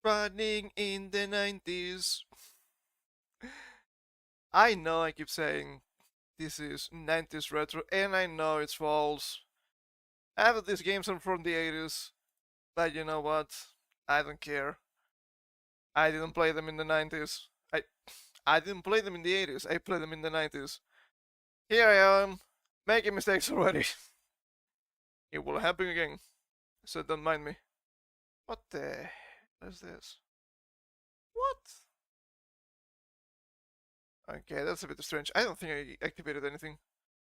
Running in the 90s. I know I keep saying this is 90s retro, and I know it's false. Half of these games are from the 80s, but you know what? I don't care. I didn't play them in the 90s. I didn't play them in the 80s. I played them in the 90s. Here I am, making mistakes already. It will happen again, so don't mind me. What the hell is this? What? Okay, that's a bit strange. I don't think I activated anything.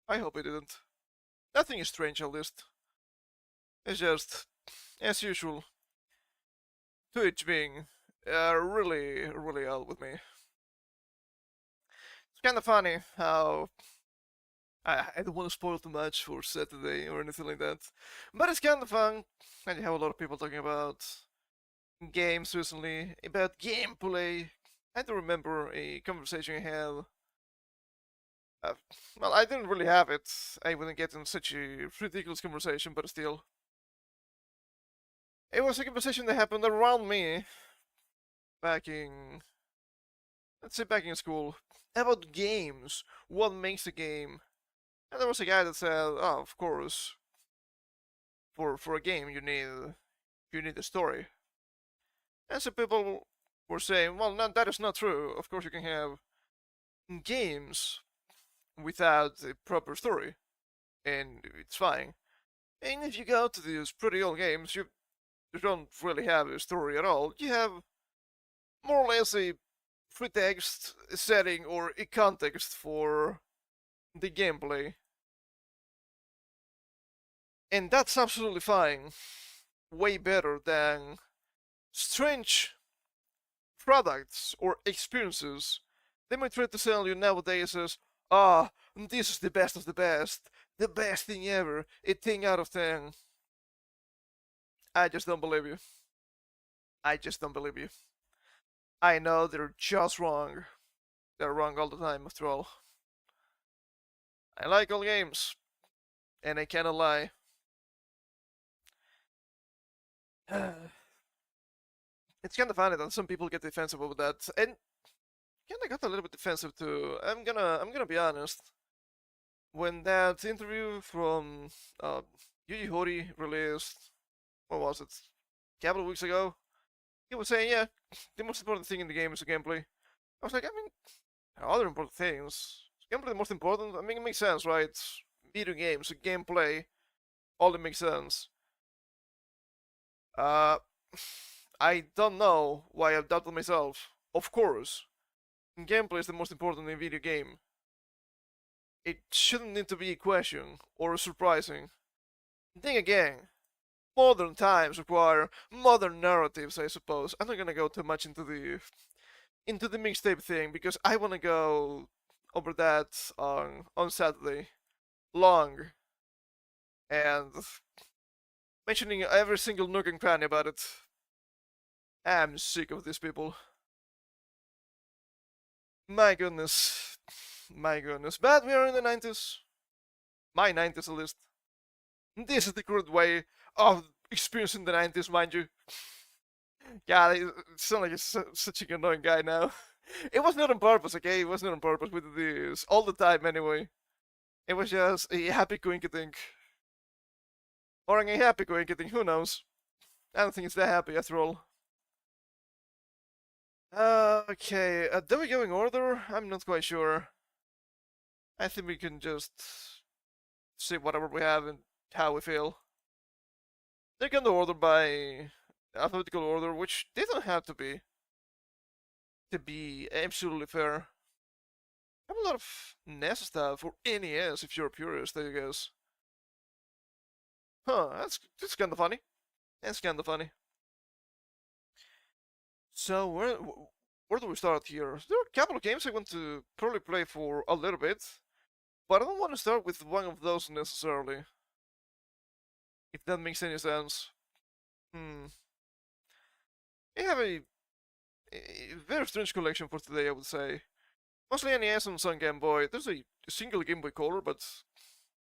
I hope I didn't. Nothing is strange at least. It's just, as usual, Twitch being really out with me. It's kind of funny how I don't want to spoil too much for Saturday or anything like that, but it's kind of fun, and you have a lot of people talking about games recently, about gameplay. I do remember a conversation I had. Uh, well, I didn't really have it. I wouldn't get in such a ridiculous conversation, but still. It was a conversation that happened around me back in, let's say back in school, about games. What makes a game? And there was a guy that said, "Oh, of course, for a game you need a story." And some people were saying, "Well, no, that is not true. Of course, you can have games without a proper story, and it's fine. And if you go to these pretty old games, you don't really have a story at all. You have more or less a free text setting or a context for the gameplay. And that's absolutely fine. Way better than strange products or experiences they might try to sell you nowadays as, ah, this is the best of the best thing ever, a thing out of 10. I just don't believe you. I just don't believe you. I know they're just wrong. They're wrong all the time, after all. I like all games, and I cannot lie. It's kind of funny that some people get defensive over that, and kind of got a little bit defensive too. I'm gonna be honest. When that interview from Yuji Horii released, what was it, a couple of weeks ago, he was saying, yeah, the most important thing in the game is the gameplay. I was like, I mean, there are other important things. Is gameplay the most important? I mean, it makes sense, right? Video games, gameplay, all that makes sense. Uh, I don't know why I've doubted myself. Of course, gameplay is the most important in a video game. It shouldn't need to be a question or surprising. Then again, modern times require modern narratives, I suppose. I'm not gonna go too much into the mixtape thing because I wanna go over that on Saturday. Long and mentioning every single nook and cranny about it. I'm sick of these people. My goodness. My goodness. But we are in the 90s. My 90s at least. This is the correct way of experiencing the 90s, mind you. Yeah, I sound like such an annoying guy now. It was not on purpose, okay? It was not on purpose. We did this all the time anyway. It was just a happy coincidence. Or a happy coincidence, who knows? I don't think it's that happy after all. Okay, do we go in order? I'm not quite sure. I think we can just see whatever we have and how we feel. They can order by alphabetical order, which they don't have to be absolutely fair. I have a lot of NES stuff, or NES if you're a purist, I guess. Huh, that's kind of funny. That's kind of funny. So where do we start here? There are a couple of games I want to probably play for a little bit, but I don't want to start with one of those necessarily. If that makes any sense. Hmm. I have a very strange collection for today, I would say. Mostly NES and some Game Boy. There's a single Game Boy Color, but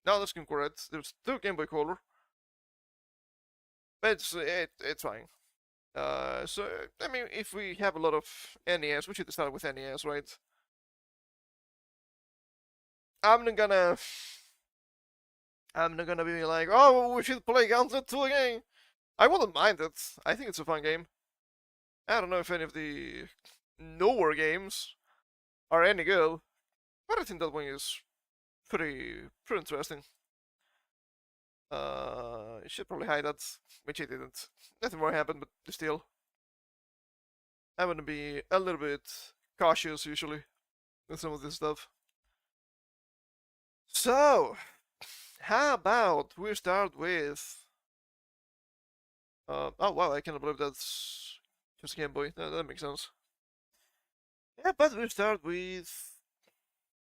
no, that's incorrect. There's two Game Boy Color, but it's fine. So I mean, if we have a lot of NES, we should start with NES, right? I'm not gonna, I'm not gonna be like, oh, we should play Gauntlet 2 again. I wouldn't mind it. I think it's a fun game. I don't know if any of the newer games are any good, but I think that one is pretty interesting. I should probably hide that, which I didn't. Nothing more happened, but still, I'm gonna be a little bit cautious usually with some of this stuff. So, how about we start with? Oh wow, I cannot believe that's just Game Boy. That makes sense. Yeah, but we start with.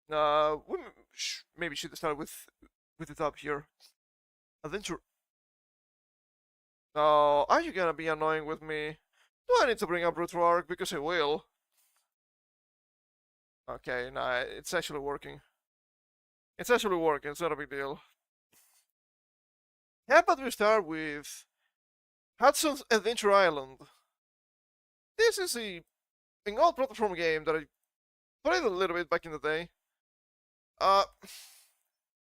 We maybe should start with the top here. Adventure. Oh, are you gonna be annoying with me? Do I need to bring up RetroArch? Because I will. Okay, nah, it's actually working. It's actually working, it's not a big deal. How about we start with Hudson's Adventure Island? This is an old platform game that I played a little bit back in the day. Uh,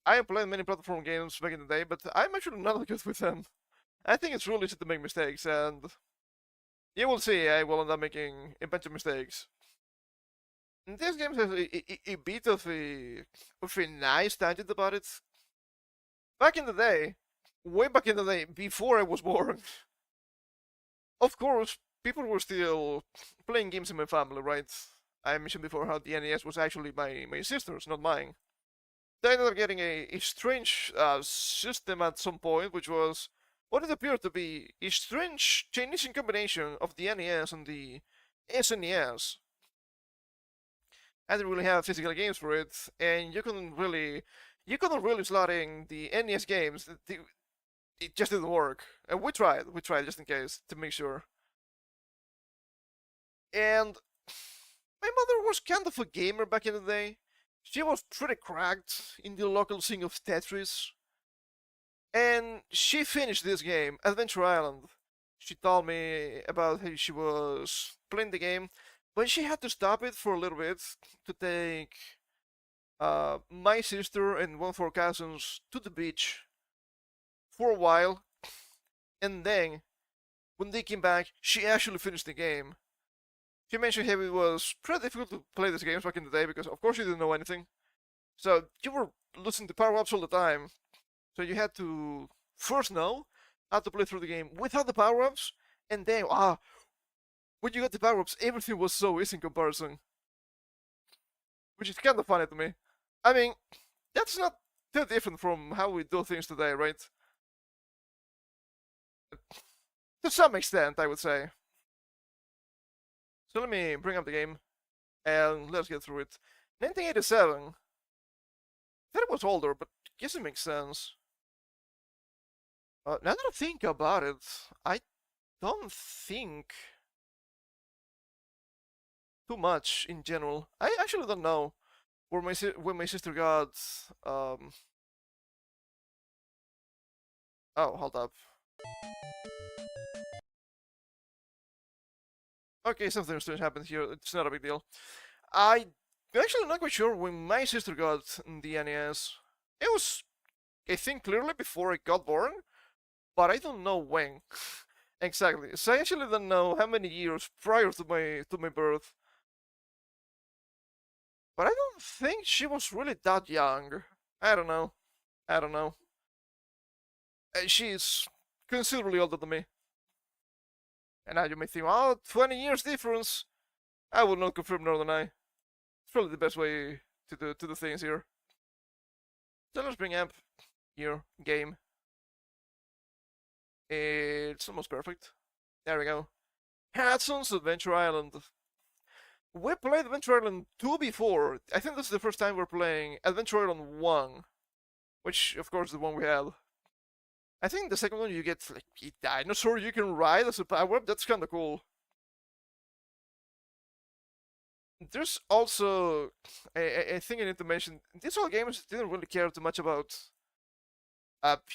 I have played many platform games back in the day, but I'm actually not good with them. I think it's really easy to make mistakes, and you will see I will end up making a bunch of mistakes. And this game has a bit of a nice tangent about it. Back in the day, way back in the day, before I was born, of course, people were still playing games in my family, right? I mentioned before how the NES was actually my sister's, not mine. They ended up getting a strange system at some point, which was what it appeared to be a strange Chinese combination of the NES and the SNES. I didn't really have physical games for it, and you couldn't really slot in the NES games. It just didn't work. And we tried just in case to make sure. And my mother was kind of a gamer back in the day. She was pretty cracked in the local scene of Tetris. And she finished this game, Adventure Island. She told me about how she was playing the game, but she had to stop it for a little bit to take my sister and one of her cousins to the beach for a while. And then, when they came back, she actually finished the game. She mentioned how it was pretty difficult to play these games back in the day because, of course, you didn't know anything. So you were losing the power-ups all the time. So you had to first know how to play through the game without the power-ups, and then, when you got the power-ups, everything was so easy in comparison. Which is kind of funny to me. I mean, that's not too different from how we do things today, right? To some extent, I would say. So let me bring up the game, and let's get through it. 1987. I thought it was older, but I guess it makes sense. Now that I think about it, I don't think too much in general. I actually don't know where when my sister got. Oh, hold up. Okay, something strange happened here. It's not a big deal. I'm actually not quite sure when my sister got the NES. It was, I think, clearly before I got born, but I don't know when exactly. So I actually don't know how many years prior to my birth. But I don't think she was really that young. I don't know. I don't know. She's considerably older than me. And now you may think, oh, 20 years difference. I will not confirm nor deny. It's probably the best way to do things here. So let's bring up here, game. It's almost perfect. There we go. Hudson's Adventure Island. We played Adventure Island 2 before. I think this is the first time we're playing Adventure Island 1. Which, of course, is the one we had. I think the second one you get like a dinosaur you can ride as a power-up. That's kind of cool. There's also, I think I need to mention, these all games didn't really care too much about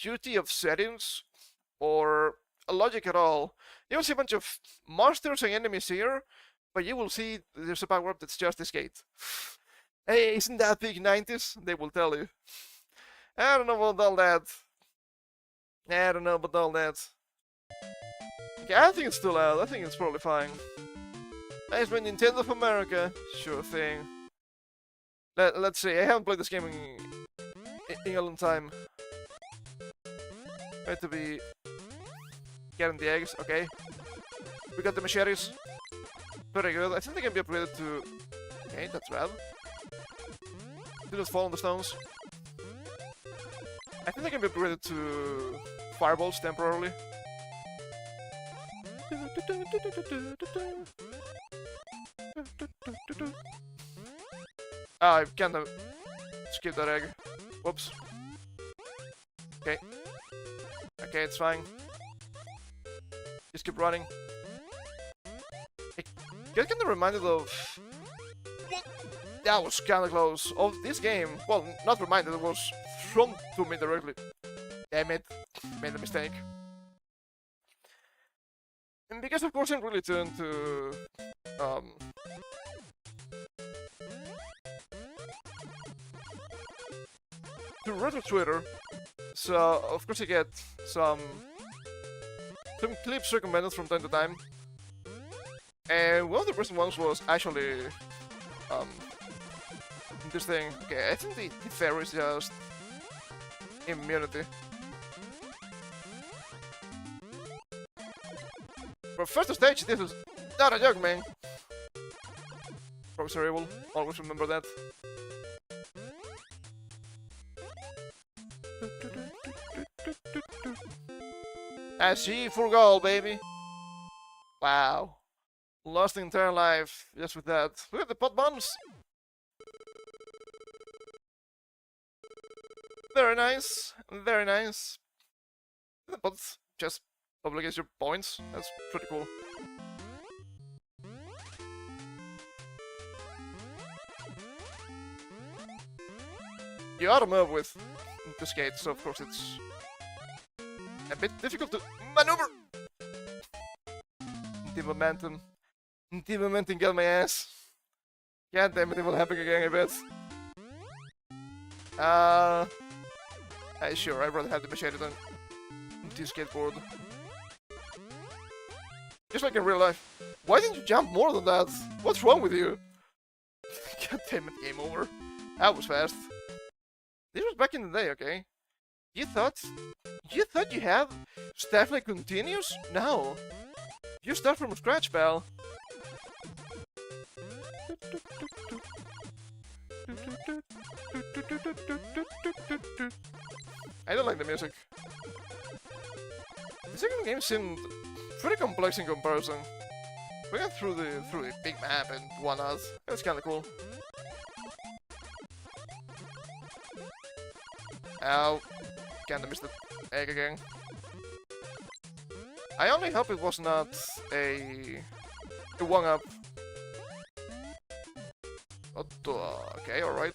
beauty of settings or logic at all. You will see a bunch of monsters and enemies here, but you will see there's a power-up that's just this gate. Hey, isn't that big 90s? They will tell you. I don't know about all that. I don't know about all that. Okay, I think it's still out. I think it's probably fine. Nice one, Nintendo of America. Sure thing. Let's see. I haven't played this game in a long time. Try to be getting the eggs. Okay. We got the machetes. Very good. I think they can be upgraded to... Okay, that's bad. They just fall on the stones. I think they can be upgraded to fireballs temporarily. Ah, I kinda skipped that egg. Whoops. Okay. Okay, it's fine. Just keep running. I get kinda reminded of... That was kinda close. Of this game. Well, not reminded, it was thrown to me directly. Damn it. Made a mistake. And because of course I'm really tuned to... to retro Twitter, so of course I get some clips recommended from time to time, and one of the recent ones was actually this thing. Okay, I think the fairy is just immunity. But first stage, this is not a joke, man. Professor Evil, always remember that. I see for goal, baby. Wow. Lost the entire life just with that. Look at the pot bombs. Very nice. Very nice. The pots just obligates your points. That's pretty cool. You ought to move with the skates, so of course it's a bit difficult to maneuver. The momentum got my ass. God damn it, it will happen again, I bet. Sure, I'd rather have the machete than the skateboard. Just like in real life. Why didn't you jump more than that? What's wrong with you? God damn it, game over. That was fast. This was back in the day, okay? You thought you have stuff like continuous? No. You start from scratch, pal. I don't like the music. The second game seemed pretty complex in comparison. We got through the big map and whatnot. It's kinda cool. Ow. Kinda missed the egg again. I only hope it was not a one-up. Okay, alright.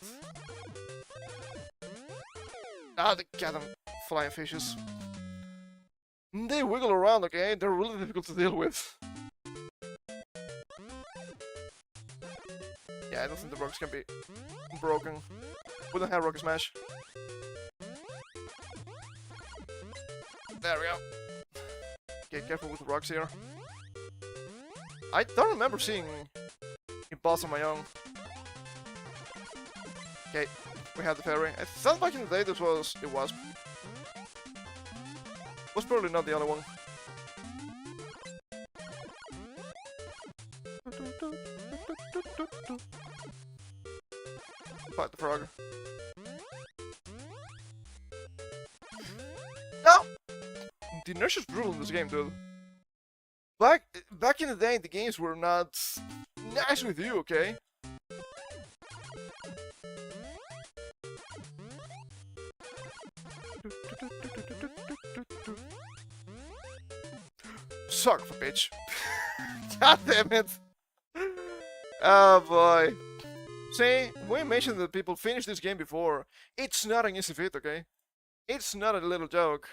Ah, the goddamn flying fishes. They wiggle around, okay? They're really difficult to deal with. Yeah, I don't think the rocks can be broken. We don't have Rocket Smash. There we go. Okay, careful with the rocks here. I don't remember seeing a boss on my own. Okay, we have the fairy. I thought back in the day this was a wasp. Was probably not the only one. Fight the frog. No! The inertia's brutal in this game, dude. Back in the day, the games were not nice with you, okay? Suck for bitch. God damn it. Oh boy. See, we mentioned that people finished this game before. It's not an easy feat, okay? It's not a little joke.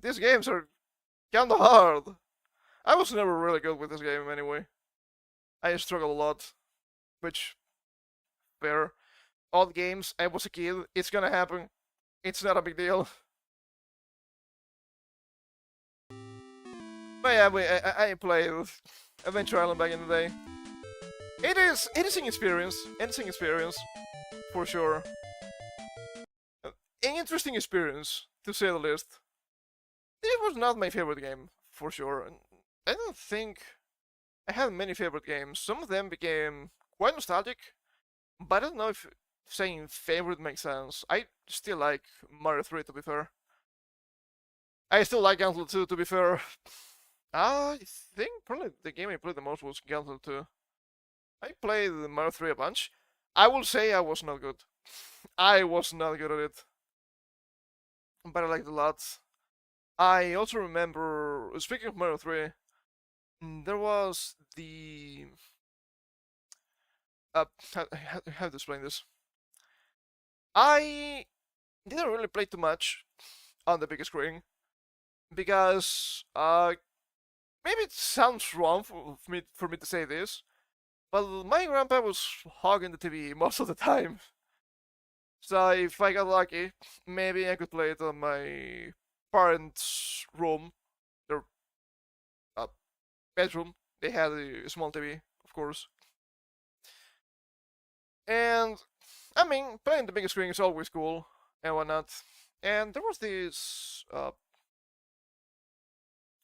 These games are Kinda hard. I was never really good with this game anyway. I struggled a lot, which, fair. Odd games, I was a kid, it's gonna happen. It's not a big deal. But yeah, I played Adventure Island back in the day. It is an experience. It's an experience, for sure. An interesting experience, to say the least. It was not my favorite game, for sure. I don't think I had many favorite games. Some of them became quite nostalgic, but I don't know if saying favorite makes sense. I still like Mario 3, to be fair. I still like Gauntlet 2, to be fair. I think probably the game I played the most was Gauntlet 2. I played Mario 3 a bunch. I will say I was not good. I was not good at it. But I liked it a lot. I also remember, speaking of Mario 3, there was the... how to explain this? I didn't really play too much on the big screen because maybe it sounds wrong for me to say this, but my grandpa was hogging the TV most of the time. So if I got lucky, maybe I could play it on my parents' room, their uh, bedroom. They had a small TV, of course. And I mean, playing the big screen is always cool and whatnot. And there was this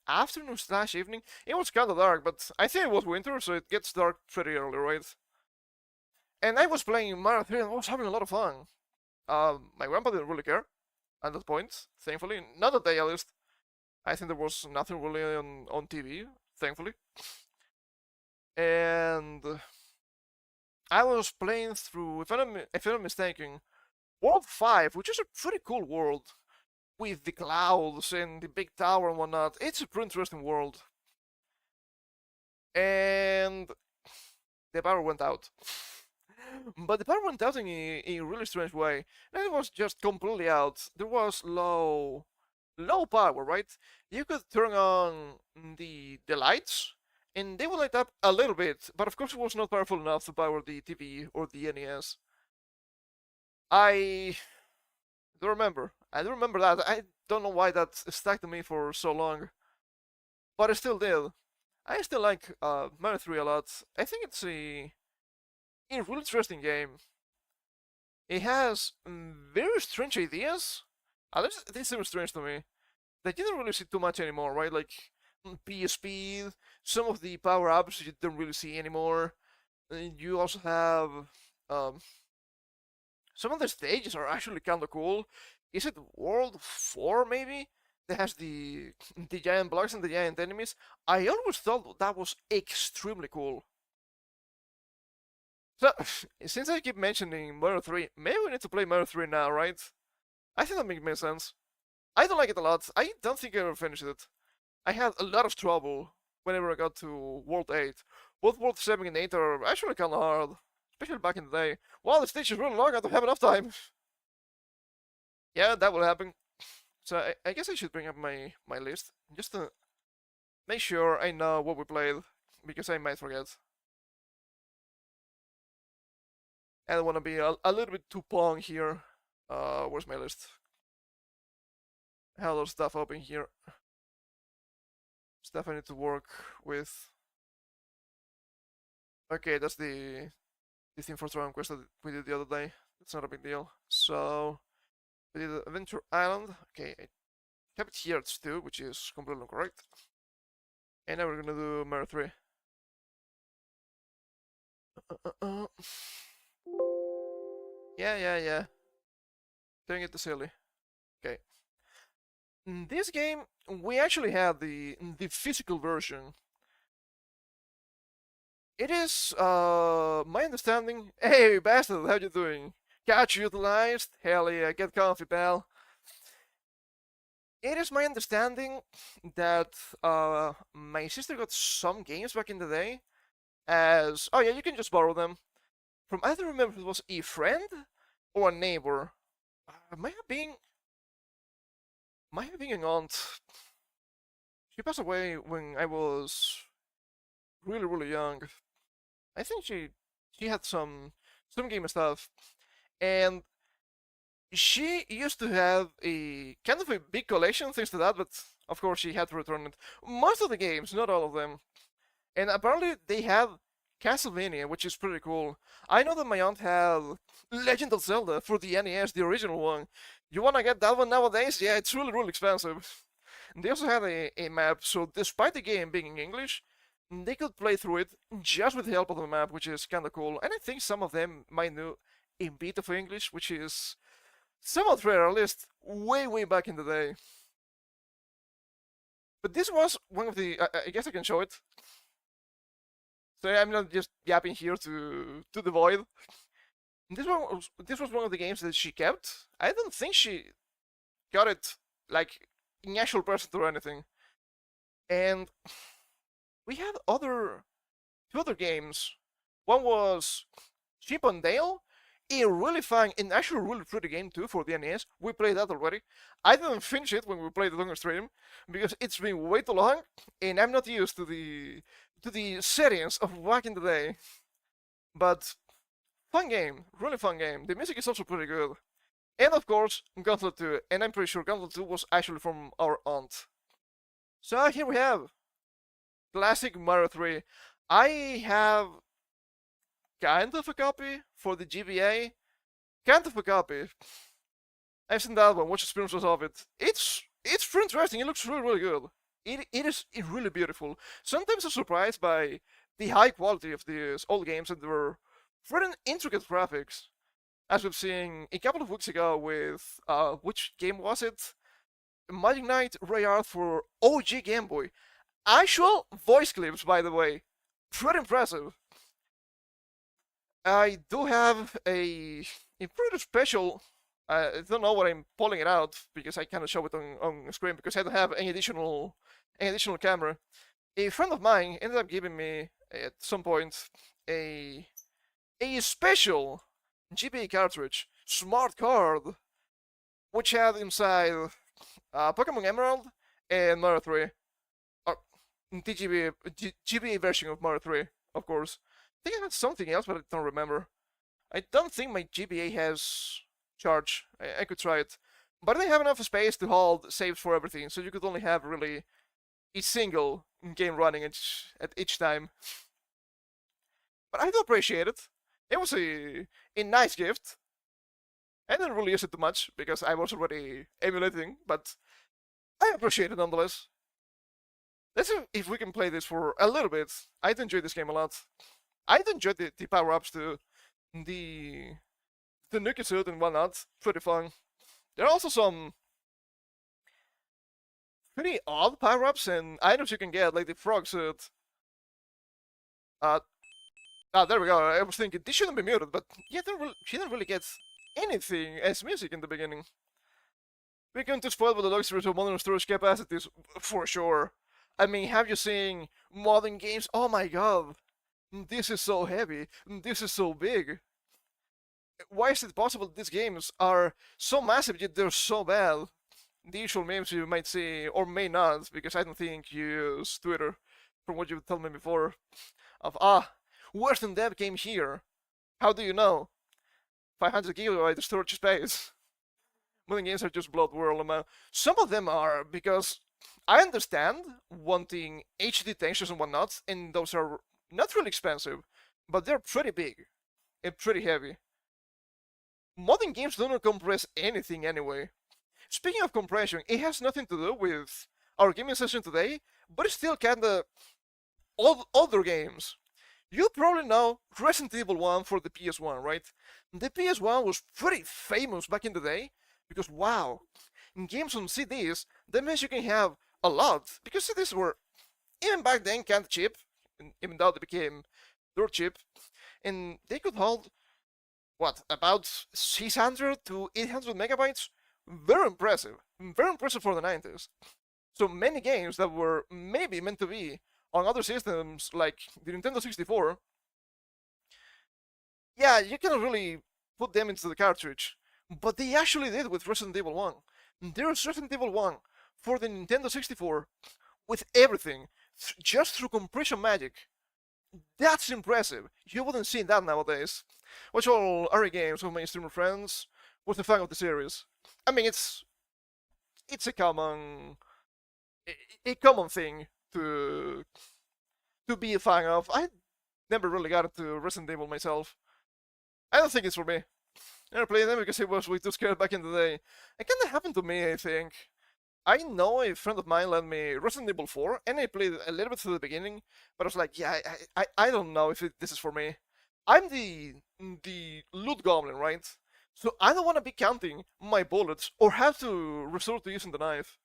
afternoon slash evening. It was kind of dark, but I think it was winter, so it gets dark pretty early, right? And I was playing Mario 3 and I was having a lot of fun. My grandpa didn't really care at that point, thankfully. Not that day, at least. I think there was nothing really on TV, thankfully. And I was playing through, if I'm not mistaken, World 5, which is a pretty cool world with the clouds and the big tower and whatnot. It's a pretty interesting world. And the power went out. But the power went out in a really strange way. And it was just completely out. There was low power, right? You could turn on the lights, and they would light up a little bit, but of course it was not powerful enough to power the TV or the NES. I don't remember. I don't remember that. I don't know why that stuck to me for so long, but I still did. I still like Mario 3 a lot. I think it's a really interesting game. It has very strange ideas. At least they seem strange to me. They didn't really see too much anymore, right? Like P speed, some of the power ups you don't really see anymore. And you also have some of the stages are actually kind of cool. Is it World 4 maybe? That has the giant blocks and the giant enemies. I always thought that was extremely cool. So, since I keep mentioning Mario 3, maybe we need to play Mario 3 now, right? I think that makes sense. I don't like it a lot. I don't think I ever finished it. I had a lot of trouble whenever I got to World 8. Both World 7 and 8 are actually kinda hard. Especially back in the day. Well, the stage is really long, I don't have enough time. Yeah, that will happen. So I guess I should bring up my list, just to make sure I know what we played, because I might forget. I don't want to be a little bit too pong here. Where's my list? I have a lot of stuff open here. Stuff I need to work with. Okay, that's the thing for Dragon Quest that we did the other day. It's not a big deal. So we did Adventure Island. Okay, I have it here too, which is completely correct. And now we're gonna do Mario 3. Yeah. Doing it too silly. Okay. In this game, we actually have the physical version. It is my understanding. Hey bastard, how you doing? Got you utilized? Hell yeah, get comfy, pal. It is my understanding that my sister got some games back in the day as, oh yeah, you can just borrow them from, I don't remember if it was a friend or a neighbor. Might have been an aunt. She passed away when I was really young. I think she had some game stuff, and she used to have a kind of a big collection thanks to that, but of course she had to return it. Most of the games, not all of them. And apparently they have Castlevania, which is pretty cool. I know that my aunt had Legend of Zelda for the NES, the original one. You wanna get that one nowadays? Yeah, it's really expensive. And they also had a map, so despite the game being in English, they could play through it just with the help of the map, which is kinda cool. And I think some of them might know a bit of English, which is somewhat rare, at least way back in the day. But this was one of the. I guess I can show it. So I'm not just yapping here to the void. This was one of the games that she kept. I don't think she got it like in actual present or anything. And we had two other games. One was Chip and Dale, a really fun and actually really pretty game too for the NES. We played that already. I didn't finish it when we played it on stream because it's been way too long, and I'm not used to the settings of back in the day. But fun game, really fun game. The music is also pretty good. And of course, Gauntlet 2, and I'm pretty sure Gauntlet 2 was actually from our aunt. So here we have classic Mario 3. I have kind of a copy for the GBA. Kind of a copy. I've seen that one, watched experiences of it. It's pretty interesting, it looks really good. It is really beautiful. Sometimes I'm surprised by the high quality of these old games and their pretty intricate graphics. As we've seen a couple of weeks ago with, which game was it? Magic Knight Ray Art for OG Game Boy. Actual voice clips, by the way. Pretty impressive. I do have a pretty special. I don't know what I'm pulling it out because I cannot show it on screen because I don't have any additional camera. A friend of mine ended up giving me at some point a special GBA cartridge, smart card, which had inside Pokemon Emerald and Mario 3. Or the GBA version of Mario 3, of course. I think I had something else, but I don't remember. I don't think my GBA has charge. I could try it. But I didn't have enough space to hold saves for everything, so you could only have really a single game running at each time. But I do appreciate it. It was a nice gift. I didn't really use it too much because I was already emulating, but I appreciate it nonetheless. Let's see if we can play this for a little bit. I enjoyed this game a lot. I enjoyed the power-ups too. The Nuki suit and whatnot. Pretty fun. There are also some pretty odd power-ups and items you can get, like the frog suit. There we go. I was thinking this shouldn't be muted, but yeah, she didn't really get anything as music in the beginning. We're going to spoil with the luxuries of modern storage capacities, for sure. I mean, have you seen modern games? Oh my god, this is so heavy, this is so big. Why is it possible that these games are so massive yet they're so bad? The usual memes you might see, or may not, because I don't think you use Twitter, from what you've told me before, of, Western Dev came here. How do you know? 500 gigabyte storage space. Modern games are just blood world amount. Some of them are, because I understand wanting HD textures and whatnot, and those are not really expensive, but they're pretty big and pretty heavy. Modern games do not compress anything anyway. Speaking of compression, it has nothing to do with our gaming session today, but it's still kinda older games. You probably know Resident Evil 1 for the PS1, right? The PS1 was pretty famous back in the day because, wow, in games on CDs, that means you can have a lot, because CDs were, even back then, kinda cheap, even though they became dirt cheap, and they could hold, what, about 600 to 800 megabytes? Very impressive for the 90s. So many games that were maybe meant to be on other systems like the Nintendo 64, yeah, you cannot really put them into the cartridge. But they actually did with Resident Evil 1. There's Resident Evil 1 for the Nintendo 64 with everything, just through compression magic. That's impressive. You wouldn't see that nowadays. Watch all RE games with my streamer friends. What's the fan of the series? I mean, it's a common thing to be a fan of. I never really got into Resident Evil myself. I don't think it's for me. I never played them because I was way too scared back in the day. It kinda happened to me, I think. I know a friend of mine lent me Resident Evil 4, and I played a little bit to the beginning, but I was like, yeah, I don't know if this is for me. I'm the loot goblin, right? So I don't want to be counting my bullets or have to resort to using the knife.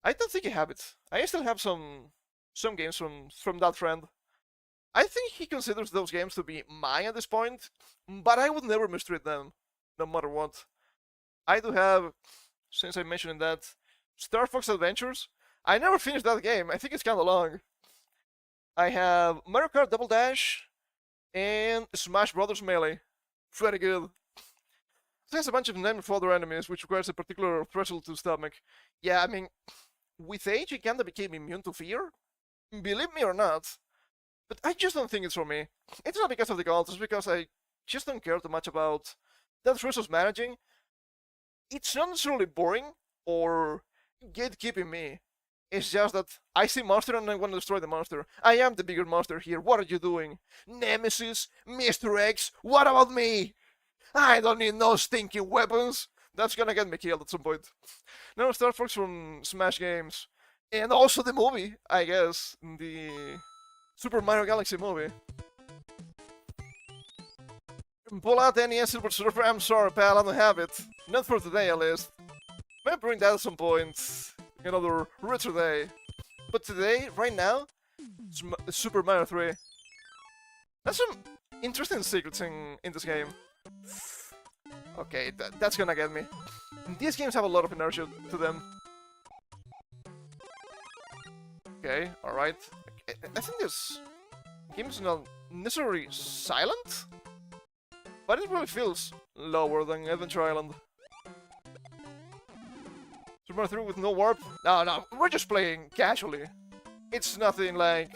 I don't think I have it. I still have some games from that friend. I think he considers those games to be mine at this point, but I would never mistreat them, no matter what. I do have, since I mentioned that, Star Fox Adventures. I never finished that game. I think it's kind of long. I have Mario Kart Double Dash and Smash Brothers Melee. Pretty good. It has a bunch of named fodder enemies, which requires a particular threshold to stomach. Yeah, I mean, with age, I kinda became immune to fear. Believe me or not, but I just don't think it's for me. It's not because of the goals, it's because I just don't care too much about that resource managing. It's not necessarily boring or gatekeeping me. It's just that I see monster and I want to destroy the monster. I am the bigger monster here. What are you doing? Nemesis? Mr. X? What about me? I don't need no stinking weapons. That's gonna get me killed at some point. Now Star Fox from Smash Games. And also the movie, I guess. The Super Mario Galaxy movie. Pull out the NES Silver Surfer. I'm sorry, pal, I don't have it. Not for today, at least. Maybe bring that at some point. Another retro day. But today, right now, Super Mario 3. That's some interesting secrets in this game. Okay, that's gonna get me. These games have a lot of inertia to them. Okay, alright. I think this game is not necessarily silent, but it really feels lower than Adventure Island. Super Mario 3 with no warp? No, we're just playing casually. It's nothing like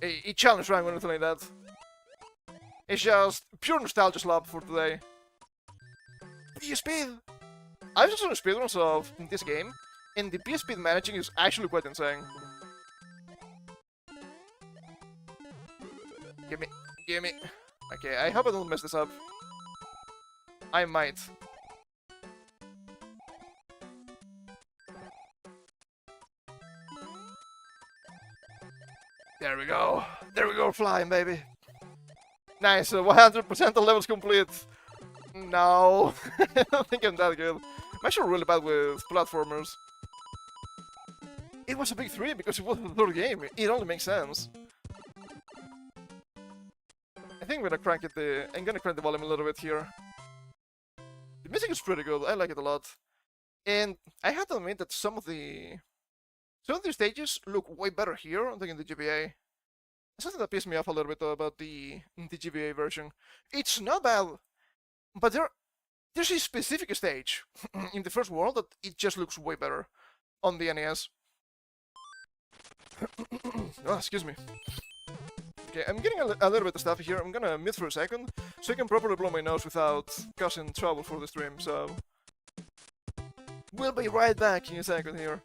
a challenge rank or anything like that. It's just pure nostalgia slap for today. P-Speed! I've just seen speedruns of this game, and the P-Speed managing is actually quite insane. Gimme. Okay, I hope I don't mess this up. I might. There we go, flying, baby. Nice, 100% the level's complete. No, I don't think I'm that good. I'm actually really bad with platformers. It was a big 3 because it was the third game. It only makes sense. I think I'm gonna crank the volume a little bit here. The music is pretty good. I like it a lot. And I have to admit that some of the stages look way better here than in the GBA. Something that pissed me off a little bit about the GBA version. It's not bad, but there's a specific stage in the first world that it just looks way better on the NES. Oh, excuse me. Okay, I'm getting a little bit of stuff here. I'm gonna mute for a second so I can properly blow my nose without causing trouble for the stream, so we'll be right back in a second here.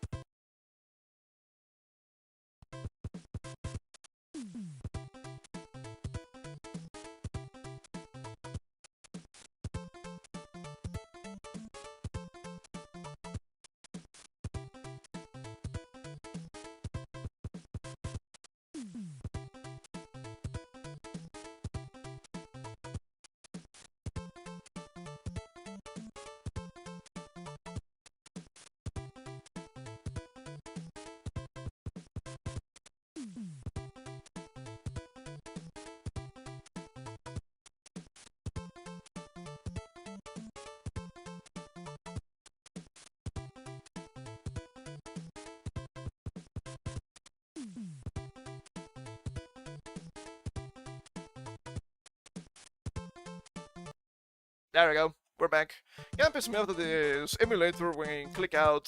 There we go, we're back. Yeah, it pisses me off that this emulator, when you click out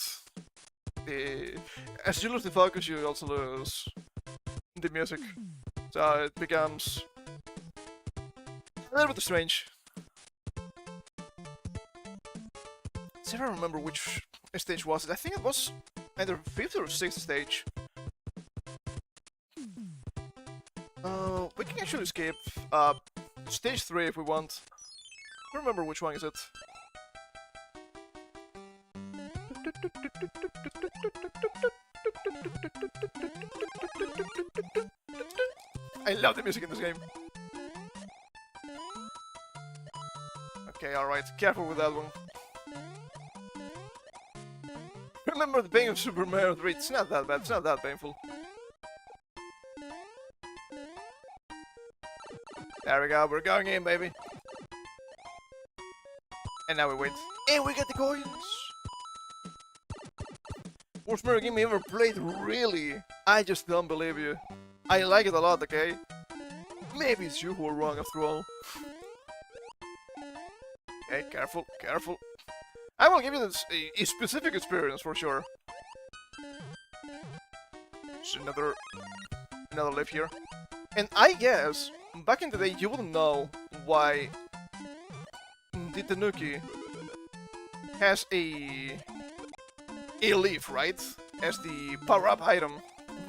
as you lose the focus, you also lose the music, so it becomes a little bit strange. I don't remember which stage was it. I think it was either 5th or 6th stage. We can actually skip stage 3 if we want. I don't remember which one is it. I love the music in this game. Okay, alright, careful with that one. Remember the pain of Super Mario 3, it's not that bad, it's not that painful. There we go, we're going in, baby. And now we wait. And we get the coins! Worst Mario game I ever played, really? I just don't believe you. I like it a lot, okay? Maybe it's you who are wrong after all. Okay, careful, careful. I will give you this a specific experience for sure. There's another lift here. And I guess, back in the day, you wouldn't know why the Tanuki has a leaf, right? As the power-up item.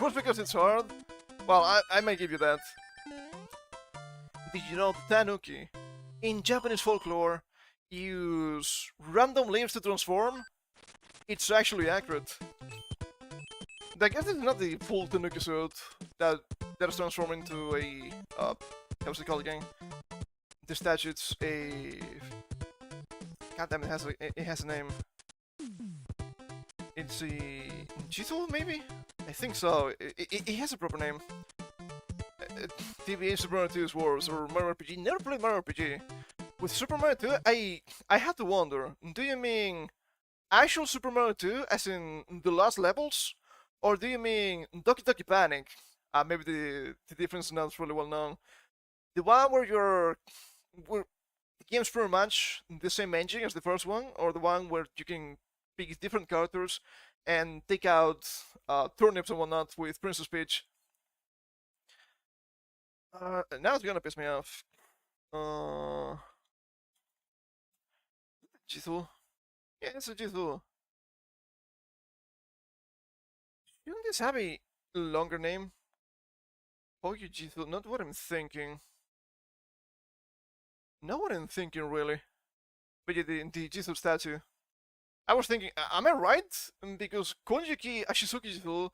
Just because it's hard? Well, I might give you that. Did you know the Tanuki, in Japanese folklore, use random leaves to transform? It's actually accurate. I guess it's not the full Tanuki suit that is transformed into a how's it called again? The statue, it's a goddamn, it has a name. It's a Jito, maybe? I think so. It has a proper name. TVA Super Mario 2's Wars or Mario RPG. Never played Mario RPG. With Super Mario 2, I had to wonder, do you mean actual Super Mario 2, as in the last levels? Or do you mean Doki Doki Panic? Maybe the difference is not really well known. The one where the game's pretty much the same engine as the first one, or the one where you can pick different characters and take out turnips and whatnot with Princess Peach. Now it's gonna piss me off. Jithu? Yeah, it's a Jithu. Shouldn't this have a longer name? Poyu Jithu, not what I'm thinking. Not what I'm thinking, really. But yeah, the Jithu statue. I was thinking, am I right? Because Konjiki Ashizuki Jithu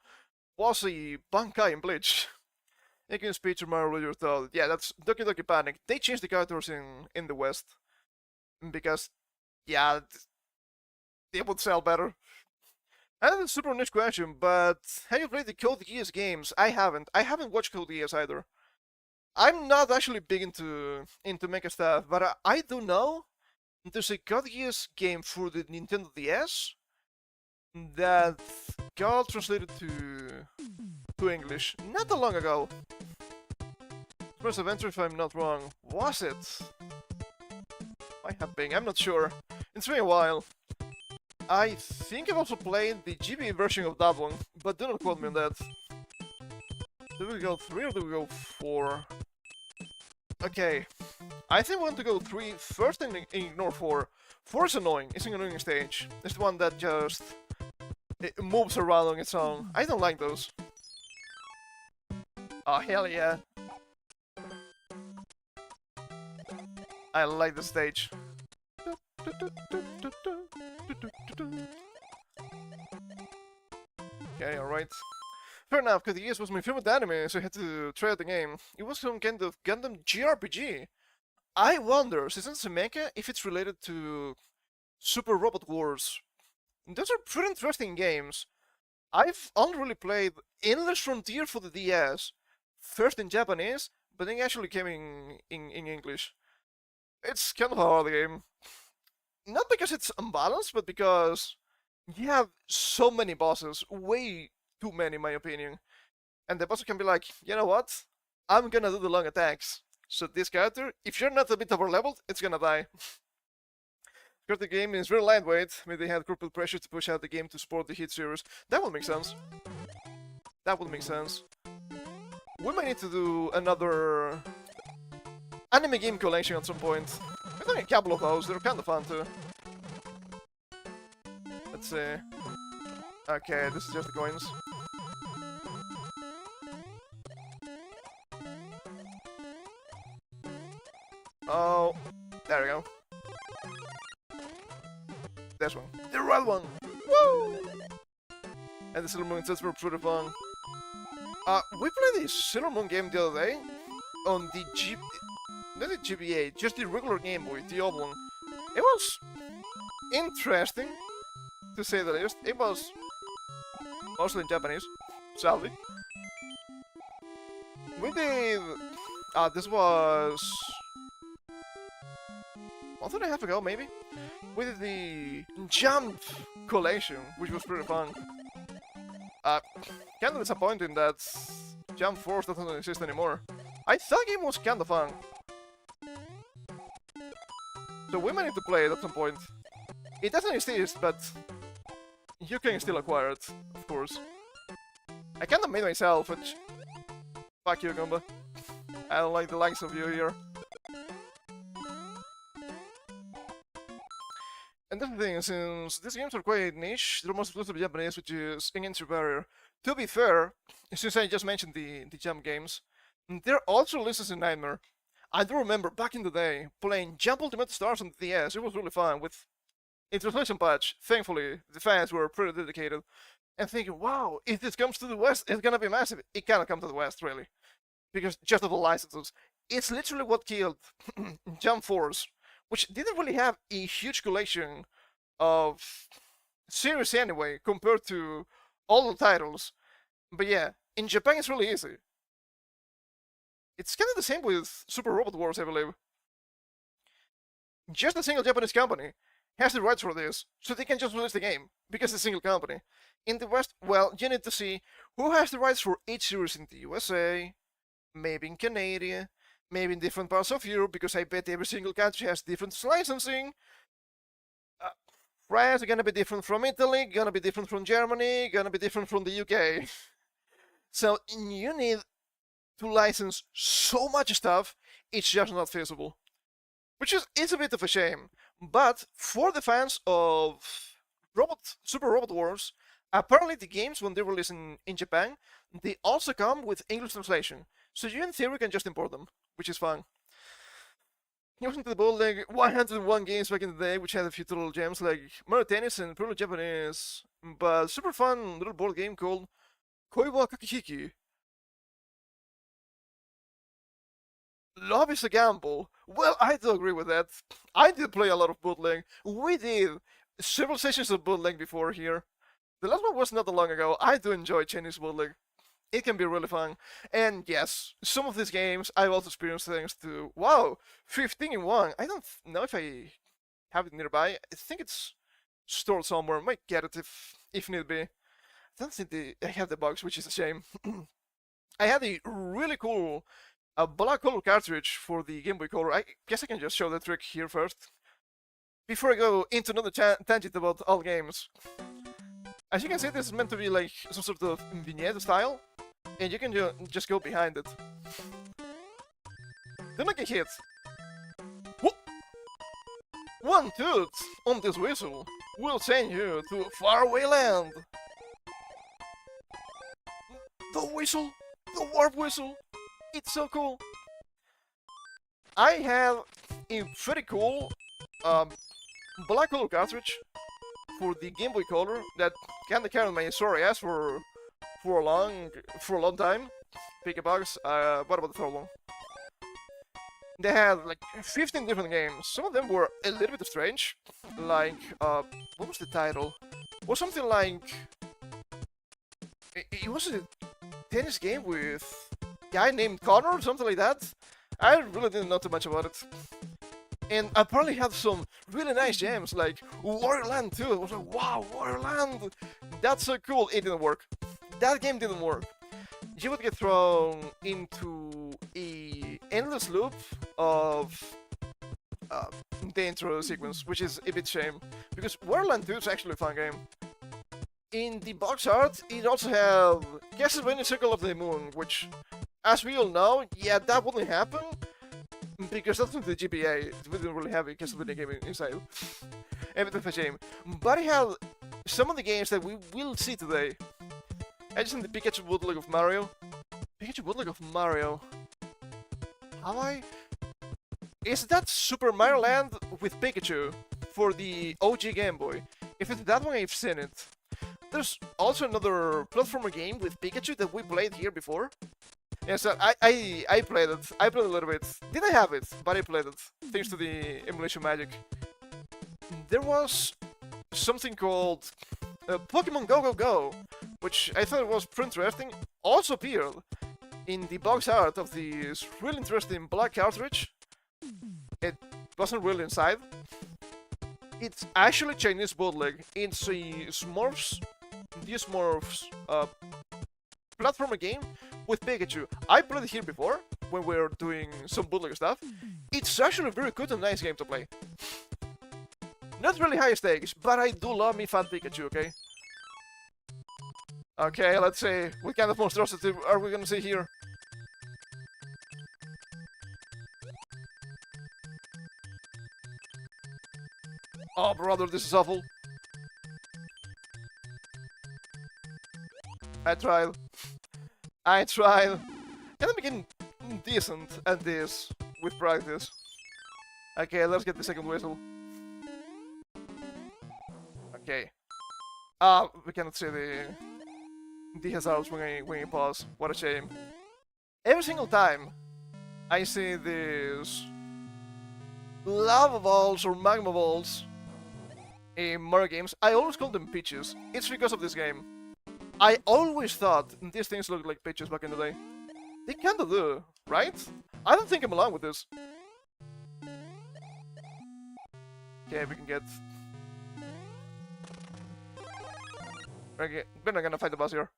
was a Bankai in Bleach. You can speech of Mario Roger thought. Yeah, that's Doki Doki Panic. They changed the characters in the West. Because, yeah, they would sell better. I have a super niche question, but have you played the Code Geass games? I haven't. I haven't watched Code Geass either. I'm not actually big into mecha stuff, but I do know there's a Code Geass game for the Nintendo DS that got translated to English not that long ago. First Adventure, if I'm not wrong. Was it? Might have been, I'm not sure. It's been a while. I think I've also played the GB version of that one, but do not quote me on that. Do we go 3 or do we go 4? Okay. I think we want to go 3 first and ignore 4. 4 is annoying. It's an annoying stage. It's the one that just it moves around on its own. I don't like those. Oh, hell yeah. I like the stage. Okay, alright. Fair enough, because Geass was my favorite anime, so I had to try out the game. It was some kind of Gundam JRPG. I wonder, since it's a mecha, if it's related to Super Robot Wars. Those are pretty interesting games. I've only really played Endless Frontier for the DS, first in Japanese, but then actually came in English. It's kind of a hard game. Not because it's unbalanced, but because you have so many bosses, way too many in my opinion. And the boss can be like, you know what? I'm gonna do the long attacks. So this character, if you're not a bit overleveled, it's gonna die. Because the game is very lightweight, maybe they had corporate pressure to push out the game to support the hit series. That would make sense. That would make sense. We might need to do another anime game collection at some point. We've done a couple of those, they're kind of fun too. Let's see. Okay, this is just the coins. Oh, there we go. This one. The right one! Woo! And the Sailor Moon sets were pretty fun. We played the Sailor Moon game the other day on the not the GBA, just the regular Game Boy, the old one. It was interesting, to say the least. It was mostly in Japanese, sadly. We did... this was... a month and a half ago, maybe? We did the Jump collection, which was pretty fun. Kind of disappointing that Jump Force doesn't exist anymore. I thought the game was kind of fun. So we might need to play it at some point. It doesn't exist, but you can still acquire it, of course. I kind of made myself, which... Fuck you, Gumba. I don't like the likes of you here. And the thing, since these games are quite niche, they're most exclusively Japanese, which is an entry barrier. To be fair, since I just mentioned the Jump games, they're also releases in Nightmare. I do remember back in the day playing Jump Ultimate Stars on the DS. It was really fun with a translation patch. Thankfully, the fans were pretty dedicated. And thinking, wow, if this comes to the West, it's gonna be massive. It cannot come to the West, really, because just of the licenses. It's literally what killed Jump Force, which didn't really have a huge collection of series anyway, compared to all the titles. But yeah, in Japan it's really easy. It's kind of the same with Super Robot Wars, I believe. Just a single Japanese company has the rights for this, so they can just release the game, because it's a single company. In the West, well, you need to see who has the rights for each series in the USA, maybe in Canada, maybe in different parts of Europe, because I bet every single country has different licensing. France is gonna be different from Italy, gonna be different from Germany, gonna be different from the UK. So you need to license so much stuff, it's just not feasible. Which is it's a bit of a shame. But for the fans of Super Robot Wars, apparently the games, when they release in Japan, they also come with English translation. So you in theory can just import them, which is fun. He was into the bootleg 101 games back in the day, which had a few little gems like Mario Tennis and purely Japanese, but super fun little board game called Koiwa Kakihiki. Love is a gamble. Well, I do agree with that. I did play a lot of bootleg. We did several sessions of bootleg before here. The last one was not that long ago. I do enjoy Chinese bootleg. It can be really fun. And yes, some of these games I've also experienced thanks to, wow, 15 in 1. I don't know if I have it nearby. I think it's stored somewhere. Might get it if need be. I don't think I have the box, which is a shame. I had a really cool black color cartridge for the Game Boy Color. I guess I can just show the trick here first, before I go into another tangent about all games. As you can see, this is meant to be like some sort of vignette style, and you can just go behind it. Then I get hit. Whoop! One toot on this whistle will send you to a faraway land. The whistle! The warp whistle! It's so cool! I have a pretty cool black color cartridge for the Game Boy Color that kinda carried my sorry ass for a long time. Pick a box. What about the third one? They had like 15 different games. Some of them were a little bit strange. Like what was the title? It was something like it was a tennis game with a guy named Connor or something like that. I really didn't know too much about it. And I probably had some really nice gems like Warrior Land too. I was like, wow, Warrior Land! That's so cool. It didn't work. That game didn't work. You would get thrown into a endless loop of the intro sequence, which is a bit shame, because Wonderland 2 is actually a fun game. In the box art, it also have Castlevania Circle of the Moon, which, as we all know, yeah, that wouldn't happen, because that's not the GBA, we didn't really have a Castlevania game inside. A bit of a shame. But it had some of the games that we will see today. I just in the Pikachu bootleg of Mario. Pikachu bootleg of Mario. Have I? Is that Super Mario Land with Pikachu for the OG Game Boy? If it's that one, I've seen it. There's also another platformer game with Pikachu that we played here before. Yeah, so I played it. I played a little bit. Didn't have it, but I played it. Thanks to the emulation magic. There was something called Pokemon Go Go Go, which I thought was pretty interesting. Also appeared in the box art of this really interesting black cartridge. It wasn't really inside. It's actually Chinese bootleg. It's a Smurfs, platformer game with Pikachu. I played it here before when we were doing some bootleg stuff. It's actually a very good and nice game to play. Not really high stakes, but I do love me fan Pikachu, okay? Okay, let's see. What kind of monstrosity are we gonna see here? Oh, brother, this is awful. I tried. And I'm getting decent at this with practice. Okay, let's get the second whistle. Okay. We cannot see the hazards when you pause. What a shame. Every single time I see these lava balls or magma balls in Mario games, I always call them peaches. It's because of this game. I always thought these things looked like peaches back in the day. They kinda do, right? I don't think I'm alone with this. Okay, we can get... Okay, we're not gonna fight the boss here.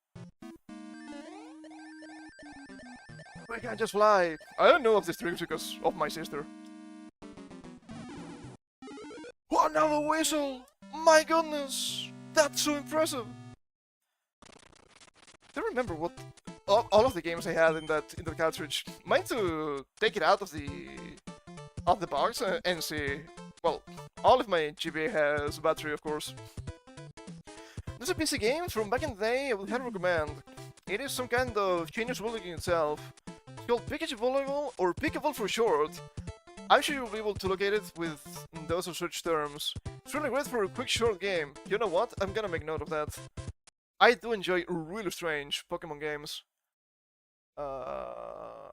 We can just fly. I don't know of these tricks because of my sister. Another whistle! My goodness! That's so impressive! I don't remember what all of the games I had in that cartridge. Mind to take it out of the box and see. Well, all of my GBA has battery, of course. This is a PC game from back in the day. I would highly recommend. It is some kind of Chinese bootleg itself. It's called Pikachu Volleyball, or Pikavol for short. I'm sure you'll be able to locate it with those or such terms. It's really great for a quick short game. You know what? I'm gonna make note of that. I do enjoy really strange Pokemon games. Yeah,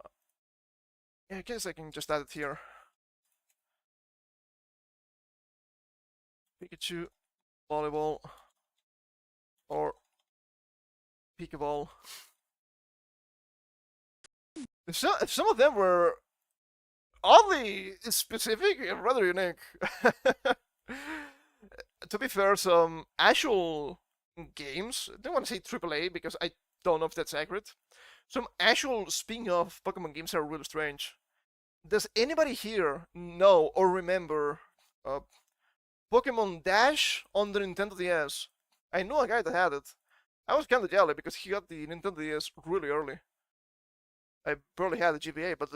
I guess I can just add it here. Pikachu, Volleyball, or Pikaball. Some of them were oddly specific and rather unique. To be fair, some actual games, I don't want to say AAA because I don't know if that's accurate. Some actual spin-off Pokemon games are really strange. Does anybody here know or remember Pokemon Dash on the Nintendo DS? I know a guy that had it. I was kinda jealous because he got the Nintendo DS really early. I barely had the GBA, but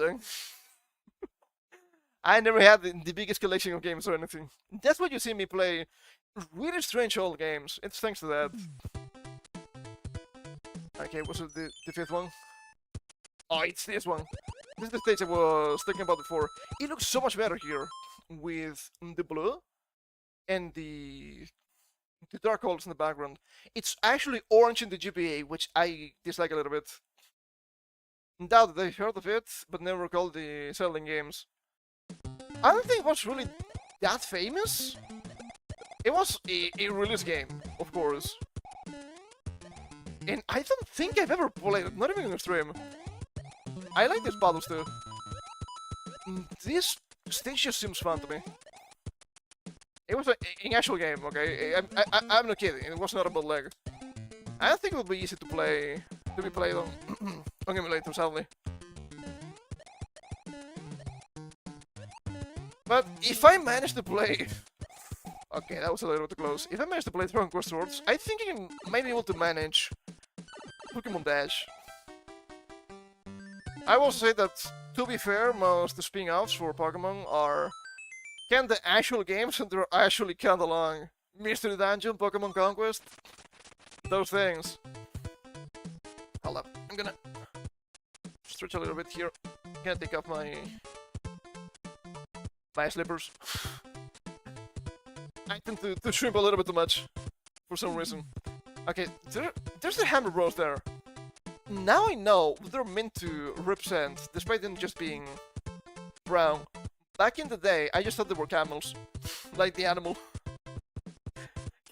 I never had the biggest collection of games or anything. That's why you see me play really strange old games. It's thanks to that. Okay, what's the fifth one? Oh, it's this one. This is the stage I was talking about before. It looks so much better here with the blue and the dark colors in the background. It's actually orange in the GBA, which I dislike a little bit. Doubt that I've heard of it, but never recall the selling games. I don't think it was really that famous. It was a release game, of course. And I don't think I've ever played it, not even in a stream. I like these battles too. This stage just seems fun to me. It was an actual game, okay? I'm not kidding, it was not a bootleg. I don't think it would be easy to be played on, on emulator, sadly. But if I manage to play... Okay, that was a little bit close. If I manage to play Dragon Quest Swords, I think I might be able to manage Pokemon Dash. I will say that, to be fair, most of the spin-offs for Pokemon are kinda actual games and they're actually kinda long. Mystery Dungeon, Pokemon Conquest, those things. Hold up, I'm gonna stretch a little bit here. Can't take off my slippers. I tend to shrimp a little bit too much for some reason. Okay, there's the Hammer Bros there. Now I know what they're meant to represent, despite them just being brown. Back in the day, I just thought they were camels. Like the animal.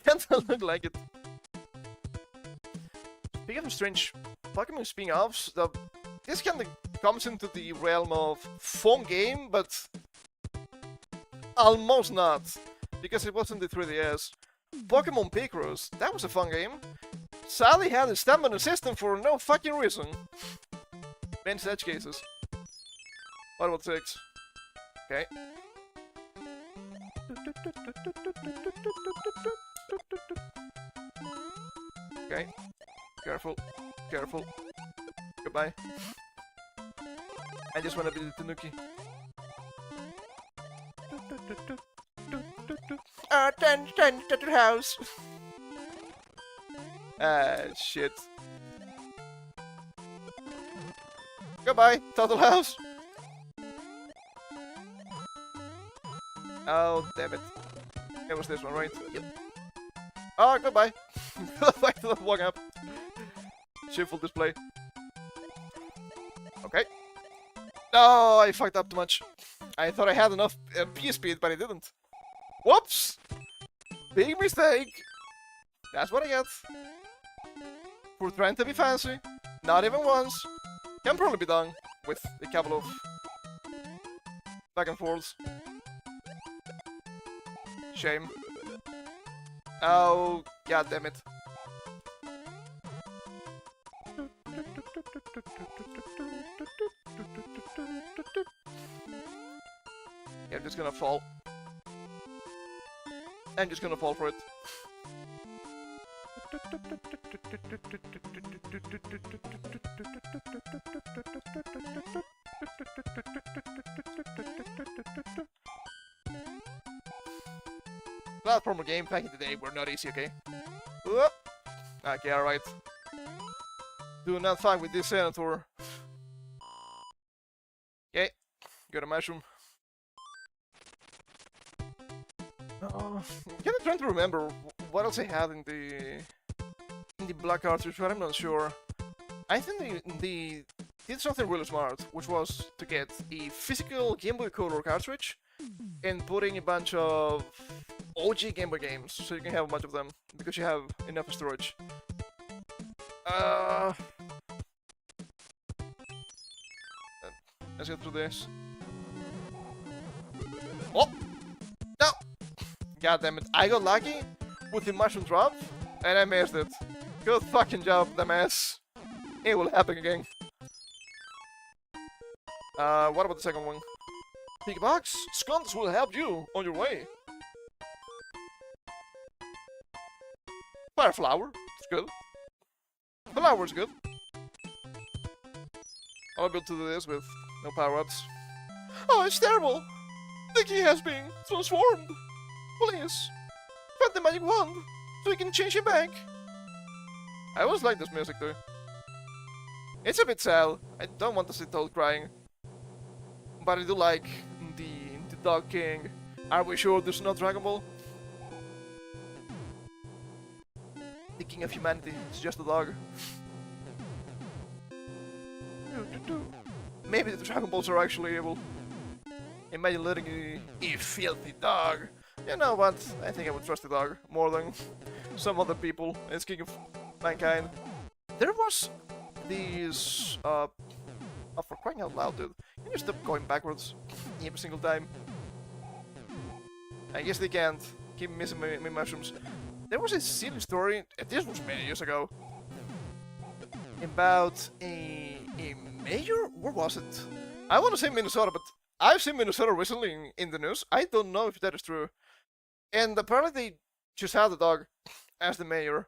Can't look like it. Speaking of strange Pokemon spin-offs, this kind of comes into the realm of fun game, but almost not, because it wasn't the 3DS. Pokemon Picross, that was a fun game. Sadly had a stamina system for no fucking reason. Many such cases. What about 6? Okay. Okay. Careful. Careful. Goodbye. I just wanna be the Tanuki. Turn to the house. Ah, shit. Goodbye, Total House. Oh, damn it. It was this one, right? Yep. Oh, goodbye. Back to the walk up. Shameful display. Okay. No, I fucked up too much. I thought I had enough P speed, but I didn't. Whoops! Big mistake. That's what I get. For trying to be fancy. Not even once. Can probably be done with a couple of back and forths. Shame. Oh, god damn it. Yeah, I'm just gonna fall. I'm just gonna fall for it. Platformer game back in the day were not easy, okay? Whoop. Okay, alright. Do not fight with this senator. Okay, got a mushroom. I'm kinda trying to remember what else I had in the black cartridge, but I'm not sure. I think they did something really smart, which was to get a physical Game Boy Color cartridge and putting a bunch of OG Game Boy games, so you can have a bunch of them, because you have enough storage. Let's get through this. Oh! No! God damn it, I got lucky with the mushroom drop, and I missed it. Good fucking job, dumbass. It will happen again. What about the second one? Big box, scones will help you on your way. Fire flower, it's good. Flower's good. I'm able to do this with no power-ups. Oh, it's terrible! The key has been transformed! Please, find the magic wand so we can change him back. I always like this music too. It's a bit sad. I don't want to see Toad crying. But I do like the Dog King. Are we sure there's no Dragon Ball? The king of humanity is just a dog. Maybe the Dragon Balls are actually evil. Imagine letting a filthy dog. You know what? I think I would trust the dog more than some other people as king of mankind. There was these oh, for crying out loud, dude. Can you stop going backwards every single time? I guess they can't. Keep missing my mushrooms. There was a silly story, this was many years ago, about a mayor? Where was it? I want to say Minnesota, but I've seen Minnesota recently in the news. I don't know if that is true. And apparently they just had the dog as the mayor.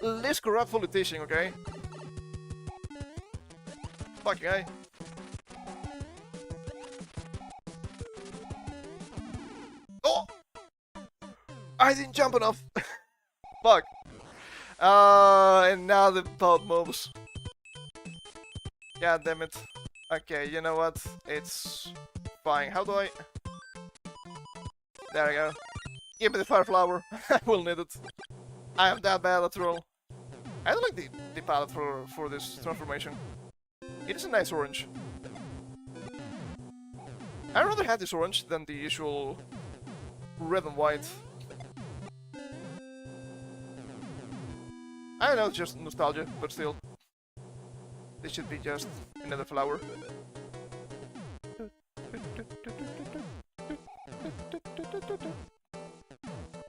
Least corrupt politician, okay? Fucking guy. Oh! I didn't jump enough. Fuck. And now the boat moves. God damn it. Okay, you know what? It's fine. How do I... There we go. Give me the fire flower. I will need it. I am that bad at roll. I don't like the palette for this transformation. It is a nice orange. I'd rather have this orange than the usual red and white. I know it's just nostalgia, but still. This should be just another flower.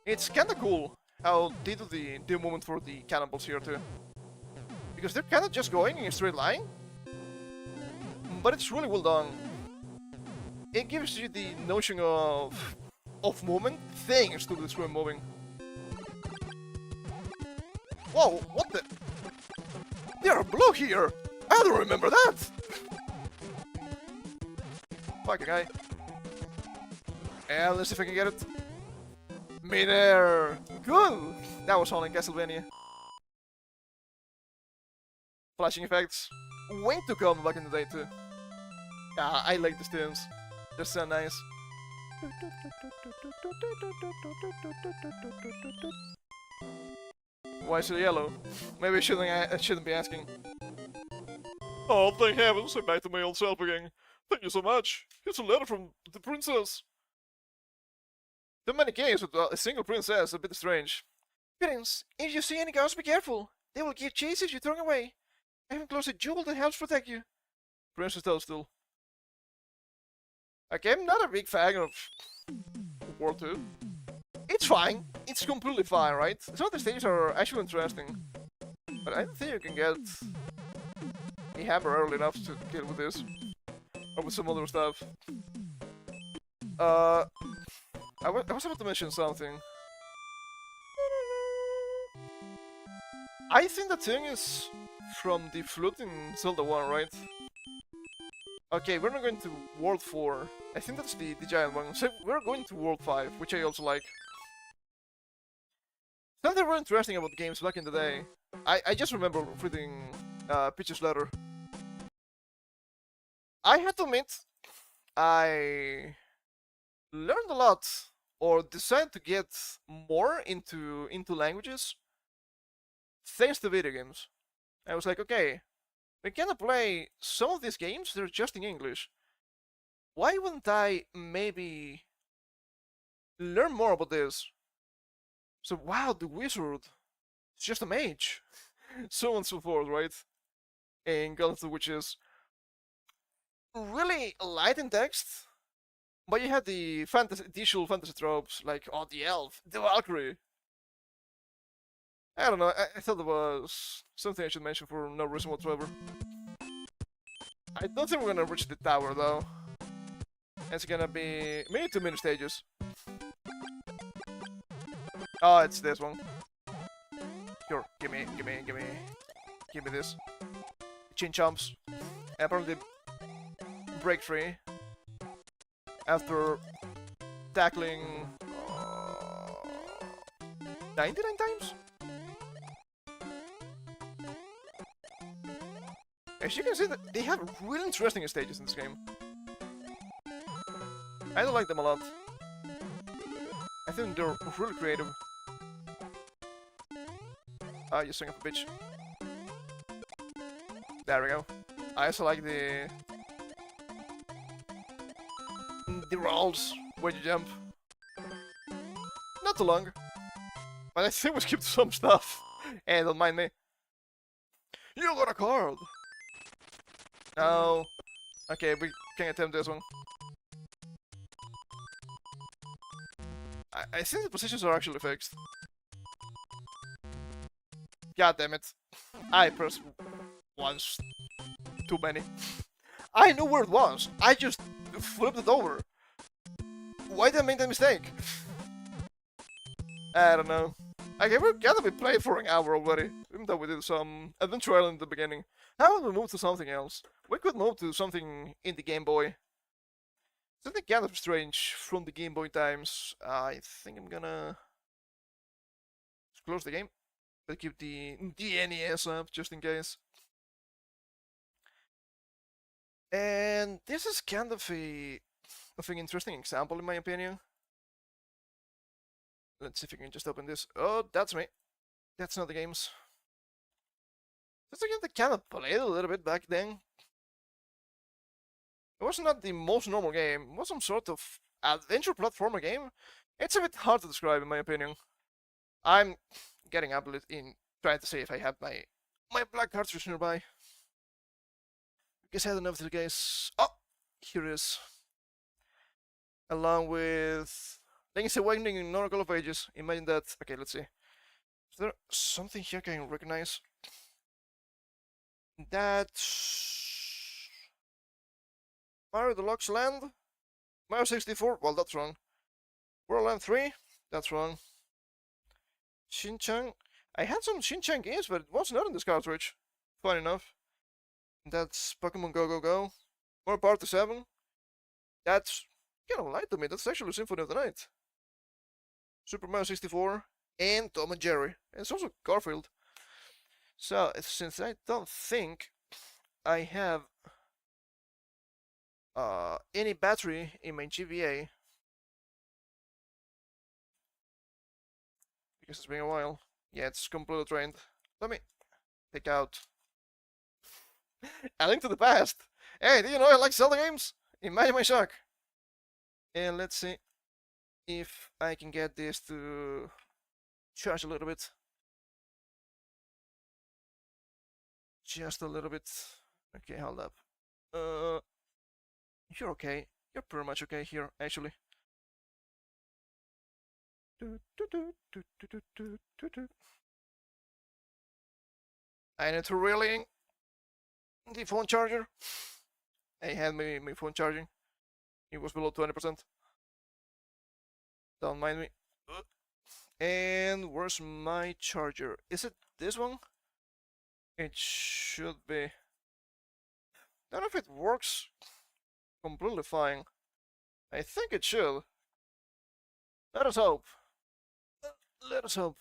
It's kinda cool how they do the movement for the cannonballs here too. Because they're kinda just going in a straight line. But it's really well done. It gives you the notion of movement thanks to the screen moving. Whoa, what the? They are blue here! I don't remember that! Fucking guy. And let's see if I can get it. Midair! Good! That was all in Castlevania. Flashing effects. Way to come back in the day too. Yeah, I like the tunes. They're so nice. Why is it yellow? Maybe I shouldn't be asking. Oh, thank heavens, I'm back to my old self again. Thank you so much. Here's a letter from the princess. Too many games with a single princess, a bit strange. Prince, if you see any ghosts, be careful. They will give chase if you turn away. I have enclosed a jewel that helps protect you. Princess Toadstool. Okay, I'm not a big fan of World 2. It's fine. It's completely fine, right? Some of the stages are actually interesting. But I don't think you can get a hammer early enough to deal with this. Or with some other stuff. I was about to mention something. I think the thing is from the flute in Zelda 1, right? Okay, we're not going to World 4. I think that's the giant one. So we're going to World 5, which I also like. Something really interesting about games back in the day. I just remember reading Peach's letter. I had to admit, I learned a lot, or decided to get more into languages, thanks to video games. I was like, okay, we can play some of these games, they're just in English. Why wouldn't I maybe learn more about this? So, wow, the wizard, it's just a mage. So on and so forth, right? And Gone of the Witches. Really light in text, but you had the usual fantasy tropes, like, oh, the elf, the Valkyrie. I don't know, I thought it was something I should mention for no reason whatsoever. I don't think we're gonna reach the tower, though. It's gonna be maybe 2 mini stages. Oh, it's this one. Sure, give me this. Chin chomps. And probably break free after tackling 99 times? As you can see, that they have really interesting stages in this game. I don't like them a lot. I think they're really creative. Ah, you son of a bitch. There we go. I also like the rolls when you jump. Not too long. But I think we skipped some stuff. Hey, don't mind me. You got a card! No. Okay, we can attempt this one. I think the positions are actually fixed. God damn it. I pressed once too many. I knew where it was. I just flipped it over. Why did I make that mistake? I don't know. Okay, we're gonna be playing for an hour already, even though we did some Adventure Island in the beginning. How about we move to something else? We could move to something in the Game Boy. Something kind of strange from the Game Boy times. I think I'm gonna close the game, but keep the NES up just in case. And this is kind of an interesting example in my opinion. Let's see if I can just open this. Oh, that's me. That's not the games. That's a game that kind of played a little bit back then. It was not the most normal game. It was some sort of adventure platformer game. It's a bit hard to describe in my opinion. I'm getting up in trying to see if I have my black cartridge nearby. Guess I don't know if the case. Oh, here it is. Along with Link's Awakening in Oracle of Ages. Imagine that. Okay, let's see. Is there something here I can recognize? That's Mario Deluxe Land? Mario 64? Well, that's wrong. World Land 3? That's wrong. Shin-chan? I had some Shin-chan games, but it was not in this cartridge. Fun enough. That's Pokemon Go Go Go. More Party 7. That's kind of light to me. That's actually Symphony of the Night. Super Mario 64. And Tom and Jerry. And it's also Garfield. So, since I don't think I have any battery in my GBA, because it's been a while, yeah, it's completely drained. Let me pick out A Link to the Past. Hey, do you know I like Zelda games? Imagine my shock. And let's see if I can get this to charge a little bit. Just a little bit. Okay, hold up. You're okay. You're pretty much okay here, actually. I need to really the phone charger. I had my phone charging. It was below 20%. Don't mind me. And where's my charger? Is it this one? It should be. Don't know if it works completely fine. I think it should. Let us hope. Let us hope.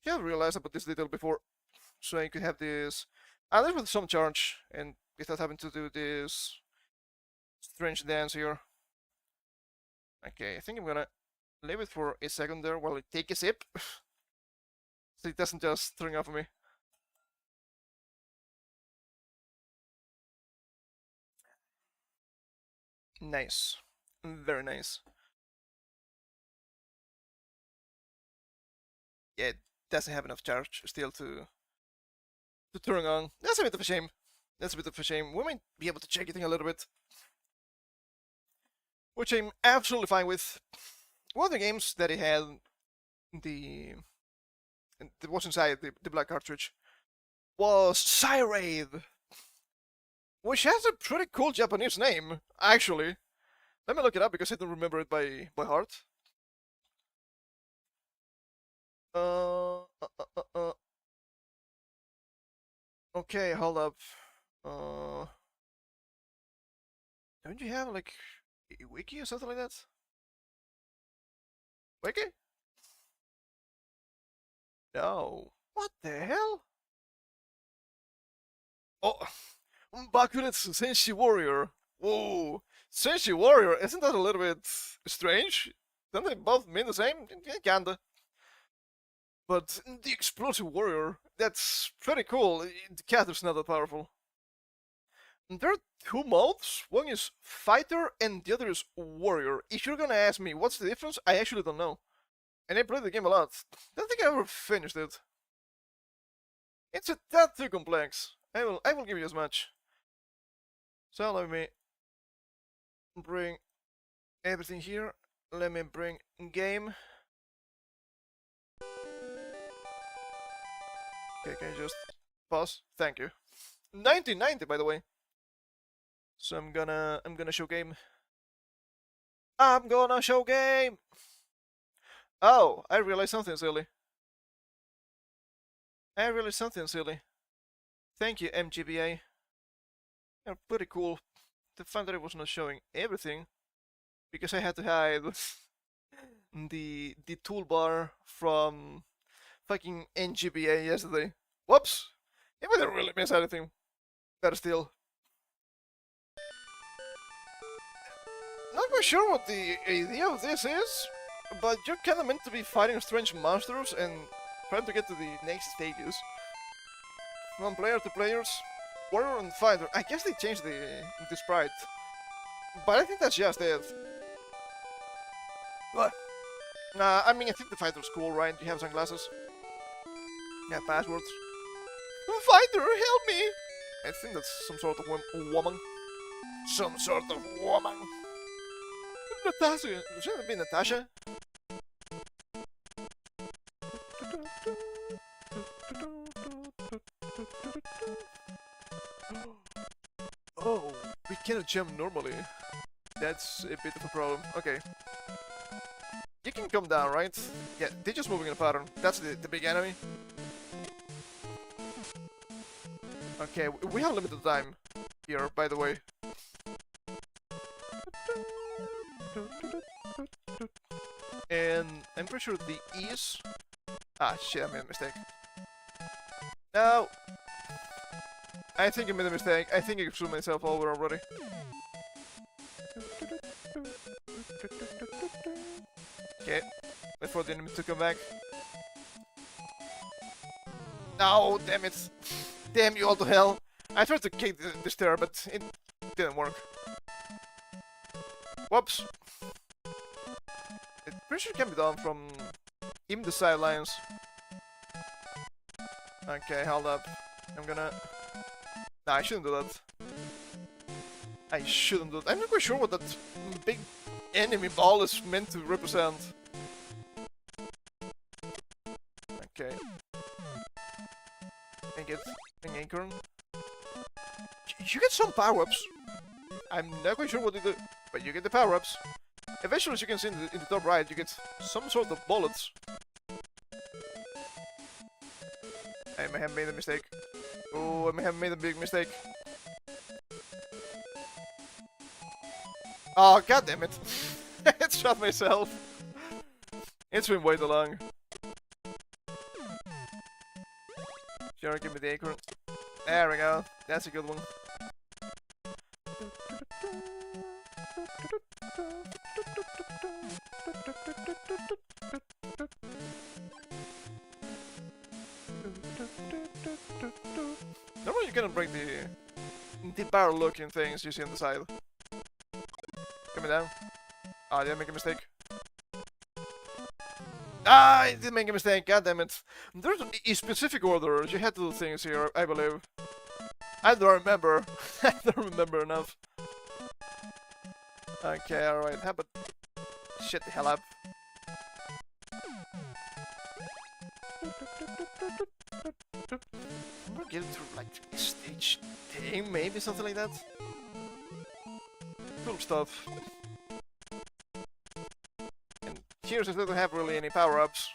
You have realized about this detail before, so I could have this at least with some charge and without having to do this strange dance here. Okay, I think I'm gonna leave it for a second there while I take a sip, so it doesn't just turn off on me. Nice. Very nice. Yeah, it doesn't have enough charge still to turn on. That's a bit of a shame. That's a bit of a shame. We might be able to check it in a little bit, which I'm absolutely fine with. One of the games that it had that was inside the black cartridge was Sirade, which has a pretty cool Japanese name, actually. Let me look it up because I don't remember it by heart. Okay, hold up. Don't you have like a wiki or something like that? Wiki? No. What the hell? Oh, Bakuretsu Senshi Warrior. Whoa, Senshi Warrior. Isn't that a little bit strange? Don't they both mean the same? Kinda. But the Explosive Warrior, that's pretty cool. The character's not that powerful. There are two modes. One is Fighter and the other is Warrior. If you're gonna ask me what's the difference, I actually don't know. And I played the game a lot. Don't think I ever finished it. It's a tad too complex. I will give you as much. So let me bring everything here. Let me bring game. Okay, can you just pause? Thank you. 1990, by the way. So I'm gonna show game. I'm gonna show game! Oh, I realized something silly. Thank you, MGBA. You're pretty cool. The fact that it was not showing everything, because I had to hide the toolbar from fucking NGBA yesterday. Whoops! It didn't really miss anything. Better still. Not quite sure what the idea of this is, but you're kinda meant to be fighting strange monsters and trying to get to the next stages. From player to players, warrior and fighter. I guess they changed the sprite, but I think that's just it. What? Nah, I mean, I think the fighter's cool, right? You have sunglasses. Yeah, passwords. Fighter, help me! I think that's some sort of woman. Some sort of woman. Natasha. Shouldn't it be Natasha? Oh, we cannot jump normally. That's a bit of a problem. Okay. You can come down, right? Yeah, they're just moving in a pattern. That's the big enemy. Okay, we have limited time here, by the way. And I'm pretty sure the E's... Ah, shit, I made a mistake. No! I think I made a mistake. I think I screwed myself over already. Okay, wait for the enemy to come back. No, damn it! Damn you all to hell! I tried to kick the stair, but it didn't work. Whoops! It pretty sure can be done from even the sidelines. Okay, hold up. I'm gonna... Nah, I shouldn't do that. I shouldn't do that. I'm not quite sure what that big enemy ball is meant to represent. Okay. And get an acorn. You get some power-ups. I'm not quite sure what they do, but you get the power-ups. Eventually, as you can see in the top right, you get some sort of bullets. I may have made a mistake. Oh, I may have made a big mistake. Oh, god damn it. I shot myself. It's been way too long. Sure, give me the acorn. There we go. That's a good one. Normally you cannot break the barrel looking things you see on the side. Coming down. Ah, did I make a mistake? Ah, I did make a mistake, god damn it. There's a specific order, you had to do things here, I believe. I don't remember. I don't remember enough. Okay, alright, how about... Shut the hell up. I'm getting through, like, stage 10, maybe something like that? Cool stuff. And here's if they don't have really any power-ups.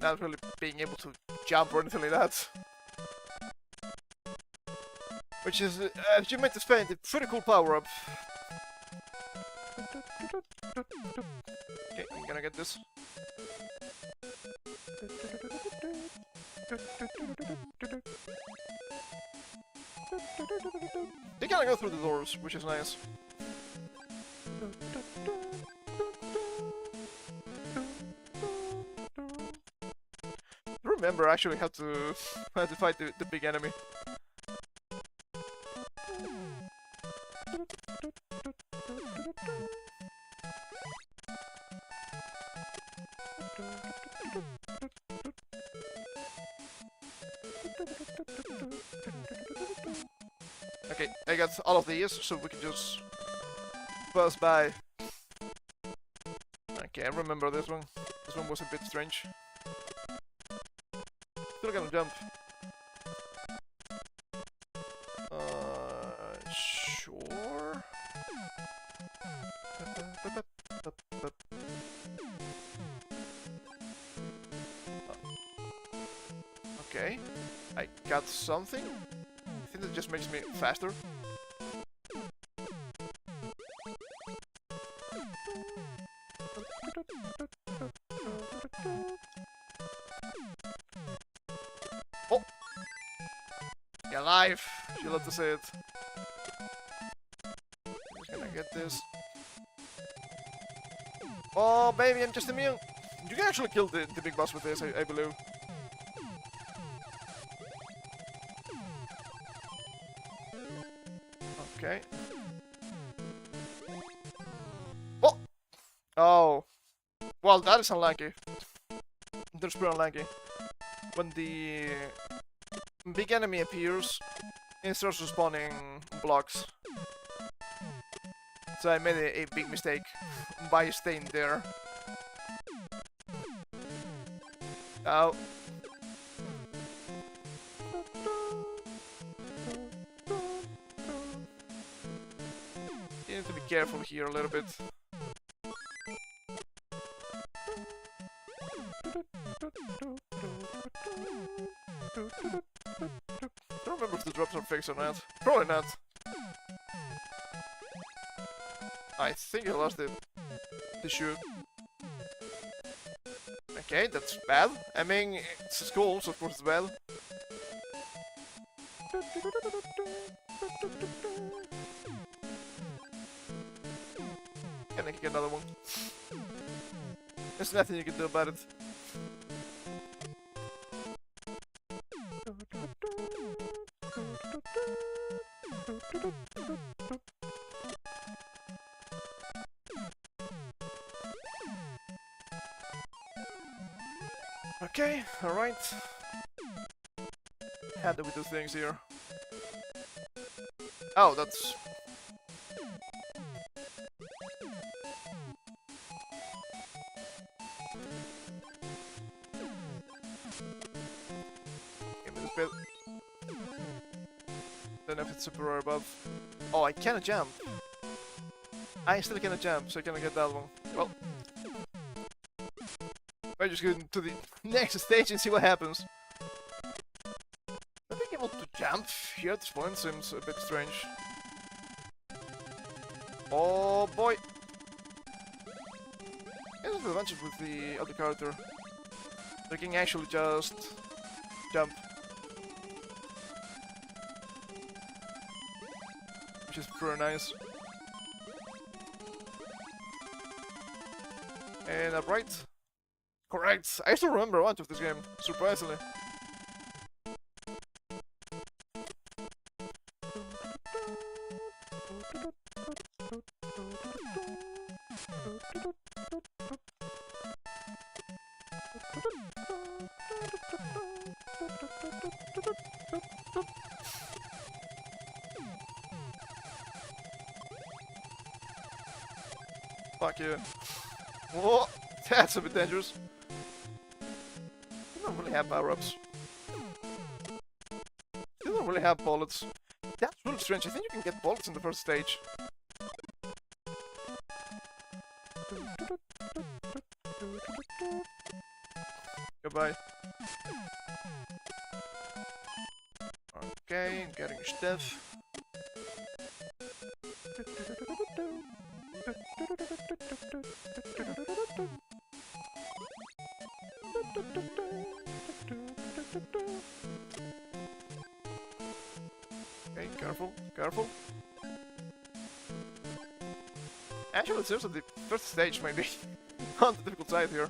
Not really being able to jump or anything like that. Which is, as you might expect, a pretty cool power-up. Okay, I'm gonna get this. They kinda go through the doors, which is nice. Remember actually how to fight the big enemy. Okay, I got all of these, so we can just buzz by. Okay, I remember this one. This one was a bit strange. Still gonna jump. Sure. Okay. I got something. I think that just makes me faster. Oh! You're alive! You love to say it. I'm just gonna get this. Oh, baby, I'm just immune! You can actually kill the big boss with this, I believe. Okay. Oh! Oh. Well, that is unlucky. That's pretty unlucky. When the big enemy appears, it starts respawning blocks. So I made a big mistake by staying there. Oh. You need to be careful here a little bit. I don't remember if the drops are fixed or not. Probably not. I think I lost the shoe. Okay, that's bad. I mean, it's a school, so of course it's bad. Can I get another one? There's nothing you can do about it. Okay, alright. How do we do things here? Oh, that's... Give me this bit. Don't know if it's super or above. Oh, I cannot jump. I still cannot jump, so I cannot get that one. Well... I just go to the next stage and see what happens. Not being able to jump here at this point seems a bit strange. Oh boy! There's an advantage with the other character. They can actually just jump. Which is pretty nice. And upright. Correct! I still remember one of this game, surprisingly. Fuck you. Whoa! That's a bit dangerous. I don't really have power-ups. I don't really have bullets. That's really strange. I think you can get bullets in the first stage. Goodbye. Okay, getting stuff. Okay, careful, careful. Actually, it seems that the first stage might be on the difficult side here.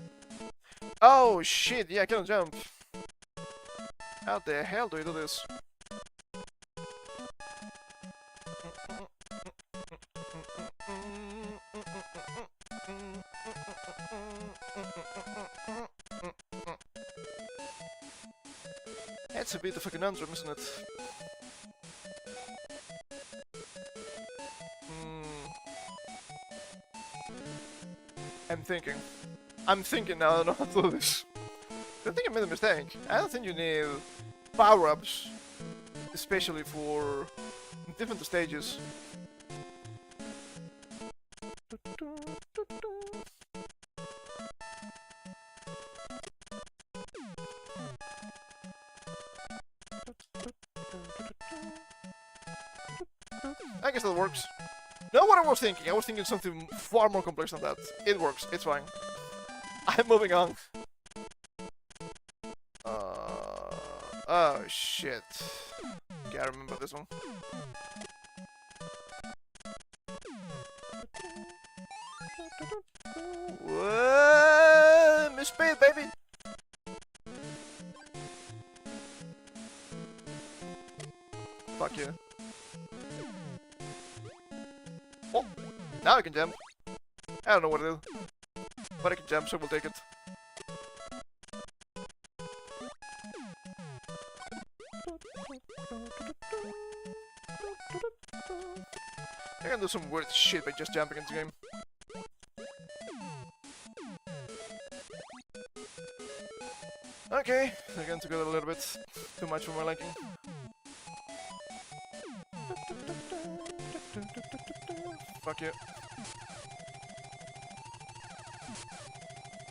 Oh shit, yeah, I cannot jump. How the hell do I do this? That's a bit of a conundrum, isn't it? I'm thinking now, I don't know how to do this. I think I made a mistake. I don't think you need power-ups, especially for different stages. guess that works. Know what I was thinking? I was thinking something far more complex than that. It works. It's fine. I'm moving on. Oh shit. Okay, I remember this one. Whoa, Miss Speed, baby. Fuck you. Oh, now I can jump. I don't know what to do, but I can jump, so we'll take it. I can do some weird shit by just jumping into the game. Okay, they're getting together a little bit. Too much for my liking. Fuck you.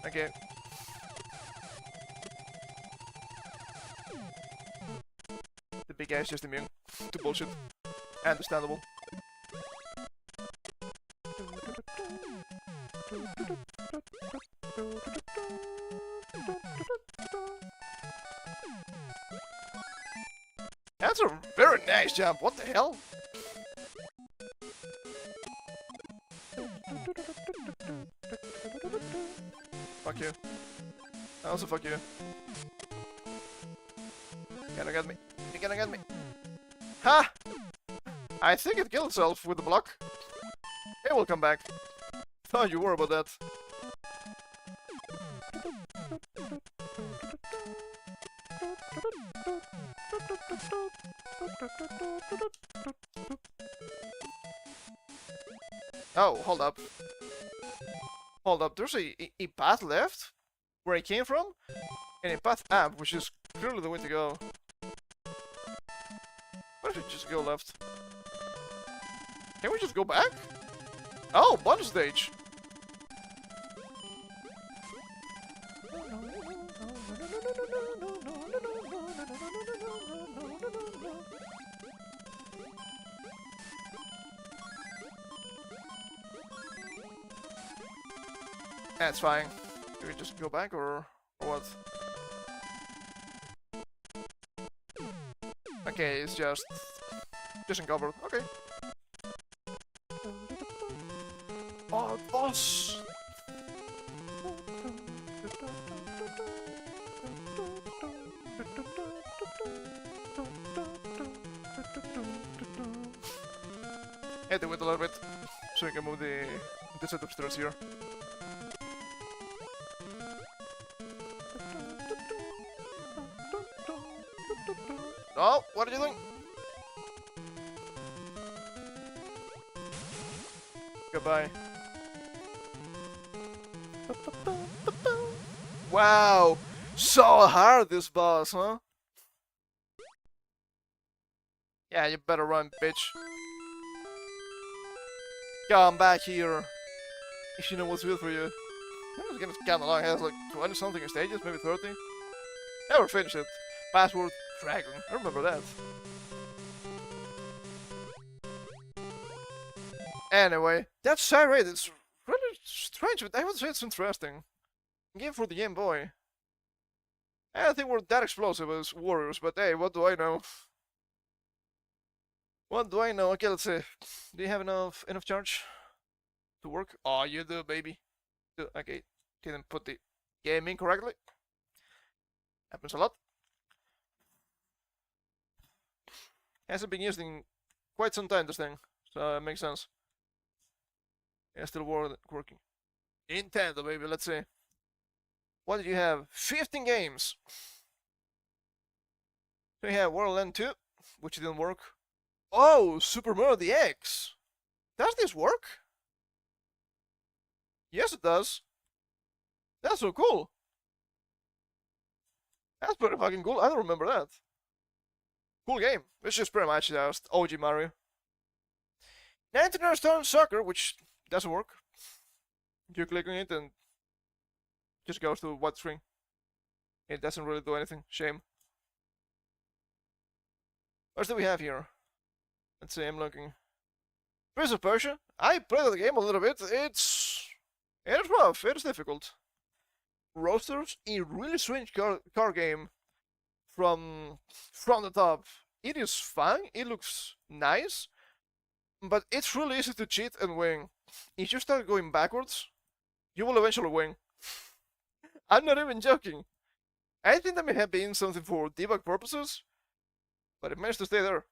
Okay. The big guy is just immune to bullshit. Understandable. That's a very nice jump. What the hell? Fuck you. I also fuck you. You're gonna get me. You're gonna get me. Ha! I think it killed itself with the block. It will come back. Thought you were about that. Oh, hold up. Hold up, there's a path left where I came from, and a path up, which is clearly the way to go. Why don't we just go left? Can we just go back? Oh, bonus stage! That's fine. Do we just go back or what? Okay, it's just uncovered. Okay. Oh, boss! Yeah, do it a little bit so we can move the set of stairs here. Oh, what are you doing? Goodbye. Wow! So hard, this boss, huh? Yeah, you better run, bitch. Come back here. If you know what's good for you. This game is kinda long, it has like 20 something stages, maybe 30. Never finished it. Password Dragon. I remember that. Anyway, that side raid is really strange, but I would say it's interesting. Game for the Game Boy. I don't think we're that explosive as warriors, but hey, what do I know? What do I know? Okay, let's see. Do you have enough charge to work? Oh, you do, baby. Okay, didn't put the game in correctly. Happens a lot. Hasn't been used in quite some time, this thing, so it makes sense. Yeah, still working. Nintendo, baby, let's see. What did you have? 15 games! So you have World End 2, which didn't work. Oh, Super Mario DX! Does this work? Yes, it does. That's so cool. That's pretty fucking cool. I don't remember that. Cool game. It's just pretty much just OG Mario. 99 Stone Soccer, which doesn't work. You click on it and just goes to white screen. It doesn't really do anything. Shame. What else do we have here? Let's see, I'm looking. Prince of Persia. I played the game a little bit. It's rough. It's difficult. Roasters, a really strange car game from the top. It is fun. It looks nice, but it's really easy to cheat and win. If you start going backwards, you will eventually win. I'm not even joking. I think that may have been something for debug purposes, but it managed to stay there.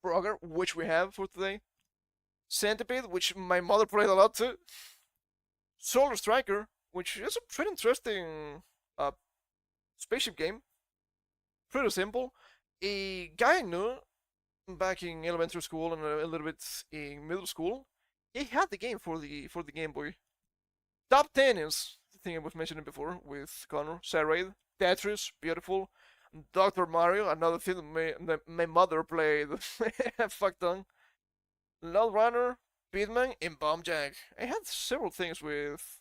Frogger, which we have for today. Centipede, which my mother played a lot too. Solar Striker, which is a pretty interesting spaceship game. Pretty simple. A guy I knew back in elementary school and a little bit in middle school, he had the game for the Game Boy. Top Tennis, the thing I was mentioning before with Connor, Serraid, Tetris, beautiful. Dr. Mario, another thing my mother played. Fuck tongue. Love Runner, Pitman, and Bomb Jack. I had several things with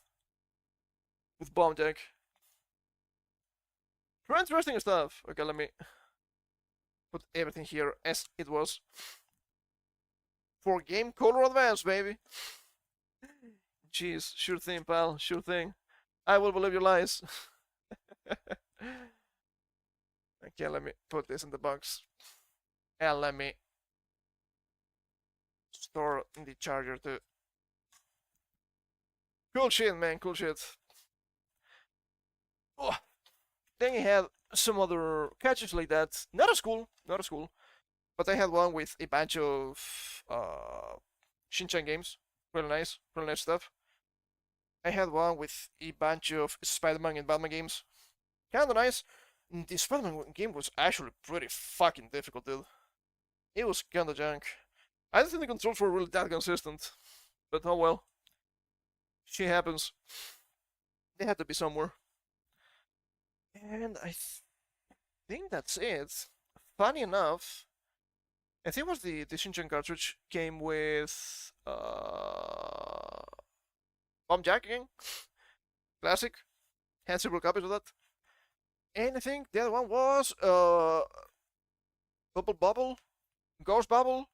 Bomb Jack. Pretty interesting stuff. Okay, let me put everything here as it was. For Game Color Advance, baby. Jeez, sure thing, pal, sure thing. I will believe your lies. Okay, let me put this in the box. And let me store the charger too. Cool shit, man, cool shit. Oh, then I had some other catches like that. Not as cool, not as cool. But I had one with a bunch of Shinchan games. Really nice stuff. I had one with a bunch of Spider-Man and Batman games. Kinda nice. The Spider-Man game was actually pretty fucking difficult, dude. It was kinda junk. I don't think the controls were really that consistent. But oh well. Shit happens. They had to be somewhere. And I think that's it. Funny enough, I think it was the Shinchan cartridge came with Bomb Jack again. Classic. Had several copies of that. And I think the other one was Bubble Bubble, Ghost Bubble,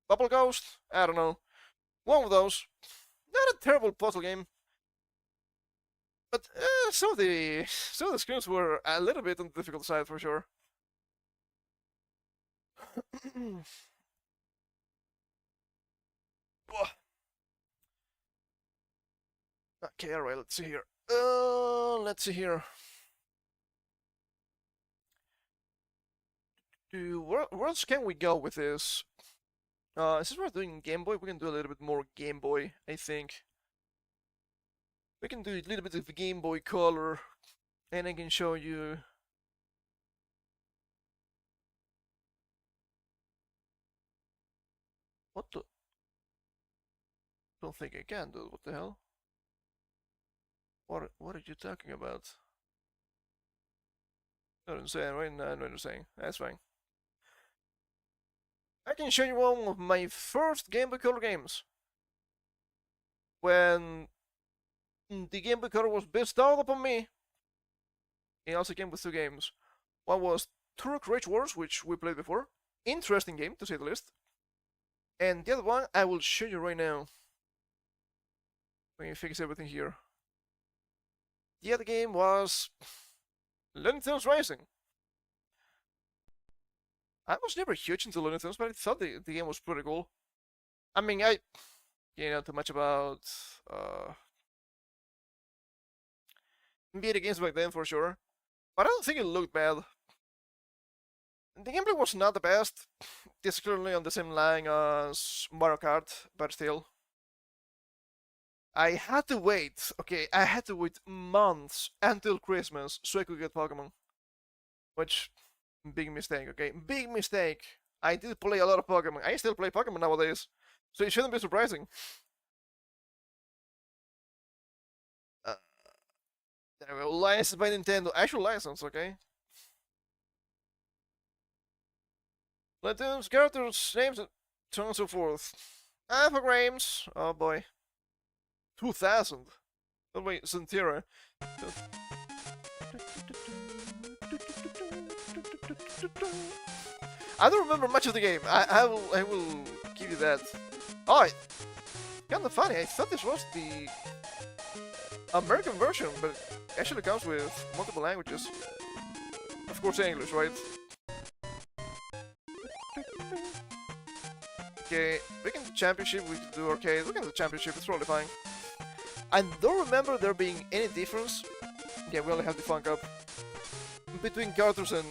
Bubble Ghost. I don't know. One of those. Not a terrible puzzle game, but some of the screens were a little bit on the difficult side for sure. Okay, alright, let's see here. Let's see here. Where else can we go with this? Since we're doing Game Boy, we can do a little bit more Game Boy, I think. We can do a little bit of Game Boy Color, and I can show you. What the? Don't think I can, dude. What the hell? What are you talking about? I don't say right now. I know what you're saying. That's fine. I can show you one of my first Game Boy Color games. When the Game Boy Color was bestowed upon me, it also came with two games. One was Turok Rage Wars, which we played before. Interesting game, to say the least. And the other one, I will show you right now. Let me fix everything here. The other game was Looney Tunes Racing. I was never huge into Looney Tunes, but I thought the game was pretty cool. I mean, I didn't know too much about video games back then for sure, but I don't think it looked bad. The gameplay was not the best. It's clearly on the same line as Mario Kart, but still. I had to wait, okay, I had to wait months until Christmas so I could get Pokemon. Which, big mistake, okay? Big mistake. I did play a lot of Pokemon. I still play Pokemon nowadays, so it shouldn't be surprising. There we go. Licensed by Nintendo. Actual license, okay? Platoons, characters, names, and so on and so forth. Alphagrams. Oh boy. 2000. Oh wait, Centera. I don't remember much of the game. I will give you that. Oh, kinda funny. I thought this was the American version, but it actually comes with multiple languages. Of course, English, right? Okay, we can do championship, we can do arcade, we can do championship, it's totally fine. I don't remember there being any difference. Yeah, we only have the Fun Cup. Between characters and...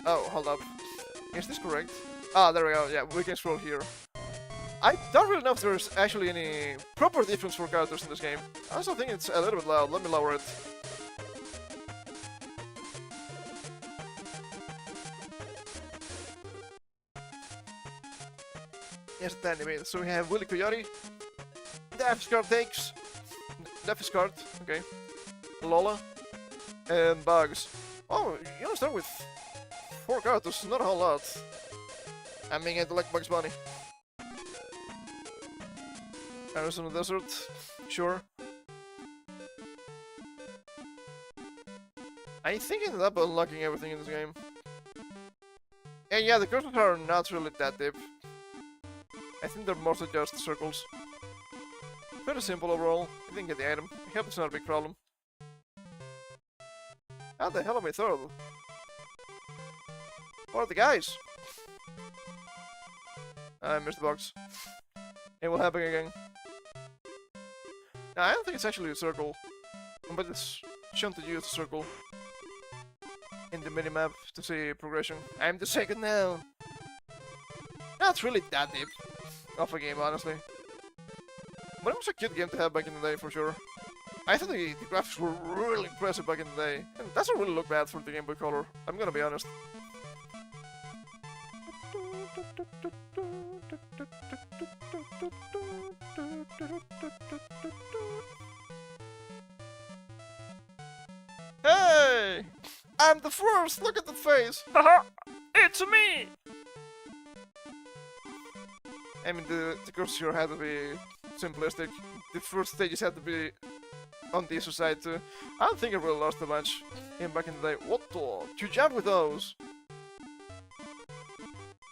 Oh, hold up. Is this correct? Ah, there we go, yeah, we can scroll here. I don't really know if there's actually any proper difference for characters in this game. I also think it's a little bit loud, let me lower it. Yes, a tiny bit. So we have Willy Coyote, Daffy's card takes, Daffy's card, okay, Lola, and Bugs. Oh, you only start with 4 characters, not a whole lot. I mean, I do like Bugs Bunny. Arizona Desert, sure. I think I ended up unlocking everything in this game. And yeah, the cursors are not really that deep. I think they're mostly just circles. Pretty simple overall. I didn't get the item. I hope it's not a big problem. How the hell am I third? What are the guys? I missed the box. It will happen again. No, I don't think it's actually a circle. But it's shown to use a circle in the minimap to see progression. I'm the second now. Not really that deep of a game, honestly. But it was a cute game to have back in the day, for sure. I thought the graphics were really impressive back in the day. And it doesn't really look bad for the Game Boy Color, I'm gonna be honest. Hey! I'm the first! Look at the face! Haha! It's me! I mean, the cursors here had to be simplistic. The first stages had to be on the easier side too. I don't think I really lost that much in back in the day. What the? You jump with those?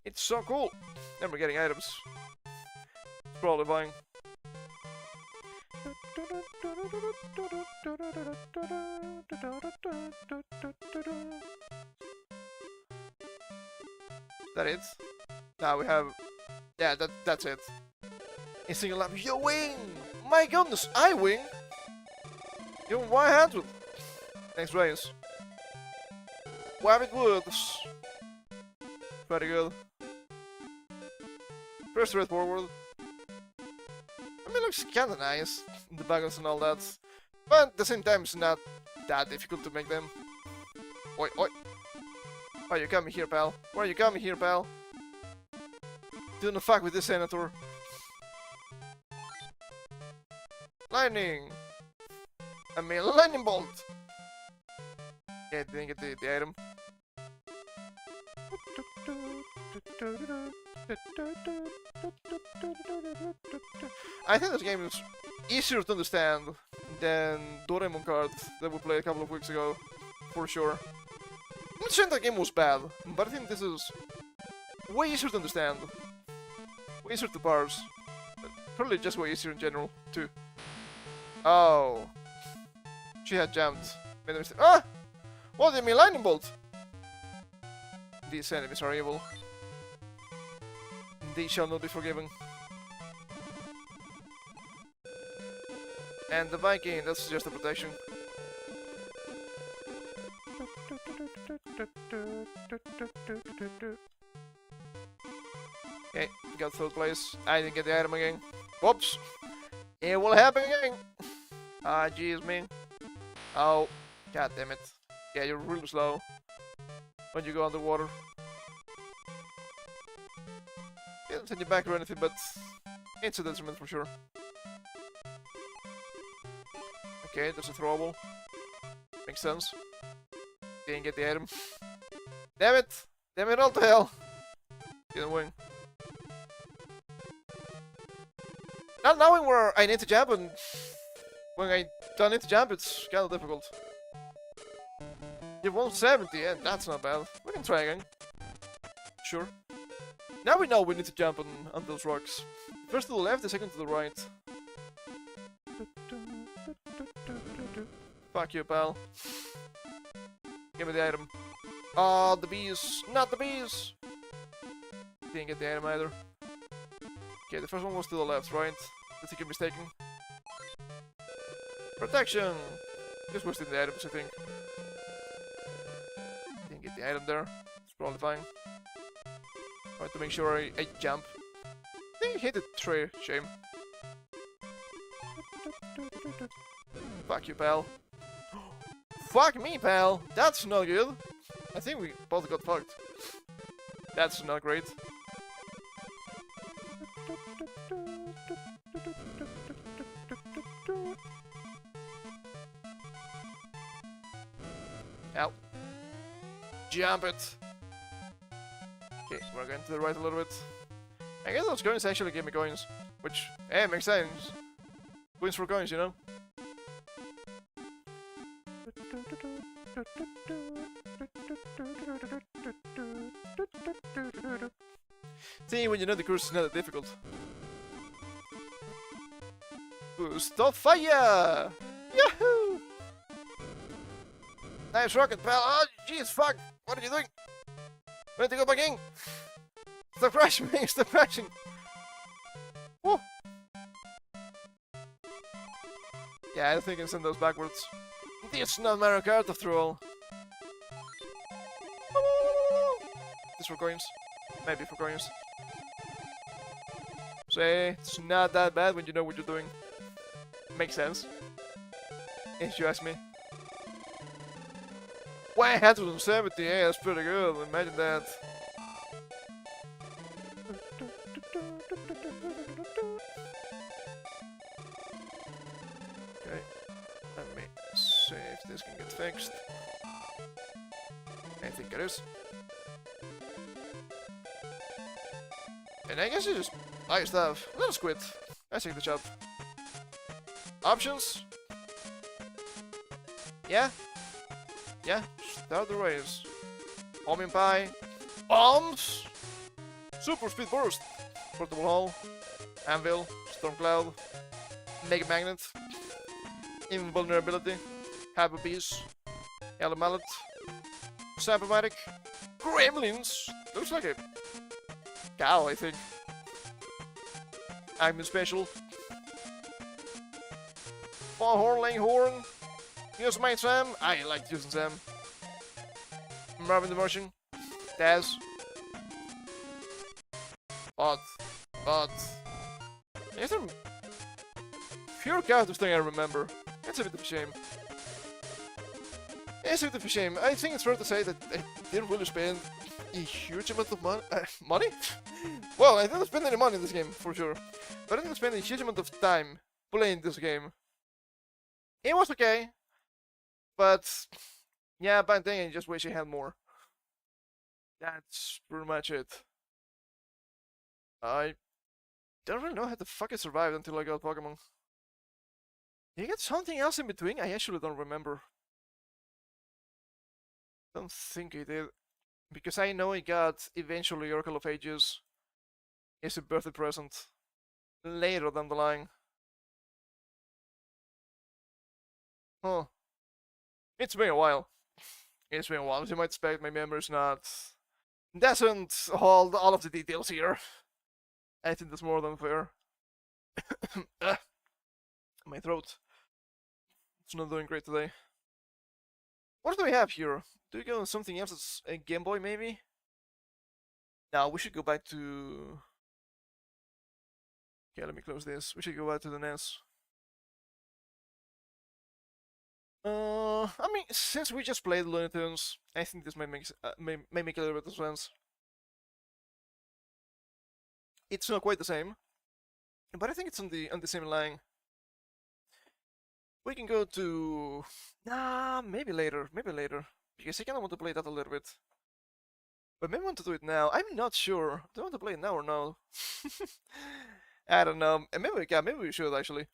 It's so cool! And we're getting items. Probably buying. That it? Now we have... Yeah, that's it. In single lap, you win! My goodness, I win! You're 100! Thanks, Reyes. Wabbit Woods! Pretty good. Pretty straightforward. I mean, it looks kinda nice, the backgrounds and all that. But at the same time, it's not that difficult to make them. Oi, oi! Why are you coming here, pal? Why are you coming here, pal? Do not fuck with this senator. Lightning! I mean, lightning bolt! Okay, didn't get the item. I think this game is easier to understand than Doraemon Card that we played a couple of weeks ago, for sure. I'm not saying that game was bad, but I think this is way easier to understand. Way easier to parse. But probably just way easier in general, too. Oh. She had jumped. Made a mistake. Ah! What do you mean, lightning bolt? These enemies are evil. They shall not be forgiven. And the Viking, that's just a protection. Okay, got third place. I didn't get the item again. Whoops! It will happen again! Ah, jeez, man. Oh, god damn it. Yeah, you're really slow when you go underwater. It doesn't send you back or anything, but it's a detriment for sure. Okay, there's a throwable. Makes sense. Didn't get the item. Damn it! Damn it all to hell! Didn't win. Not knowing where I need to jump and when I don't need to jump, it's kinda difficult. You won 70, and that's not bad. We can try again. Sure. Now we know we need to jump on those rocks. First to the left, the second to the right. Fuck you, pal. Give me the item. Oh, the bees! Not the bees! Didn't get the item either. Okay, the first one was to the left, right? I think I'm mistaken. Protection! Just wasting the items, I think. Didn't get the item there. It's probably fine. Trying to make sure I jump. I think I hit the tree. Shame. Fuck you, pal. Fuck me, pal! That's not good! I think we both got fucked. That's not great. Ow. Jump it! Okay, we're going to the right a little bit. I guess those coins actually give me coins. Which, hey, makes sense. Coins for coins, you know? See, when you know the course is not that difficult. Boost of fire! Yahoo! Nice rocket, pal. Oh, jeez, fuck! What are you doing? Where to go back in? Stop crashing, man! Stop crashing! Woo! Yeah, I think I can send those backwards. It's not Mario Kart after all. This for coins. Maybe for coins. Say, it's not that bad when you know what you're doing. Makes sense. If you ask me. 170, yeah, that's pretty good. Imagine that. Okay, let me see if this can get fixed. I think it is. And I guess you just buy your stuff. Let us quit. I take the job. Options? Yeah? Yeah, start the race. Almond pie. Bombs! Super speed burst. Portable hull. Anvil. Storm cloud. Mega magnet. Invulnerability. Hyper beast. Yellow mallet. Cybermatic. Gremlins! Looks like a cow, I think. Agman special. Four-horn, Langhorn. Use my Sam. I like using Sam. Marvin the Martian. Daz. But. Is there fewer characters than I remember? It's a bit of a shame. It's a bit of a shame. I think it's fair to say that I didn't really spend a huge amount of money? Well, I didn't spend any money in this game, for sure. But I didn't spend a huge amount of time playing this game. It was okay. But, yeah, back then I just wish I had more. That's pretty much it. I don't really know how the fuck I survived until I got Pokemon. Did you get something else in between? I actually don't remember. Don't think I did. Because I know I got eventually Oracle of Ages as a birthday present. Later down the line. Huh. It's been a while. It's been a while. As you might expect, my memory's doesn't hold all of the details here. I think that's more than fair. My throat. It's not doing great today. What do we have here? Do we go on something else that's a Game Boy, maybe? Now, we should go back to... Okay, let me close this. We should go back to the NES. I mean, since we just played Looney Tunes, I think this may make a little bit of sense. It's not quite the same, but I think it's on the same line. We can go to... Nah, maybe later, because I kind of want to play that a little bit. But maybe I want to do it now. I'm not sure. Do I want to play it now or no? I don't know. And maybe we should actually.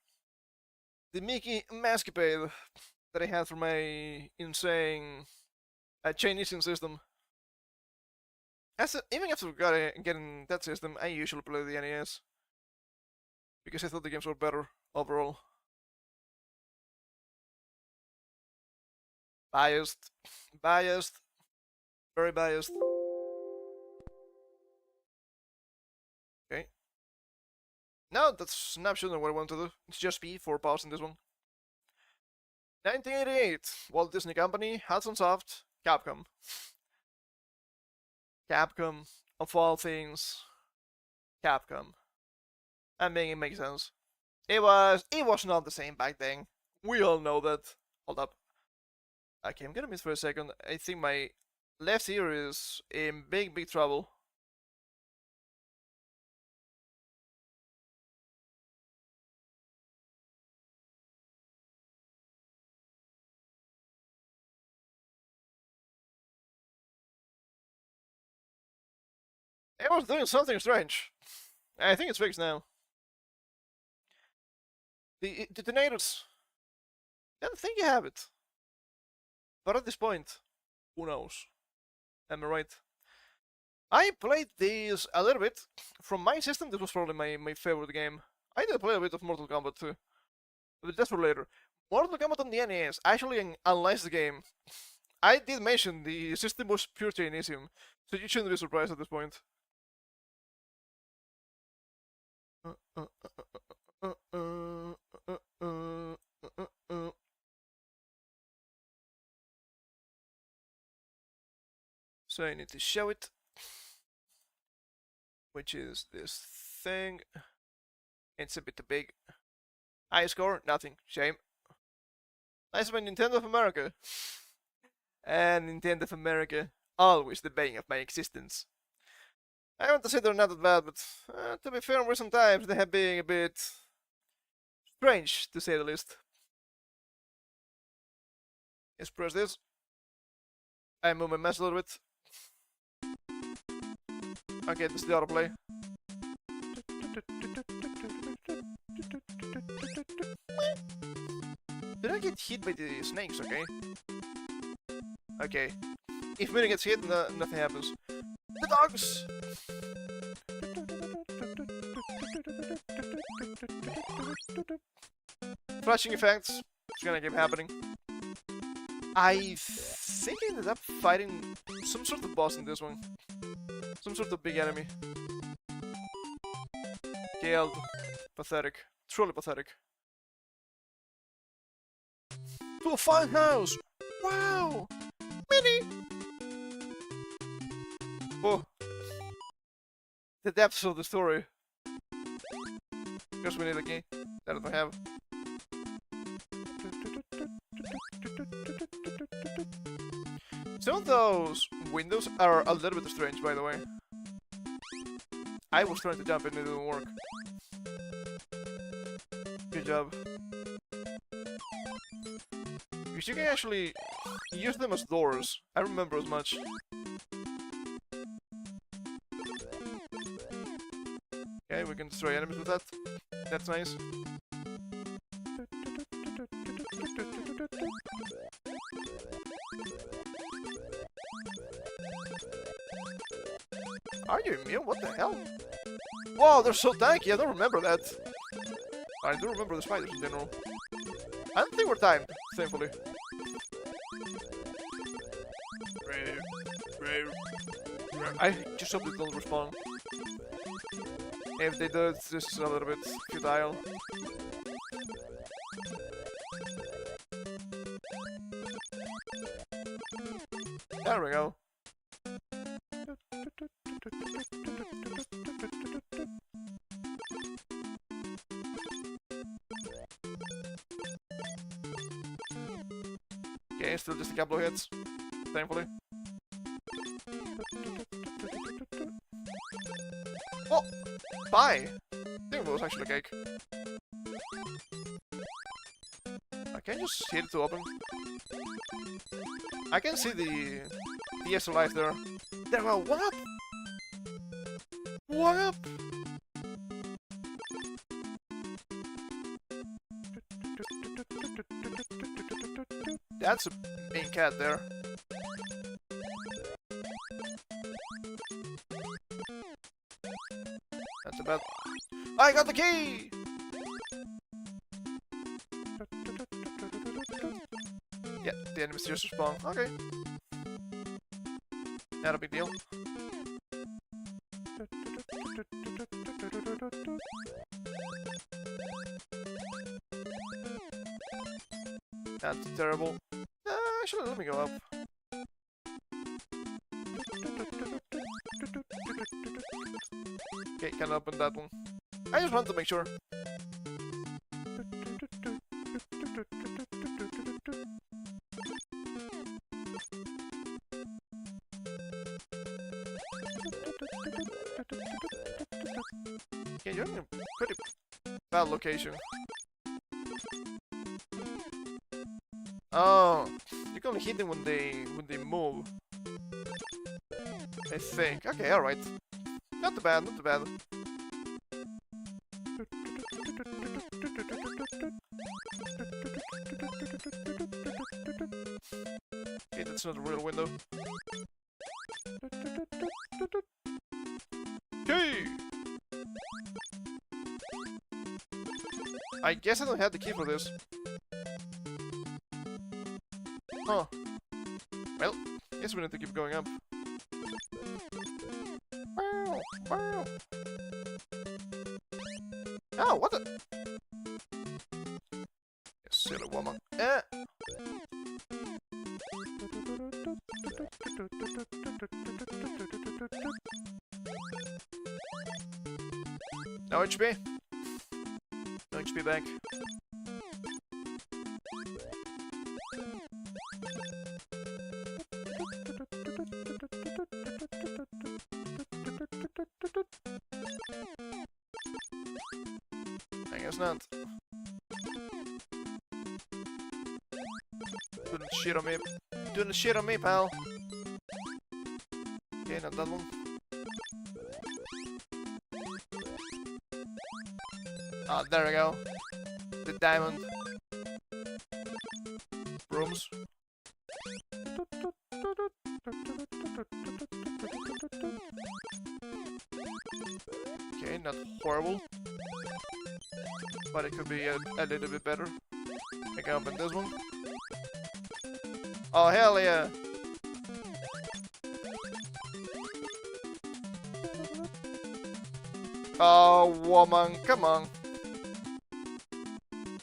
The Mickey Mascapade that I had for my insane Chinese system. Even after getting that system, I usually play the NES because I thought the games were better overall. Biased, biased, very biased. Okay. No, that's not sure what I want to do. It's just P for pausing this one. 1988, Walt Disney Company, Hudson Soft, Capcom. Capcom, of all things, Capcom. I mean, it makes sense. It was not the same back then. We all know that. Hold up. Okay, I'm gonna miss for a second. I think my left ear is in big trouble. It was doing something strange. I think it's fixed now. The detonators. I don't think you have it. But at this point, who knows? Am I right? I played these a little bit. From my system, this was probably my favorite game. I did play a bit of Mortal Kombat too. But that's for later. Mortal Kombat on the NES actually unlicensed the game. I did mention the system was pure Chinesium, so you shouldn't be surprised at this point. So I need to show it, which is this thing. It's a bit too big. High score, nothing. Shame. Nice by Nintendo of America. And Nintendo of America, always the bane of my existence. I want to say they're not that bad, but to be fair, recent times they have been a bit strange, to say the least. Let's press this. I move my mouse a little bit. Okay, this is the autoplay. Did I get hit by the snakes, okay? Okay. If Mina gets hit, nothing happens. The dogs! Flashing effects. It's gonna keep happening. I think I ended up fighting some sort of boss in this one. Some sort of big enemy. Killed. Pathetic. Truly pathetic. To a fine house! Wow! Mini! Oh. The depths of the story. Guess we need a key. That I don't have. Some of those windows are a little bit strange, by the way. I was trying to jump and it didn't work. Good job. Because you can actually use them as doors. I remember as much. Okay, we can destroy enemies with that. That's nice. Are you immune? What the hell? Wow, they're so tanky, I don't remember that. I do remember the spiders in general. I don't think we're timed, thankfully. I just hope they don't respawn. If they do, it's just a little bit futile. There we go. Okay, still just a couple of hits, thankfully. Oh! Pie! I think it was actually cake. I can just hit it to open. I can see the extra life there. There we go, what up? What up? That's a main cat there. bad. I got the key! Yeah, the enemies just spawn. Okay. Not a big deal. That's terrible. Actually, let me go up. Okay, can't open that one. I just want to make sure. Okay, you're in a pretty bad location. Oh, you can only hit them when they move. I think. Okay, alright. Not too bad, not too bad. Okay, that's not a real window. Okay! I guess I don't have the key for this. Huh. Well, guess we need to keep going up. Wow! Wow! Oh, what the? You silly woman. Eh! No HP. No HP back. I guess not. Doing shit on me. Doing shit on me, pal. Okay, not that one. Ah, there we go. The diamond. Rooms. Okay, not horrible. But it could be a little bit better. I can open this one. Oh, hell yeah! Oh, woman, come on.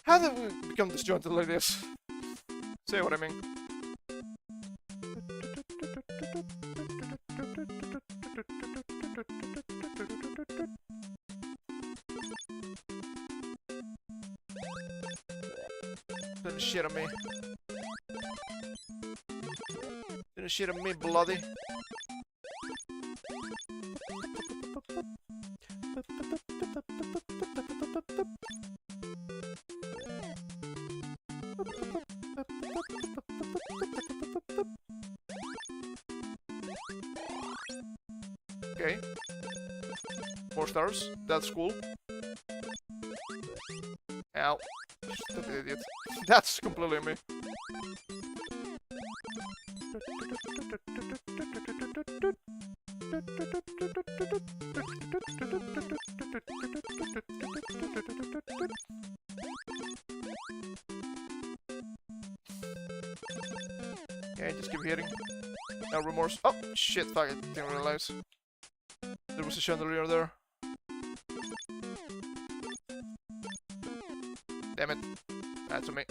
How did we become disjointed like this? Say what I mean. Didn't shit on me. Didn't shit on me, bloody. Okay. 4 stars. That's cool. Ow. Stupid idiot. That's completely me. Okay, just keep hitting. No remorse. Oh, shit, fuck, I didn't realize. There was a chandelier there. Damn it. That's on me.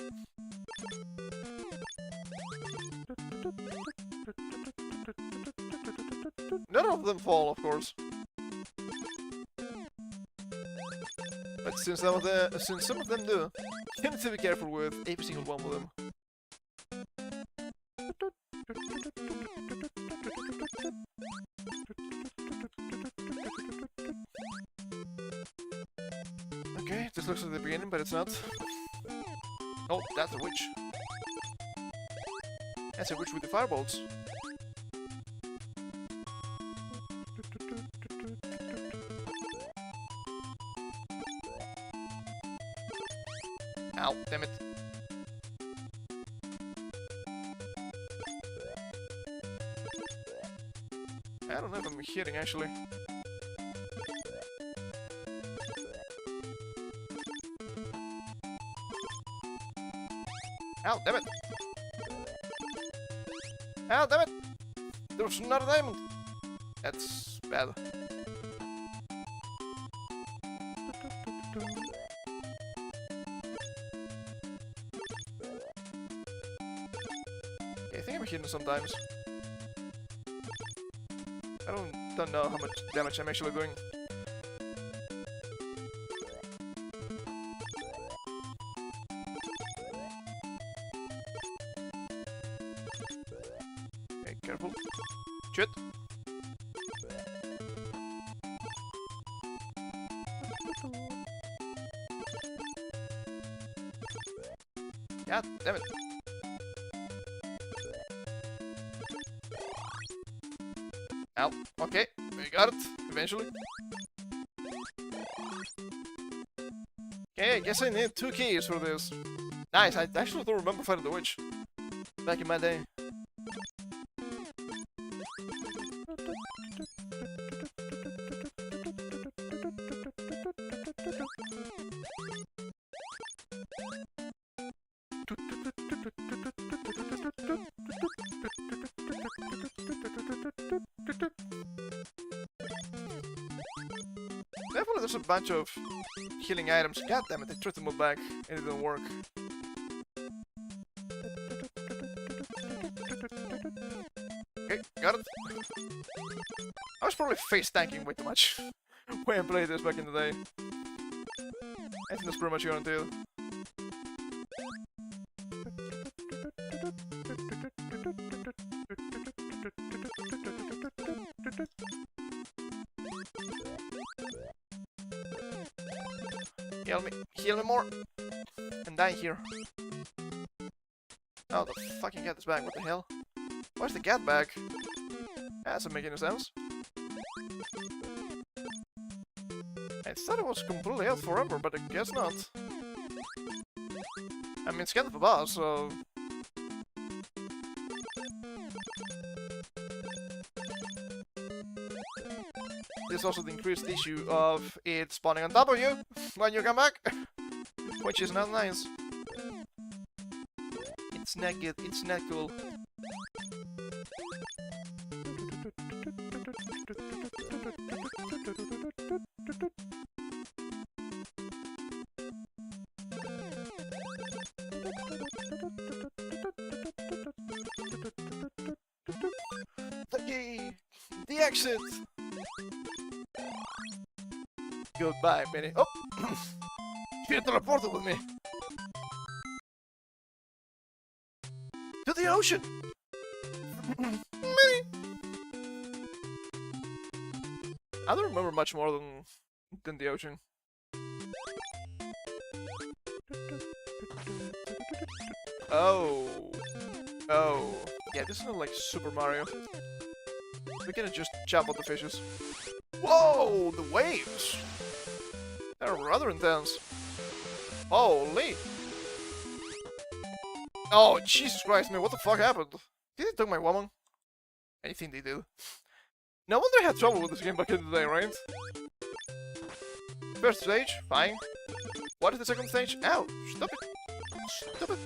None of them fall, of course. But since some of them do, you need to be careful with every single one of them. Okay, this looks like the beginning, but it's not. Oh, that's a witch. That's a witch with the firebolts. Ow, damn it. I don't know if I'm hitting, actually. Ow, damn it! Ow, damn it! There's another diamond! That's bad. Okay, I think I'm hitting sometimes. I don't know how much damage I'm actually doing. Okay, careful. Shit! God damn it! Ow. Okay, we got it, eventually. Okay, I guess I need 2 keys for this. Nice, I actually don't remember fighting the witch back in my day. Definitely there's a bunch of healing items. God damn it, I tried to move back and it didn't work. Okay, got it. I was probably face tanking way too much when I played this back in the day. I think that's pretty much guaranteed. Heal me more, and die here. Oh, the fucking cat is back, what the hell? Where's the cat back? That doesn't make any sense. I thought it was completely out forever, but I guess not. I mean, it's kind of a boss, so... There's also the increased issue of it spawning on top of you when you come back, which is not nice. It's not good, it's not cool. The exit! Goodbye, Benny. Oh! You teleported with me! To the ocean! Benny! I don't remember much more than the ocean. Oh. Oh. Yeah, this is not like Super Mario. We can just chop out the fishes. Whoa! The waves! They're rather intense. Holy! Oh, Jesus Christ, man, what the fuck happened? Did they take my woman? I think they did. No wonder I had trouble with this game back in the day, right? First stage, fine. What is the second stage? Ow! Stop it! Stop it!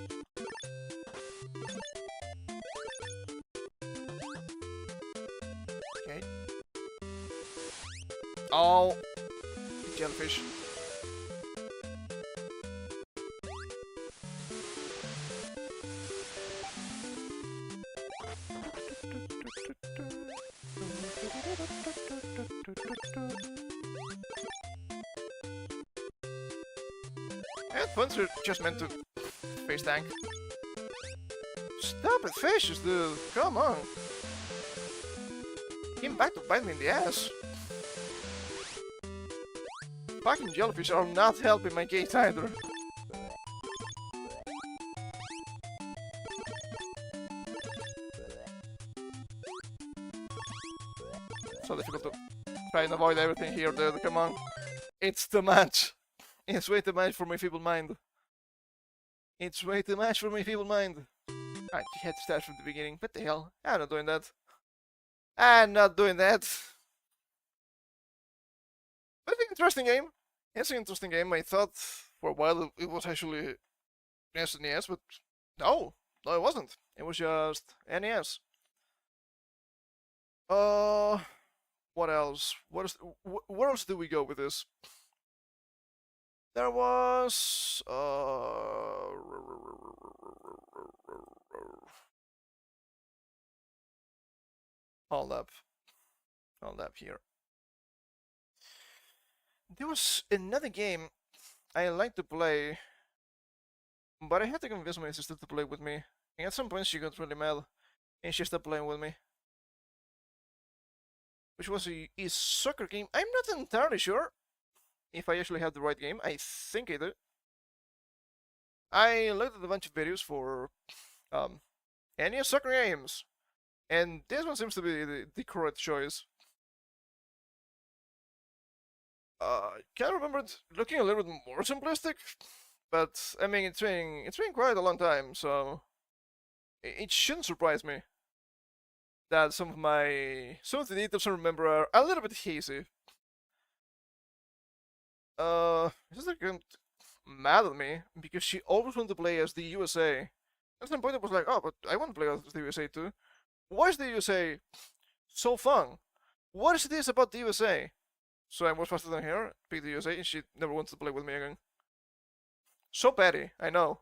Okay. Oh! Jellyfish. Headphones are just meant to face tank. Stop it, fishes, dude! Come on! Came back to bite me in the ass. Fucking jellyfish are not helping my case either. So difficult to try and avoid everything here, dude. Come on. It's too much. It's way too much for my feeble mind. It's way too much for my feeble mind. Alright, you had to start from the beginning. What the hell? I'm not doing that. I'm not doing that. But it's an interesting game. It's an interesting game. I thought for a while it was actually SNES, but No, no, it wasn't. It was just NES. What else? Where else do we go with this? There was hold up, here. There was another game I like to play, but I had to convince my sister to play with me. And at some point she got really mad, and she stopped playing with me. Which was a soccer game. I'm not entirely sure if I actually have the right game. I think I do. I looked at a bunch of videos for any soccer games, and this one seems to be the correct choice. Can't remember it looking a little bit more simplistic, but I mean it's been quite a long time, so it shouldn't surprise me that some of the details I remember are a little bit hazy. Just like mad at me because she always wanted to play as the USA. At some point, I was like, oh, but I want to play as the USA too. Why is the USA so fun? What is this about the USA? So I was faster than her, picked the USA, and she never wanted to play with me again. So petty, I know.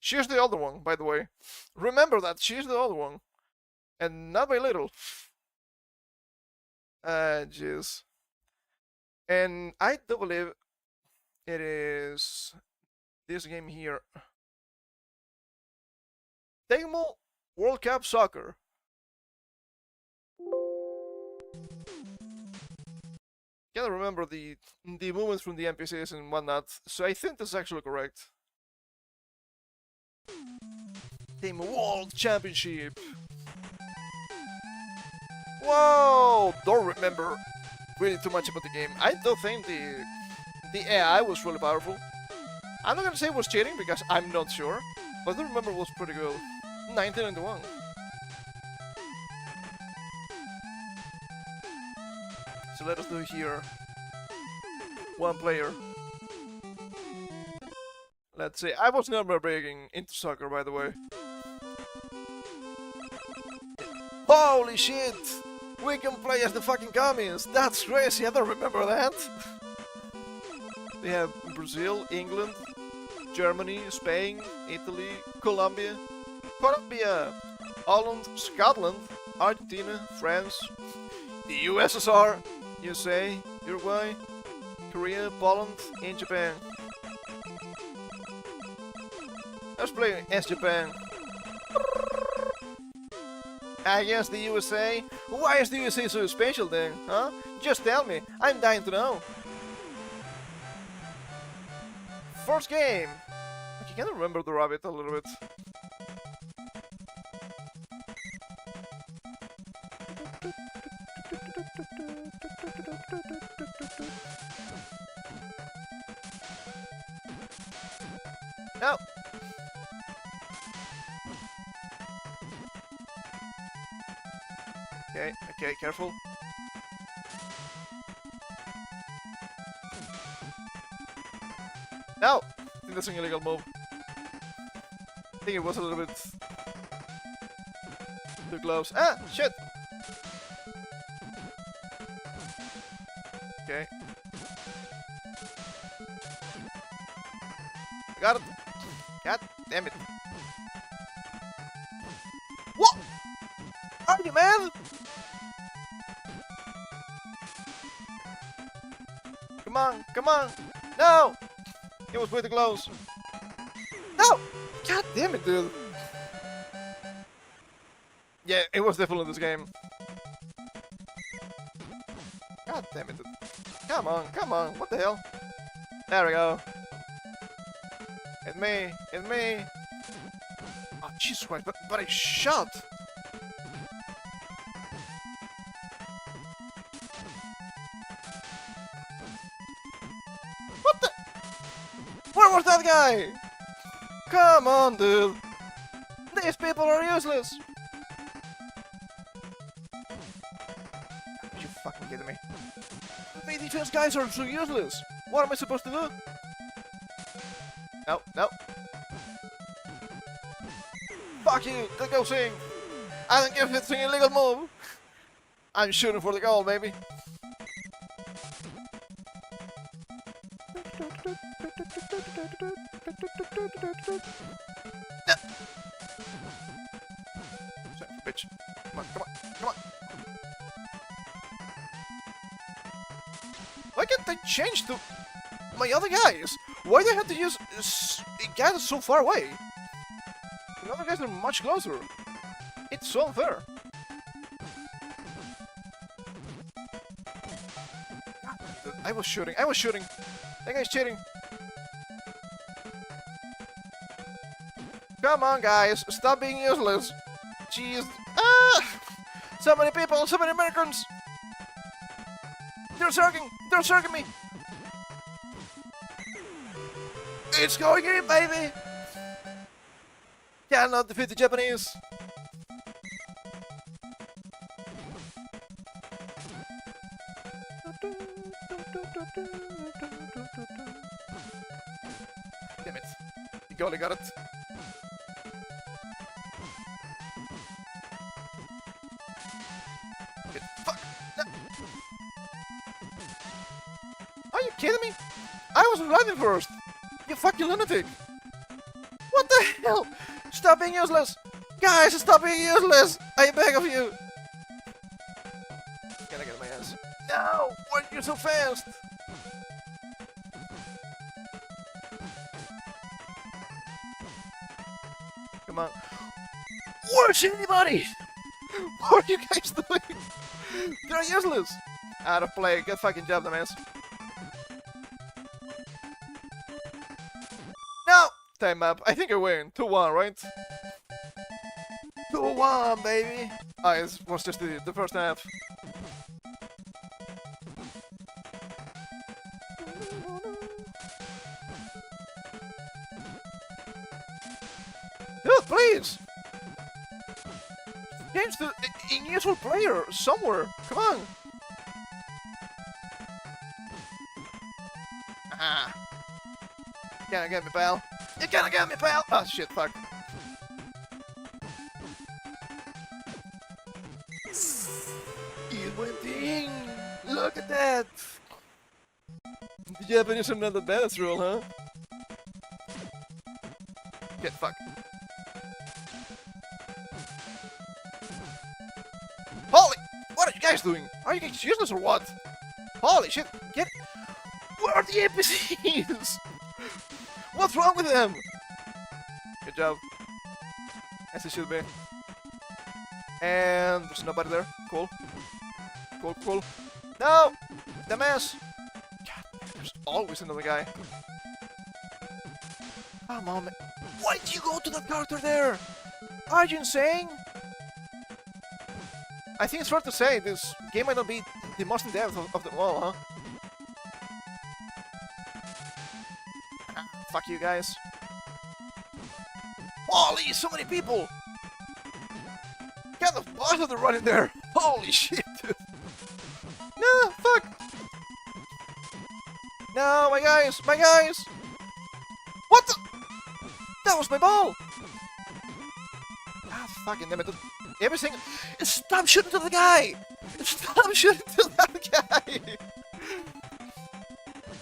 She's the other one, by the way. Remember that, she's the other one. And not by little. Jeez. And I do believe it is this game here. Tecmo World Cup Soccer. Can't remember the movements from the NPCs and whatnot, so I think that's actually correct. Tecmo World Championship. Whoa! Don't remember really too much about the game. I don't think the AI was really powerful. I'm not gonna say it was cheating because I'm not sure, but I remember it was pretty good. 1991. So let us do here. One player. Let's see. I was never breaking into soccer, by the way. Holy shit! We can play as the fucking commies! That's crazy, I don't remember that! We have Brazil, England, Germany, Spain, Italy, Colombia, Holland, Scotland, Argentina, France, the USSR, USA, Uruguay, Korea, Poland, and Japan. Let's play as Japan. I guess the USA? Why is the USA so special then, huh? Just tell me, I'm dying to know. First game! I can remember the rabbit a little bit. No! Okay, careful. No! I think that's an illegal move. I think it was a little bit too close. Ah! Shit! Okay. I got it! God damn it. What? Are you mad? Come on, come on! No! It was way too close. No! God damn it, dude. Yeah, it was definitely this game. God damn it, dude. Come on, what the hell? There we go. It's me, it's me. Oh, Jesus Christ, but I shot! What the? Where was that guy? Come on, dude. These people are useless. Are you fucking kidding me? The defense guys are so useless. What am I supposed to do? No, no. Fuck you, let's go sing. I don't give it's an illegal move. I'm shooting for the goal, baby. No. Son of a bitch. Come on, come on, come on. Why can't they change to my other guys? Why do they have to use a guy that's so far away? The other guys are much closer. It's so unfair. I was shooting. That guy's cheating. Come on, guys. Stop being useless. Jeez. Ah! So many people, so many Americans. They're circling me. It's going in, baby. Cannot defeat the Japanese. Damn it. The goalie got it. Shit. Fuck! No. Are you kidding me? I was driving first! You fucking lunatic! What the hell? Stop being useless! Guys, stop being useless! I beg of you! Can I get my ass? No! Why are you so fast? Come on. Where's anybody? What are you guys doing? They're useless! Out of play. Good fucking job, dumbass. No! Time up. I think I win. 2-1, right? 2-1, baby! Oh, it was just the first half. Dude, please! Change to a neutral player somewhere. Come on! Ah! You can't get me, pal. You can't get me, pal! Oh shit, fuck. It went in! Look at that! The Japanese are not the best rule, huh? Get fucked. Holy! What are you guys doing? Are you guys useless or what? Holy shit! Get... Where are the NPCs? What's wrong with them? Good job. As it should be. And there's nobody there. Cool. Cool, cool. No! Dumbass! God, there's always another guy. Come on, man. Why did you go to that character there? Are you insane? I think it's fair to say this game might not be the most in-depth of them all, huh? Fuck you guys. Holy, so many people! What kind of boss are they running there? Holy shit, dude! No, fuck! No, my guys! My guys! What the? That was my ball! Ah, fucking damn it. Everything... Stop shooting to the guy! Stop shooting to that guy!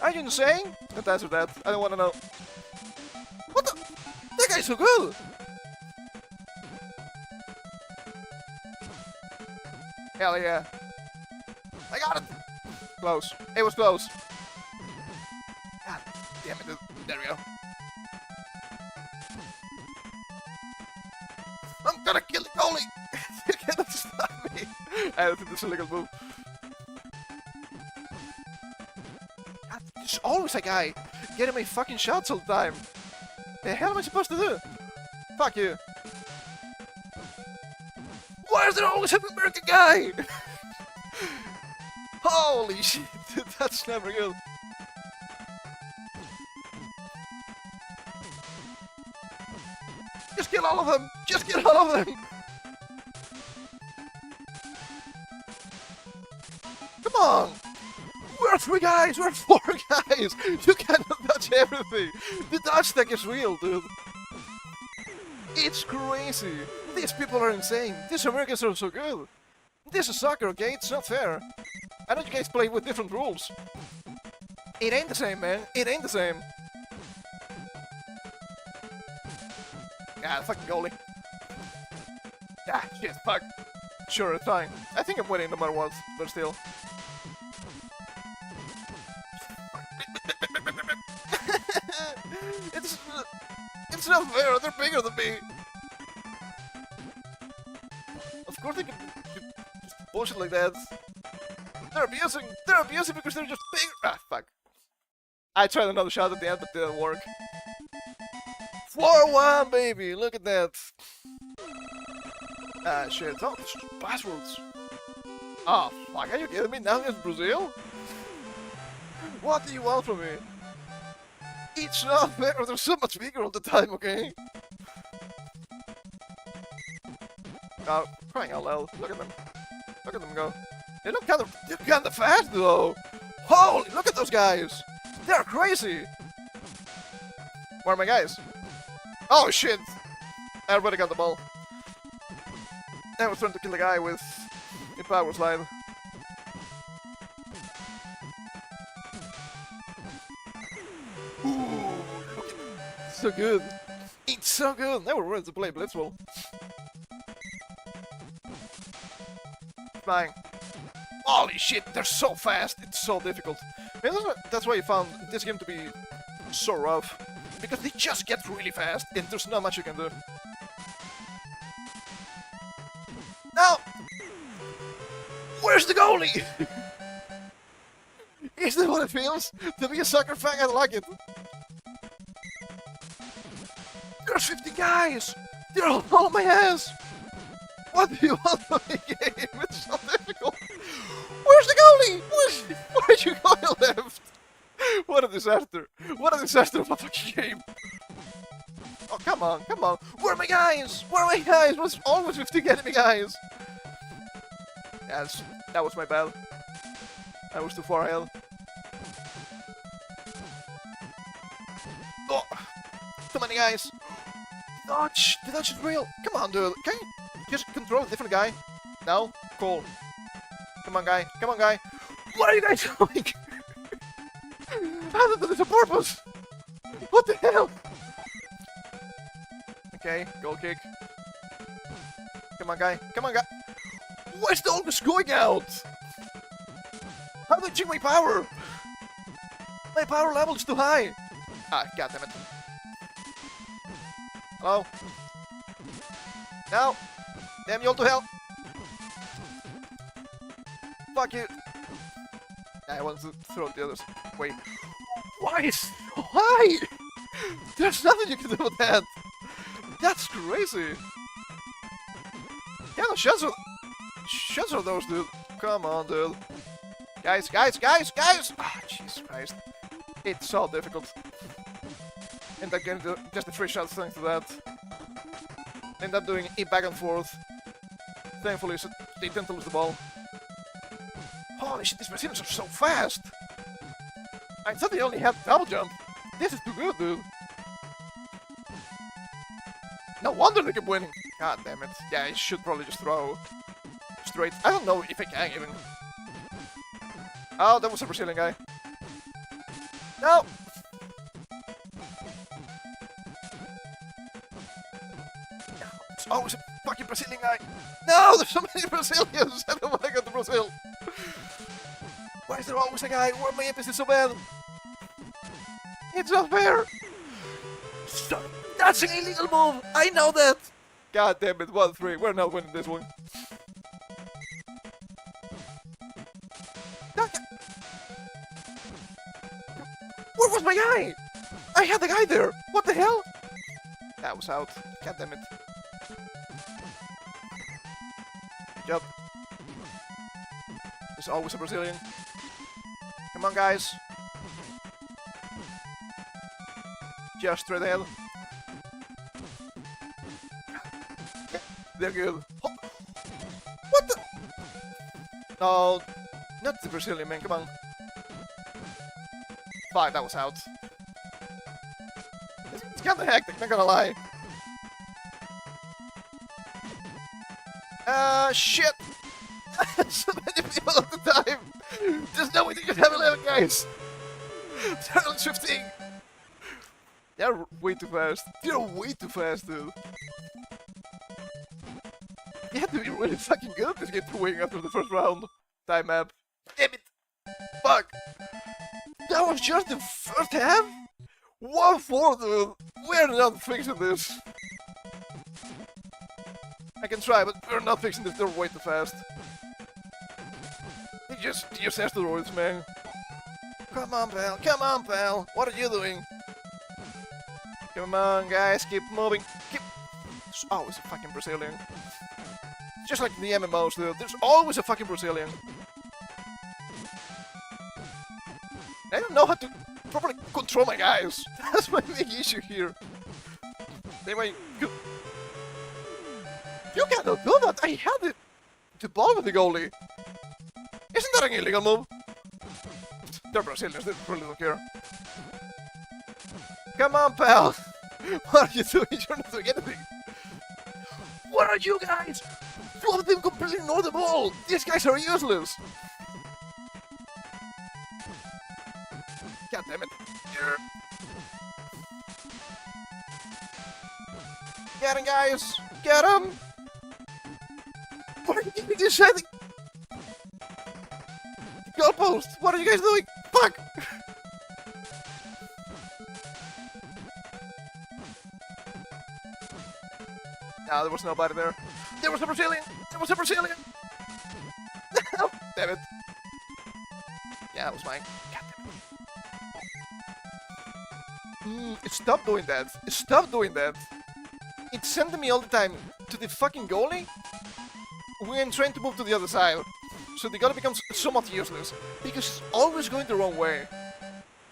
Are you insane? Don't answer that. I don't want to know. What the? That guy's so good! Hell yeah. I got it! Close. It was close. God damn it. There we go. I'm gonna kill the goalie! You cannot stop me! I don't think this is a legal move. God, there's always a guy getting my fucking shots all the time. The hell am I supposed to do? Fuck you. Why is there always an American guy? Holy shit, dude, that's never good. Just kill all of them! Just kill all of them! Come on! We're 3 guys! We're 4 guys! You cannot touch everything! The dodge tech is real, dude! It's crazy. These people are insane. These Americans are so good. This is soccer, okay? It's not fair. I know you guys play with different rules. It ain't the same, man. It ain't the same. Ah, fucking goalie. Ah, shit, fuck. Sure, it's fine. I think I'm winning no matter what, but still. It's not fair, they're bigger than me. Of course they can do bullshit like that. They're abusing because they're just bigger. Ah, fuck. I tried another shot at the end, but it didn't work. 4-1, baby, look at that. Ah, shit. Oh, it's passwords. Oh, fuck, are you kidding me? Now it's Brazil? What do you want from me? It's not fair, they're so much bigger all the time, okay? Oh, crying out loud. Look at them. Look at them go. They're kinda fast though. Holy, look at those guys. They're crazy. Where are my guys? Oh shit. Everybody got the ball. I was trying to kill the guy with a power slide. Ooh, look at it. So good. It's so good. Never ready to play Blitzball. Flying. Holy shit, they're so fast. It's so difficult. Maybe that's why I found this game to be so rough. Because they just get really fast and there's not much you can do. Now, where's the goalie? Is that what it feels to be a soccer fan? I like it. There's 50 guys. They're all on my ass. What do you want from the game? It's so difficult. Where's the goalie? Where'd you go left? What a disaster. What a disaster of a fucking game. Oh, come on, come on. Where are my guys? Where are my guys? What's always 50 enemy guys? Yes, that was my bad. I was too far ahead. Oh, too many guys. Dodge. The dodge is real. Come on, dude. Can you just control a different guy? No? Cool. Come on, guy. Come on, guy. What are you guys doing? How did this a purpose? What the hell? Okay, goal kick. Come on, guy. Come on, guy. Where's the August going out? How did I check my power? My power level is too high. Ah, goddammit. Hello? No! Damn you all to hell! Fuck you! I want to throw the others. Wait. Why is so high? There's nothing you can do with that! That's crazy! Yeah, no, shots are those, dude. Come on, dude. Guys! Ah, Jesus Christ. It's so difficult. And I'm getting just the free shots thanks to that. End up doing it back and forth. Thankfully, so they tend to lose the ball. Holy shit, these Brazilians are so fast! I thought they only had double jump. This is too good, dude. No wonder they keep winning. God damn it. Yeah, I should probably just throw straight. I don't know if I can even. Oh, that was a Brazilian guy. No! It's always a fucking Brazilian guy. No, there's so many Brazilians. I don't want to go to Brazil. Why is there always a guy? Why are my NPCs so bad? It's not fair. Stop. That's an illegal move. I know that. God damn it, 1-3. We're not winning this one. Where was my guy? I had the guy there. What the hell? That was out. God damn it. Good job. There's always a Brazilian. Come on, guys. Just straight ahead. They're good. Oh. What the? No, not the Brazilian man. Come on. Fuck, that was out. It's kinda hectic, not gonna lie. Shit! So many people at the time! There's no way they can have 11 guys! They're only 15! They're way too fast. They're way too fast, dude. You have to be really fucking good at this game to win after the first round. Time map. Damn it! Fuck! That was just the first half? 1-4, dude! We're not fixing this. I can try, but we're not fixing this. They're way too fast. They just asteroids, man. Come on, pal. Come on, pal. What are you doing? Come on, guys. Keep moving. Keep... There's always a fucking Brazilian. Just like the MMOs, dude. There's always a fucking Brazilian. I don't know how to properly control my guys. That's my big issue here. They might... You cannot do that! I had the ball with the goalie! Isn't that an illegal move? They're Brazilians, they really don't care. Come on, pal! What are you doing? You're not doing anything! What are you guys? You have them completely ignore the ball! These guys are useless! God damn it. Get him, guys! Get him! What are you deciding? Goalpost! What are you guys doing? Fuck! No, there was nobody there. There was a Brazilian! There was a Brazilian! Oh, damn it. Yeah, it was mine. God damn it. Stop doing that. Stop doing that. It's sending me all the time to the fucking goalie when I'm trying to move to the other side. So the goalie becomes somewhat useless because it's always going the wrong way.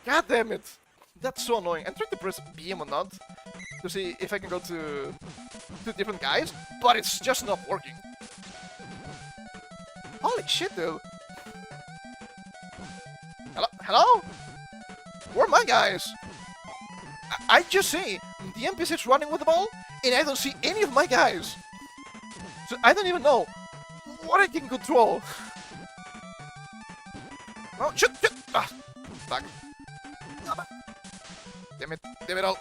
God damn it. That's so annoying. I'm trying to press BM or not to see if I can go to different guys, but it's just not working. Holy shit, dude. Hello? Hello? Where are my guys? I just see the NPCs running with the ball, and I don't see any of my guys. So I don't even know what I can control. Oh, shit, shit! Ah, fuck. Damn it all.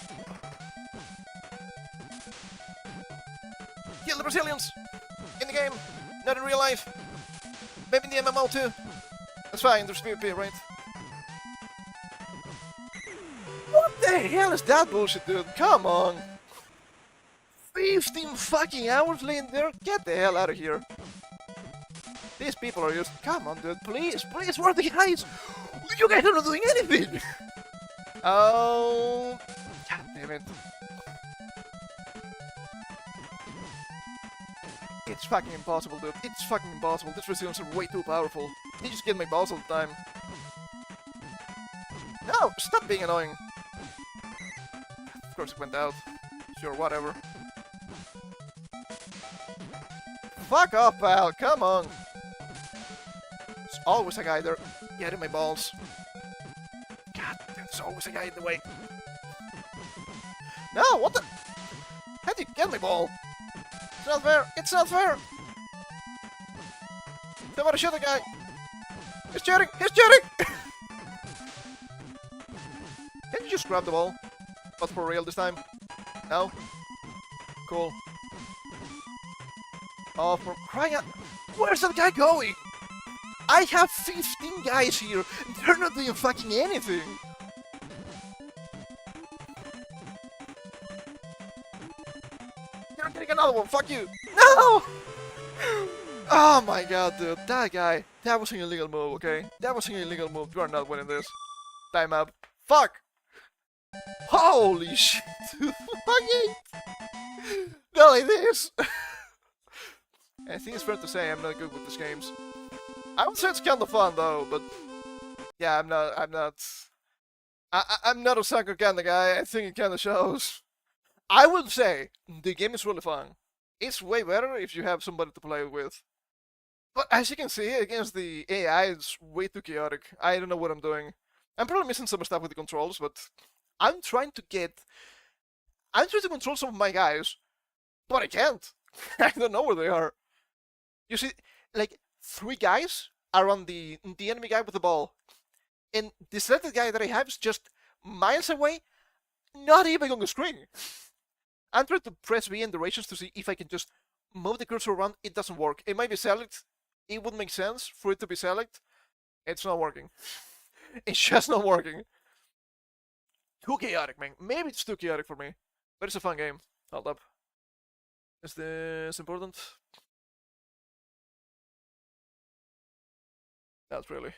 Kill the Brazilians! In the game, not in real life. Maybe in the MMO too. That's fine, there's PvP, right? What the hell is that bullshit, dude? Come on! 15 fucking hours laying there? Get the hell out of here. These people are just... Come on, dude, please, please, where are the guys? You guys are not doing anything! Oh... God damn it. It's fucking impossible, dude. It's fucking impossible. These Brazilians are way too powerful. They just get my balls all the time. No! Stop being annoying! Of course it went out. Sure, whatever. Fuck off, pal! Come on! There's always a guy there getting my balls. God, there's always a guy in the way. No, what the... How'd you get my ball? It's not fair! It's not fair! Somebody shoot the guy! He's cheating! He's cheating! Can you just grab the ball? But for real this time? No? Cool. Oh, for crying out... Where's that guy going? I have 15 guys here, and they're not doing fucking anything! You're getting another one, fuck you! No! Oh my god, dude, that guy, that was an illegal move, okay? That was an illegal move, you are not winning this. Time up. Fuck! Holy shit, dude, fucking... Not like this! I think it's fair to say I'm not good with these games. I would say it's kinda fun though, but... Yeah, I'm not a sucker kinda guy, I think it kinda shows. I would say, the game is really fun. It's way better if you have somebody to play with. But as you can see, against the AI, it's way too chaotic. I don't know what I'm doing. I'm probably missing some stuff with the controls, but... I'm trying to control some of my guys, but I can't. I don't know where they are. You see, like, 3 guys are on the enemy guy with the ball. And the selected guy that I have is just miles away, not even on the screen. I'm trying to press V in durations to see if I can just move the cursor around. It doesn't work. It might be select. It would make sense for it to be select. It's not working. It's just not working. Too chaotic, man. Maybe it's too chaotic for me. But it's a fun game. Hold up. Is this important? Not really.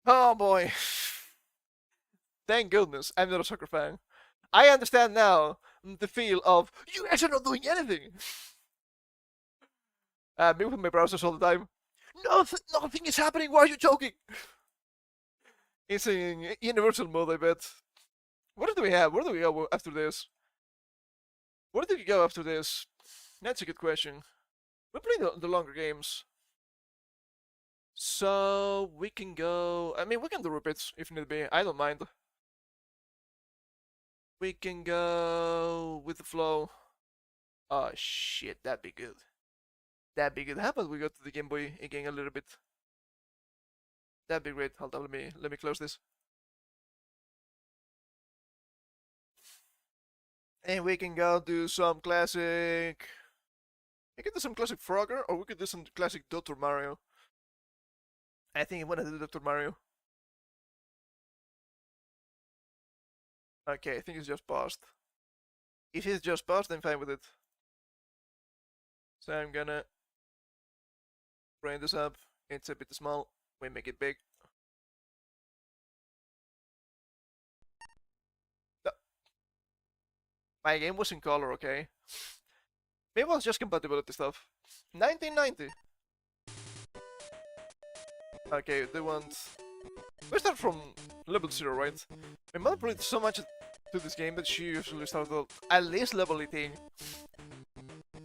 Oh boy. Thank goodness I'm not a soccer fan. I understand now the feel of, you guys are not doing anything. Me with my browsers all the time. Nothing is happening, why are you joking? It's in universal mode, I bet. What do we have? Where do we go after this? Where do we go after this? That's a good question. We're playing the longer games. So, we can go... I mean, we can do repeats if need be. I don't mind. We can go with the flow. Oh, shit. That'd be good. That'd be good. How about we go to the Game Boy again a little bit? That'd be great. Hold on, let me close this. And we can go do some classic... We could do some classic Frogger, or we could do some classic Dr. Mario. I think I want to do Dr. Mario. Okay, I think it's just paused. If it's just paused, I'm fine with it. So I'm gonna bring this up. It's a bit small. We make it big. No. My game was in color, okay? Maybe it was just compatibility stuff. 1990. Okay, they want... We start from level 0, right? My mother played so much to this game that she usually started at least level 18.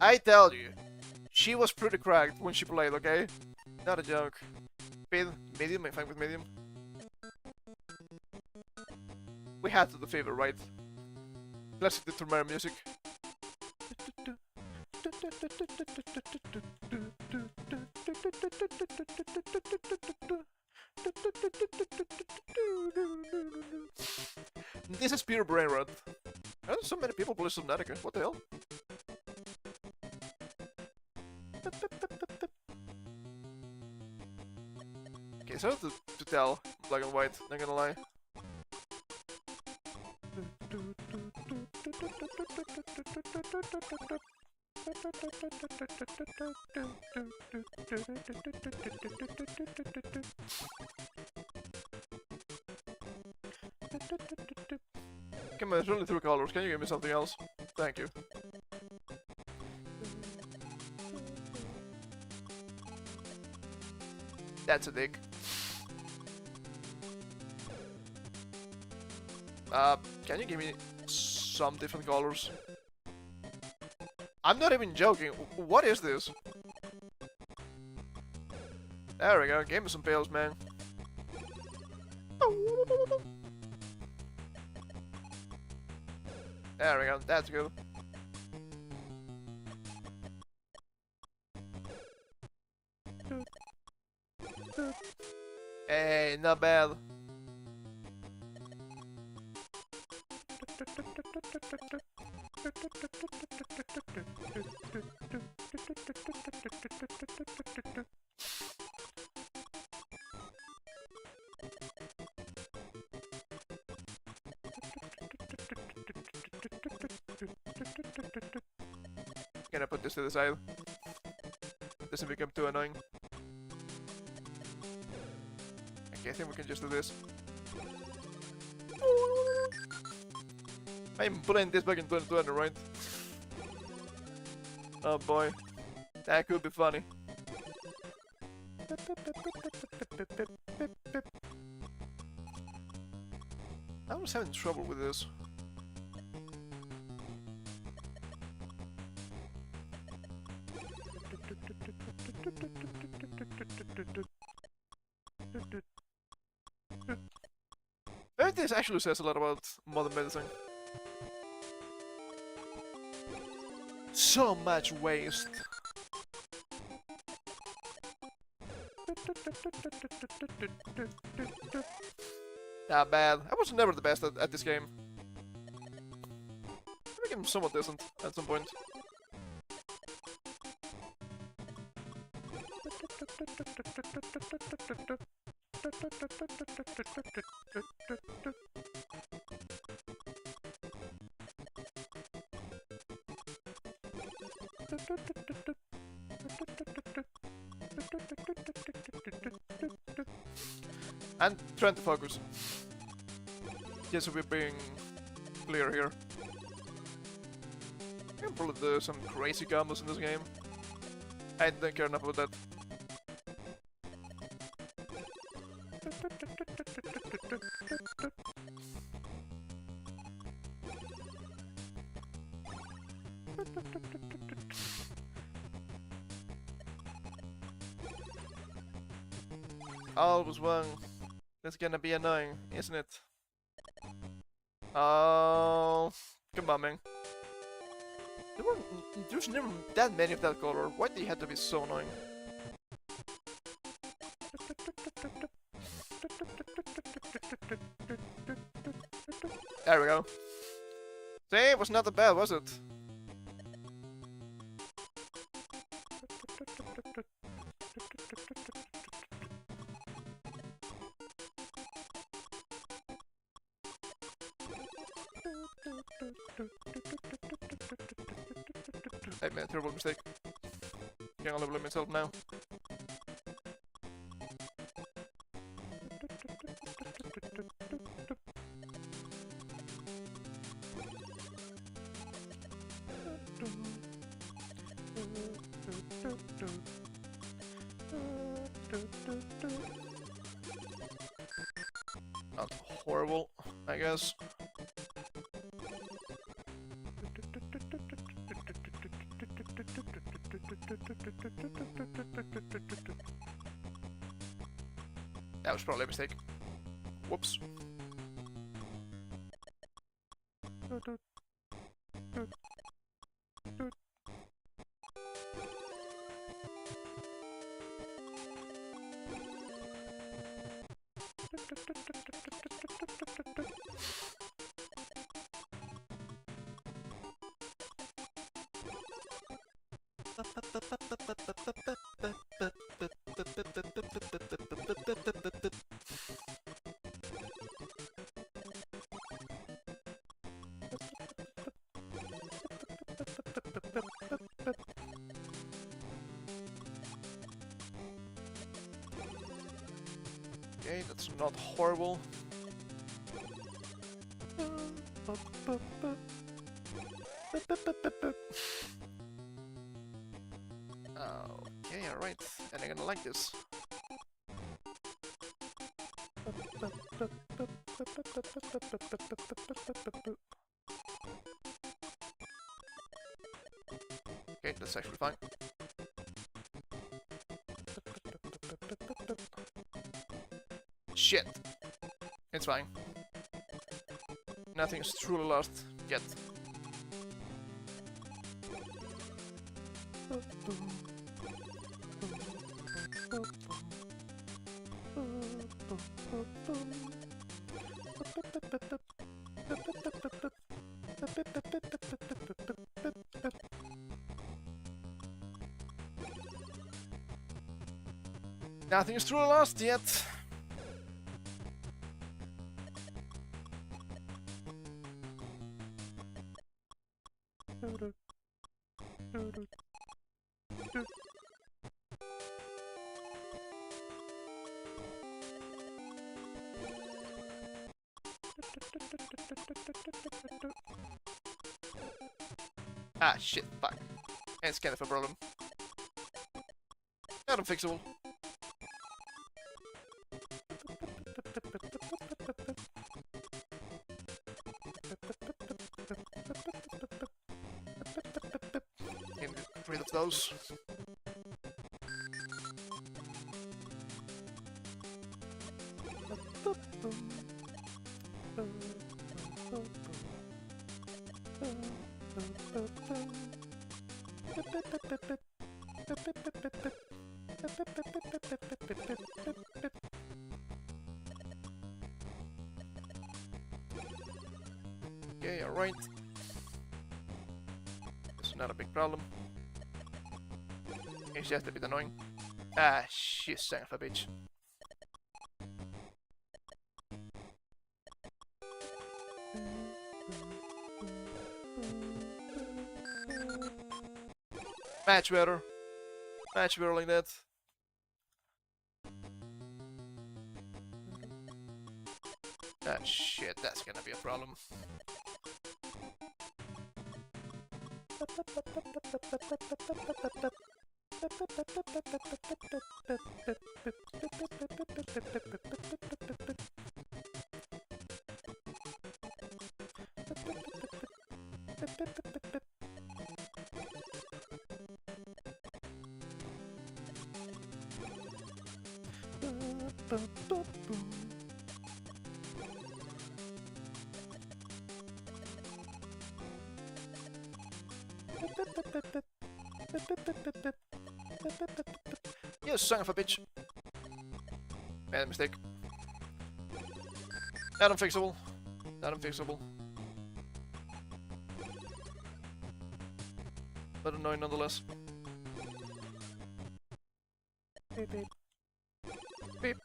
I tell you, she was pretty cracked when she played, okay? Not a joke. Medium, I'm fine with medium. We had to the favor, right? Classic Dr. Mario music. This is pure brain rot. Why do so many people play Subnautica? What the hell? Okay, it's hard to tell black and white, not gonna lie. Come on, it's only 3 colors. Can you give me something else? Thank you. That's a dig. Can you give me some different colors? I'm not even joking. What is this? There we go. Give me some pills, man. There we go. That's good. Hey, not bad. Gonna put this to the side. Doesn't become too annoying. Okay, I think we can just do this. I'm putting this back in 2020, right? Oh boy. That could be funny. I was having trouble with this. Maybe this actually says a lot about modern medicine. So much waste. Not bad. I was never the best at this game. I think I'm somewhat decent at some point. And trying to focus. Yes, we're being clear here. I can probably do some crazy combos in this game. I don't care enough about that. Always one. That's gonna be annoying, isn't it? Oh, come on, man. There's never that many of that color. Why do you have to be so annoying? There we go. See, it was not that bad, was it? I made a terrible mistake. Can't level myself now. Not horrible, I guess. That was probably a mistake. Whoops. Okay, that's not horrible. Okay, alright. And I'm gonna like this. Okay, that's actually fine. Shit. It's fine. Nothing is truly lost yet. Nothing is truly lost yet. Ah, shit, fuck. It's kind of a problem. Not unfixable. Can get rid of those. Okay, alright. It's not a big problem. It's just a bit annoying. Ah, shit, son of a bitch. Much better. Much better like that. Ah, shit, that's gonna be a problem. You son of a bitch. Made a mistake. Not unfixable. Not unfixable. But annoying nonetheless. Beep beep. Beep.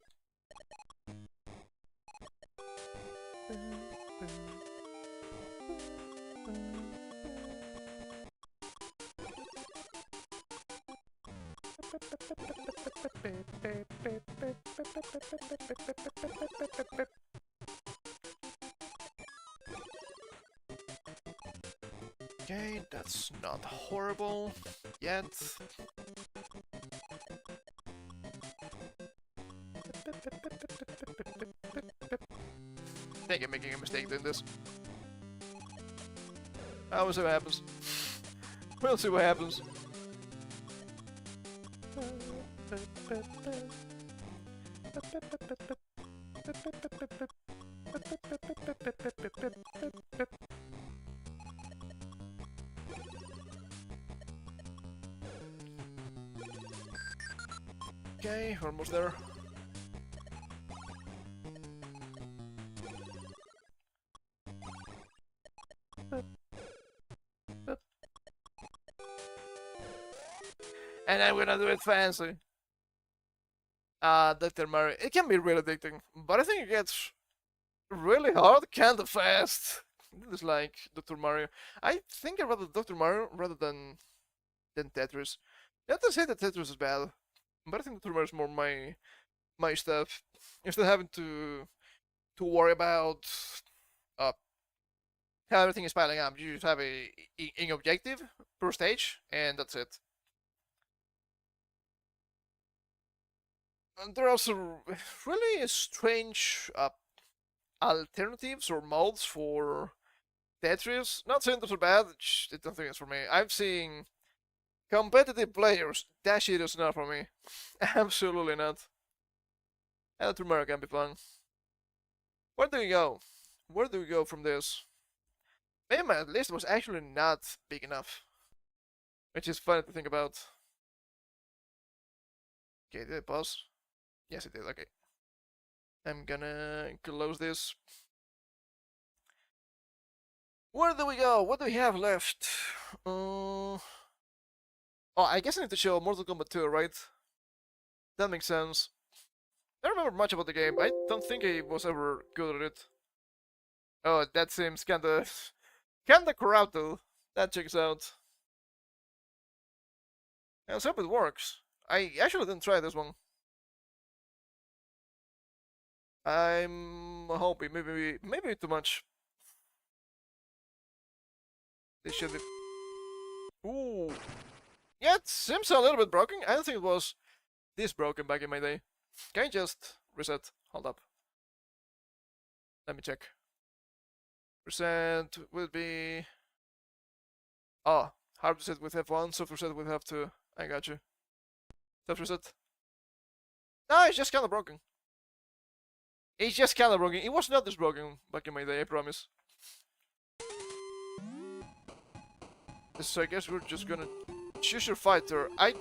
Okay, that's not horrible yet. I think I'm making a mistake doing this. We'll see what happens. We'll see what happens. Okay, we're almost there. And I'm gonna do it fancy. Dr. Mario. It can be really addicting, but I think it gets really hard kinda fast. It's like Dr. Mario. I think I'd rather Dr. Mario rather than Tetris. Not to say that Tetris is bad, but I think Dr. Mario is more my stuff. Instead of having to worry about uh how everything is piling up, you just have an objective per stage, and that's it. And there are also really strange alternatives or modes for Tetris. Not saying those are bad, I don't think it's for me. I'm seeing competitive players. That shit is not for me. Absolutely not. And tomorrow can be fun. Where do we go? Where do we go from this? Maybe my list was actually not big enough. Which is funny to think about. Okay, did it pause? Yes, it did. Okay. I'm gonna close this. Where do we go? What do we have left? Oh, I guess I need to show Mortal Kombat 2, right? That makes sense. I don't remember much about the game. I don't think I was ever good at it. Oh, that seems kinda corrupt though. That checks out. And let's hope it works. I actually didn't try this one. I'm hoping maybe too much. This should be. Ooh. Yeah, it seems a little bit broken. I don't think it was this broken back in my day. Can I just reset? Hold up. Let me check. Reset would be. Oh, hard reset with F1, soft reset with F2. I got you. Soft reset. No, it's just kinda broken. It's just kinda broken. It was not this broken back in my day, I promise. So I guess we're just gonna Choose your fighter. I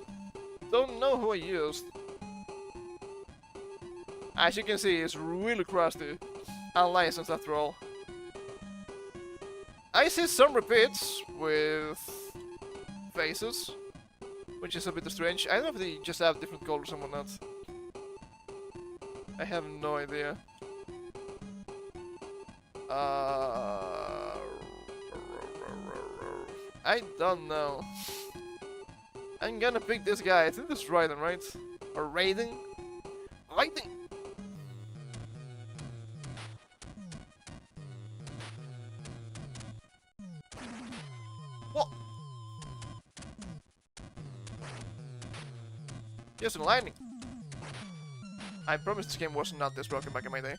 don't know who I used. As you can see, it's really crusty. Unlicensed after all. I see some repeats with faces, which is a bit strange. I don't know if they just have different colors or whatnot. I have no idea. I don't know. I'm gonna pick this guy. I think this is Raiden, right? Or Raiden? Raiden! What? Yes, some lightning. I promise this game was not this broken back in my day.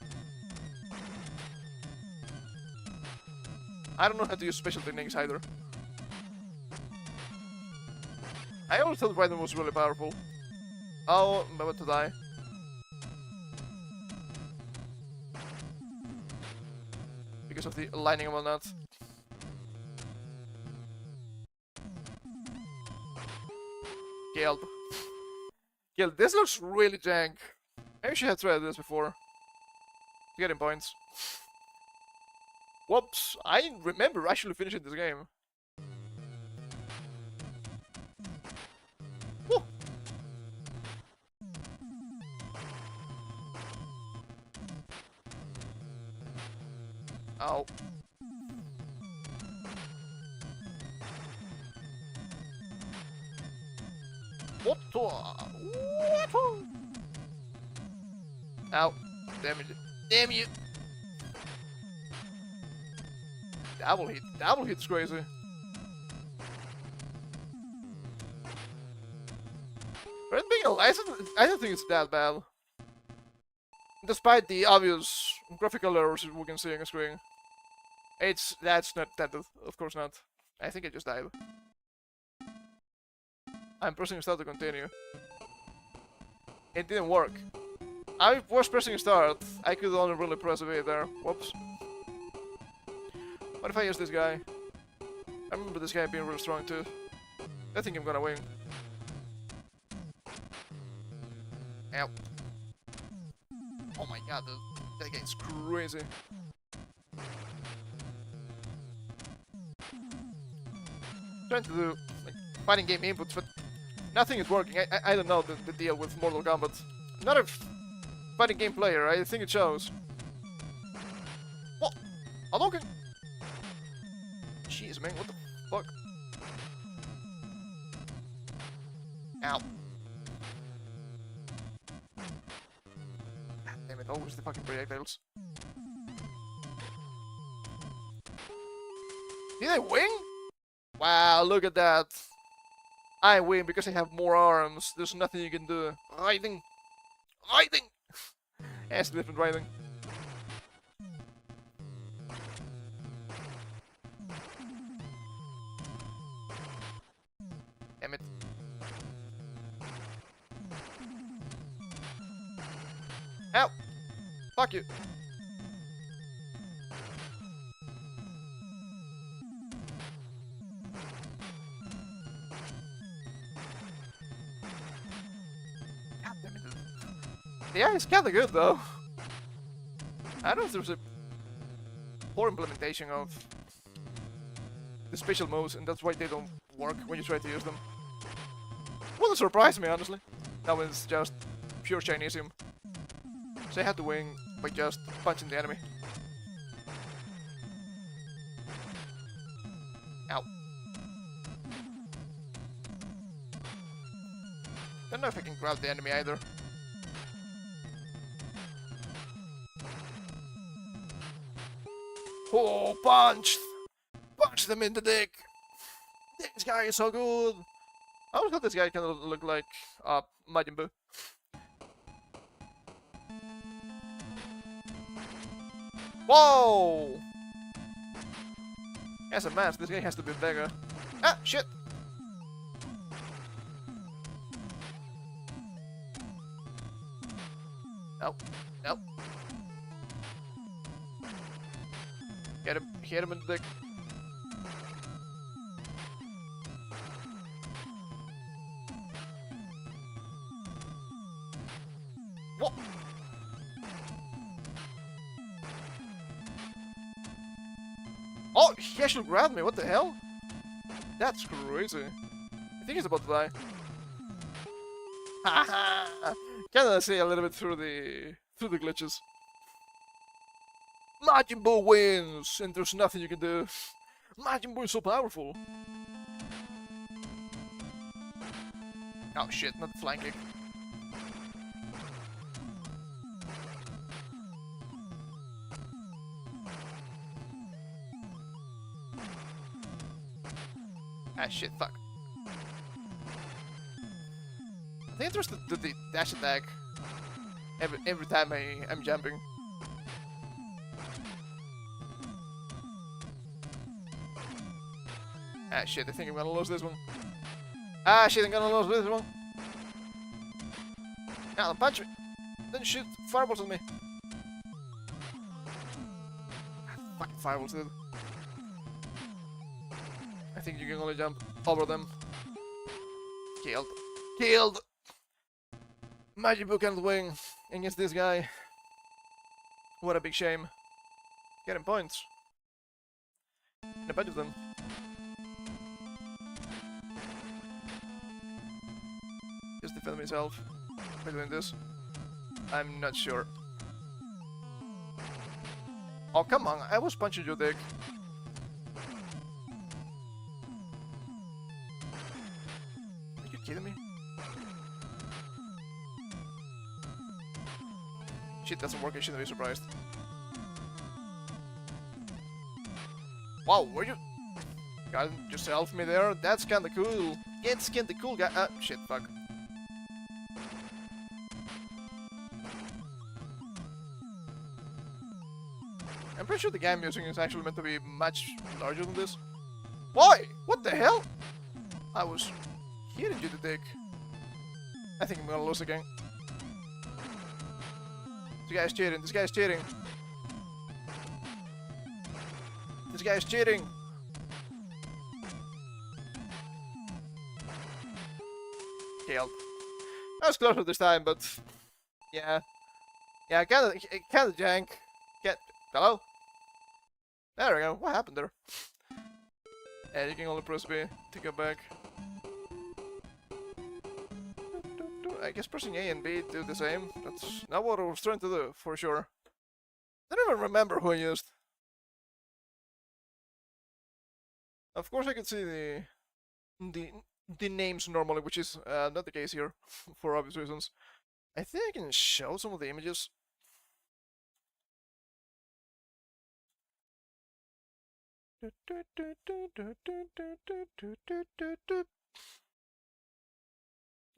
I don't know how to use special techniques either. I always thought Raiden was really powerful. Oh, I'm about to die. Because of the lightning and whatnot. Killed. Killed. This looks really jank. Maybe I should have tried this before. Getting points. Whoops, I remember actually finishing this game. Woo. Ow. What? Ow. Damn it. Damn you. Double hit's crazy. But being a license, I don't think it's that bad. Despite the obvious graphical errors we can see on the screen. That's not that, of course not. I think I just died. I'm pressing start to continue. It didn't work. I was pressing start. I could only really press V there. Whoops. What if I use this guy? I remember this guy being really strong too. I think I'm gonna win. Ow. Oh my god, that guy's crazy. Trying to do like, fighting game inputs, but nothing is working. I don't know the deal with Mortal Kombat. Not a fighting game player, I think it shows. What? I'm looking. Jeez, man, what the fuck? Ow. God damn it, always the fucking projectiles. Did I win? Wow, look at that. I win because I have more arms. There's nothing you can do. Riding! Riding! That's different riding. Damn it. Ow! Fuck you! God damn it. Yeah, it's kinda good though. I don't know if there's a poor implementation of the special moves and that's why they don't work when you try to use them. Wouldn't surprise me, honestly. That was just pure Chinesium. So I had to win by just punching the enemy. Ow. Don't know if I can grab the enemy either. Oh, punch! Punch them in the dick! This guy is so good! I always thought this guy kind of looked like Majin Buu. Whoa! As a match, this guy has to be bigger. Ah, shit! Nope, nope. Get him, hit him in the dick. What? Oh, he actually grabbed me. What the hell? That's crazy. I think he's about to die. Haha! Kinda see a little bit through the glitches. Majin Buu wins, and there's nothing you can do. Majin Buu is so powerful. Oh shit, not the flying kick. Ah shit, fuck. I think there's the dash attack every time I'm jumping. Ah shit, I think I'm gonna lose this one. Ah shit, I'm gonna lose this one. Now punch me. Then shoot fireballs at me. Fucking fireballs, dude. I think you can only jump over them. Killed. Killed! Majin Buu can't win against this guy. What a big shame. Getting points. And a bunch of them. Just defend myself by doing this. I'm not sure. Oh, come on. I was punching your dick. Are you kidding me? Shit doesn't work. I shouldn't be surprised. Wow, were you... Got yourself me there? That's kinda cool. It's kinda cool, guy. Shit, fuck. I'm pretty sure the guy I'm using is actually meant to be much larger than this. Why? What the hell? I was hitting you the dick. I think I'm gonna lose again. This guy's cheating. This guy's cheating. This guy's cheating. Killed. I was closer this time, but yeah, yeah, kinda jank. Hello? There we go. What happened there? Yeah, you can only press B to go back. I guess pressing A and B do the same. That's not what I was trying to do, for sure. I don't even remember who I used. Of course I can see the names normally, which is not the case here, for obvious reasons. I think I can show some of the images.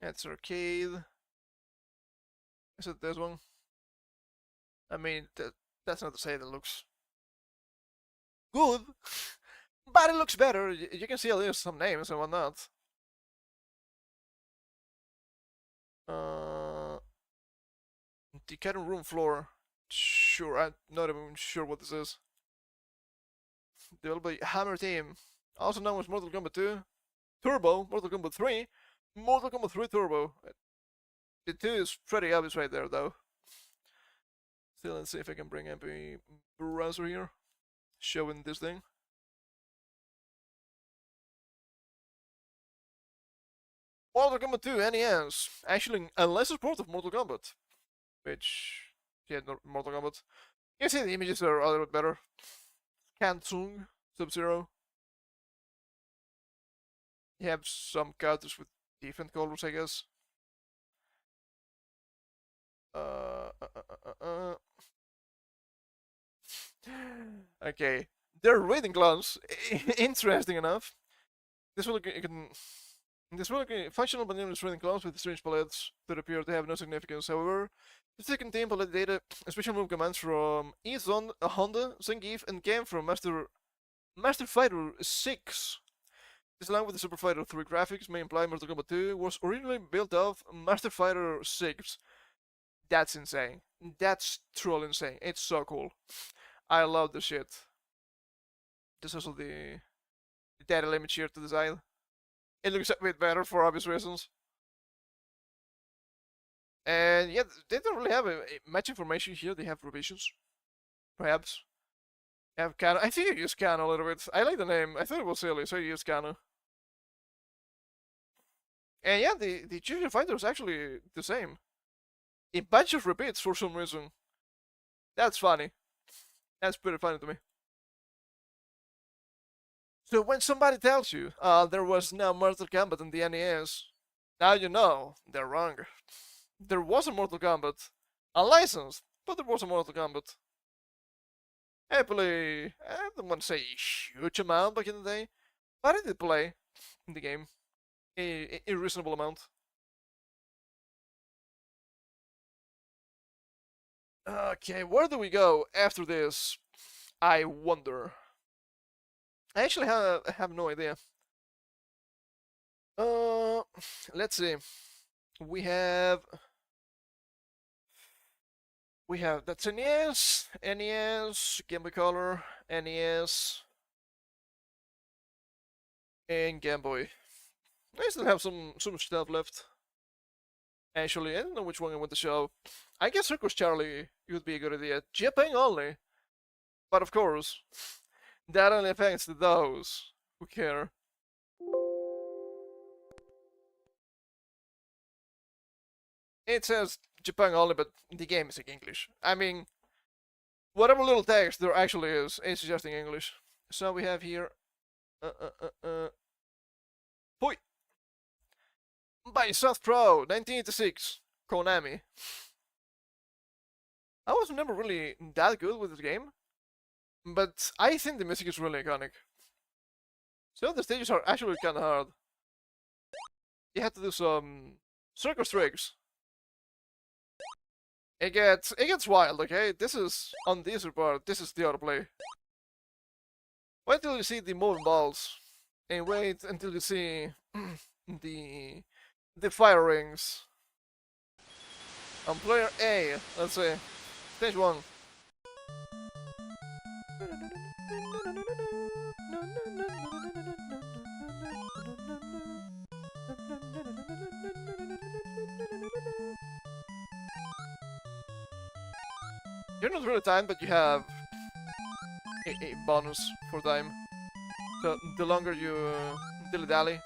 That's arcade. Is it this one? I mean, that's not to say that it looks good, but it looks better. You can see at least some names and whatnot. The cutting room floor. Sure, I'm not even sure what this is. Developed by Hammer Team, also known as Mortal Kombat 2, Turbo, Mortal Kombat 3, Mortal Kombat 3 Turbo. The 2 is pretty obvious right there, though. Still, let's see if I can bring up a browser here, showing this thing. Mortal Kombat 2 NES, actually a lesser port of Mortal Kombat, which, yeah, Mortal Kombat. You can see the images are a little bit better. Kansung, Sub-Zero. You have some characters with different colors, I guess. Okay, they're reading gloves. Interesting enough. This will functional but nameless reading gloves with strange palettes that appear to have no significance. However, the second team palette data special move commands from Izon, Honda, Zangief, and Game from Master Fighter 6. This, along with the Super Fighter 3 graphics, may imply Mortal Kombat 2 was originally built off Master Fighter 6. That's insane. That's truly insane. It's so cool. I love this shit. There's also the data image here to the side. It looks a bit better for obvious reasons. And yeah, they don't really have much information here. They have revisions, perhaps. Have Kano. I think I use Kano a little bit. I like the name. I thought it was silly, so I used Kano. And yeah, the Chicken Fighter is actually the same. A bunch of repeats for some reason. That's funny. That's pretty funny to me. So when somebody tells you, there was no Mortal Kombat in the NES, now you know they're wrong. There was a Mortal Kombat. Unlicensed, but there was a Mortal Kombat. I play, I don't want to say a huge amount back in the day, but I did play in the game a reasonable amount. Okay, where do we go after this? I wonder. I actually have no idea. Let's see. We have that's NES, Game Boy Color, NES, and Game Boy. I still have some stuff left. Actually, I don't know which one I want to show. I guess Circus Charlie would be a good idea. Japan only. But of course, that only affects to those who care. It says Japan only, but the game is in English. I mean, whatever little text there actually is, it's just in English. So we have here... Hoi! By South Pro, 1986, Konami. I was never really that good with this game, but I think the music is really iconic. So the stages are actually kind of hard. You have to do some circus tricks. It gets wild, okay? This is on this part, this is the autoplay. Wait till you see the moving balls. And wait until you see the fire rings. On player A, let's see. Stage 1. You're not really timed, but you have a bonus for time. So the longer you dilly-dally,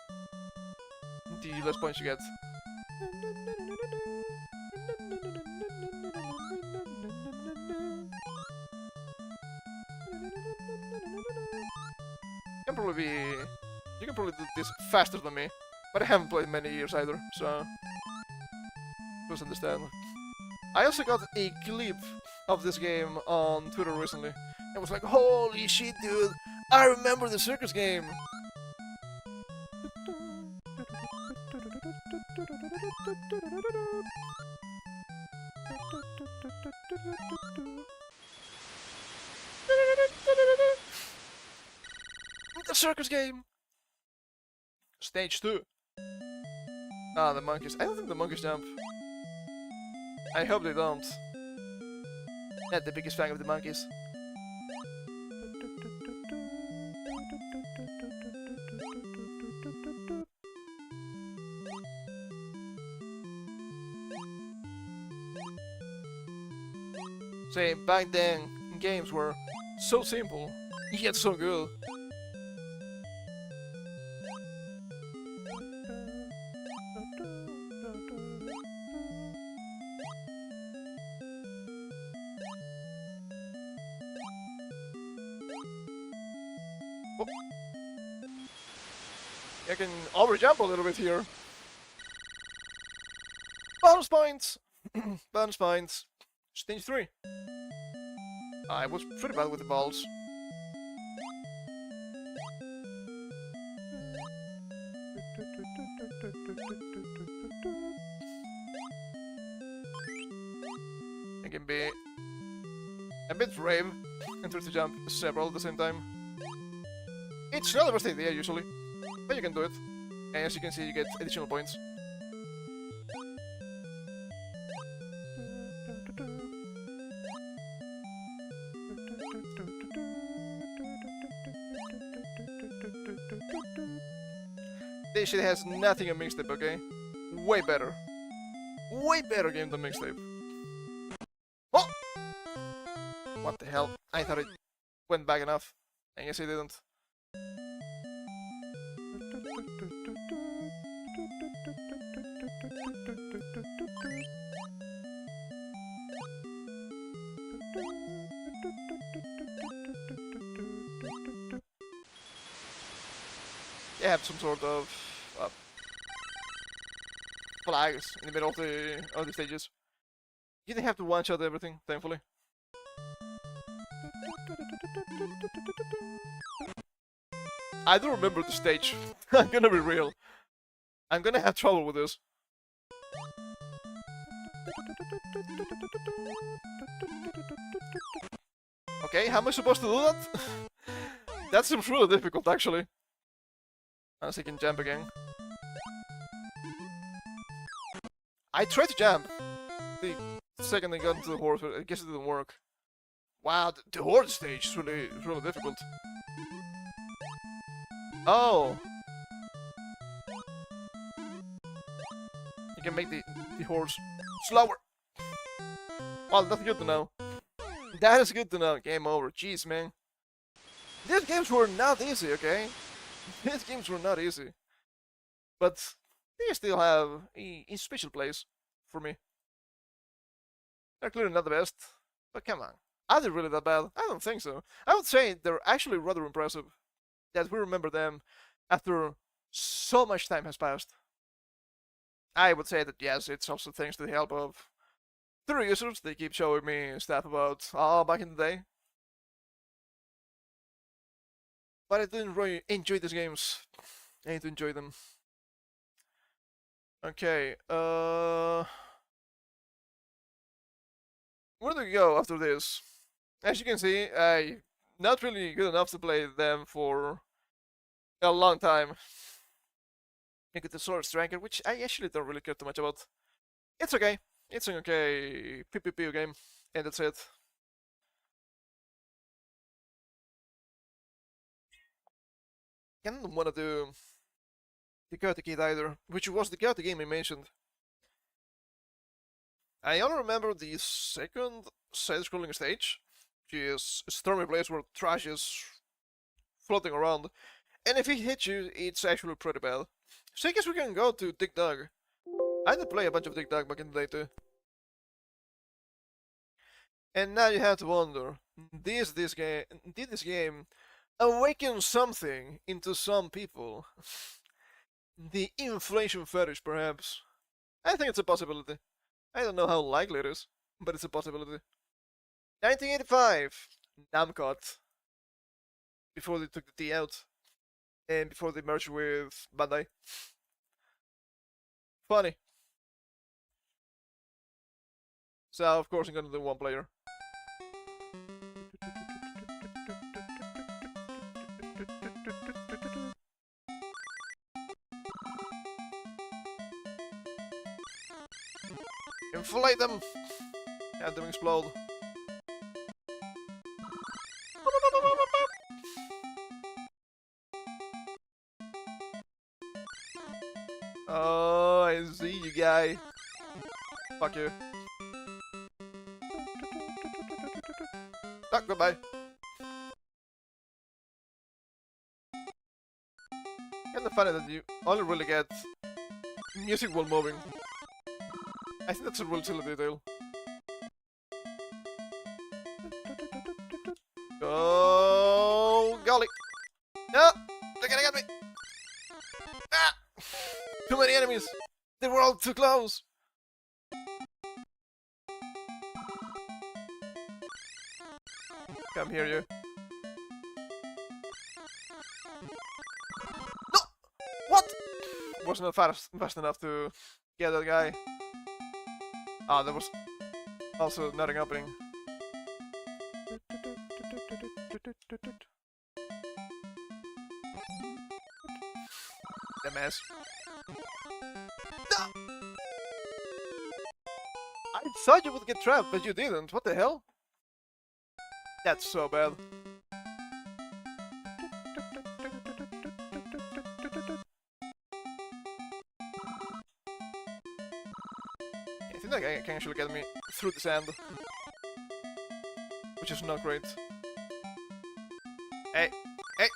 the less points you get. You can probably do this faster than me, but I haven't played many years either, so just understand. I also got a clip of this game on Twitter recently. I was like, holy shit, dude! I remember the circus game! The circus game! Stage 2. Ah, the monkeys. I don't think the monkeys jump. I hope they don't. Not the biggest fan of the monkeys. Say, back then, games were so simple, yet so good. Oh. I can overjump a little bit here. Bonus points! Bonus points. Stage 3. I was pretty bad with the balls. I can be a bit brave and try to jump several at the same time. It's not the best idea usually, but you can do it. And as you can see, you get additional points. This shit has nothing on mixtape, okay? Way better. way better game than Mixtape. Oh! What the hell? I thought it went back enough. I guess it didn't. You have some sort of flags in the middle of the stages. You didn't have to one-shot everything, thankfully. I don't remember the stage. I'm gonna be real. I'm gonna have trouble with this. Okay, how am I supposed to do that? That seems really difficult, actually. Unless I can jump again. I tried to jump. The second I got into the horse, I guess it didn't work. Wow, the horse stage is really difficult. Oh! You can make the horse slower. Well, that's good to know. That is good to know. Game over. Jeez, man. These games were not easy, okay? These games were not easy. But they still have a special place for me. They're clearly not the best, but come on. Are they really that bad? I don't think so. I would say they're actually rather impressive that we remember them after so much time has passed. I would say that yes, it's also thanks to the help of the users. They keep showing me stuff about back in the day. But I didn't really enjoy these games. I need to enjoy them. Okay, where do we go after this? As you can see, I'm not really good enough to play them for a long time. I get the Sword Striker, which I actually don't really care too much about. It's okay. It's an okay PvP game, and that's it. I don't want to do the Karate Kid either, which was the Karate game I mentioned. I only remember the second side-scrolling stage, which is a stormy place where trash is floating around, and if it hits you, it's actually pretty bad. So I guess we can go to Dig Dug. I did play a bunch of Dig Dug back in the day too. And now you have to wonder, did this game awaken something into some people? The inflation fetish, perhaps? I think it's a possibility. I don't know how likely it is, but it's a possibility. 1985, Namcot. Before they took the T out, and before they merged with Bandai. Funny. So of course I'm gonna do one player. Inflate them! Have them explode. Oh, I see you, guy. Fuck you. Oh, goodbye. Kinda funny that you only really get music while moving. I think that's a real silly detail. Oh, golly! No! They're gonna get me! Ah! Too many enemies! They were all too close! Come here, you. No! What? Wasn't fast enough to get that guy. Ah, there was also nothing happening. The mess. No! I thought you would get trapped, but you didn't. What the hell? That's so bad. think that guy can actually get me through the sand, which is not great. Hey, hey!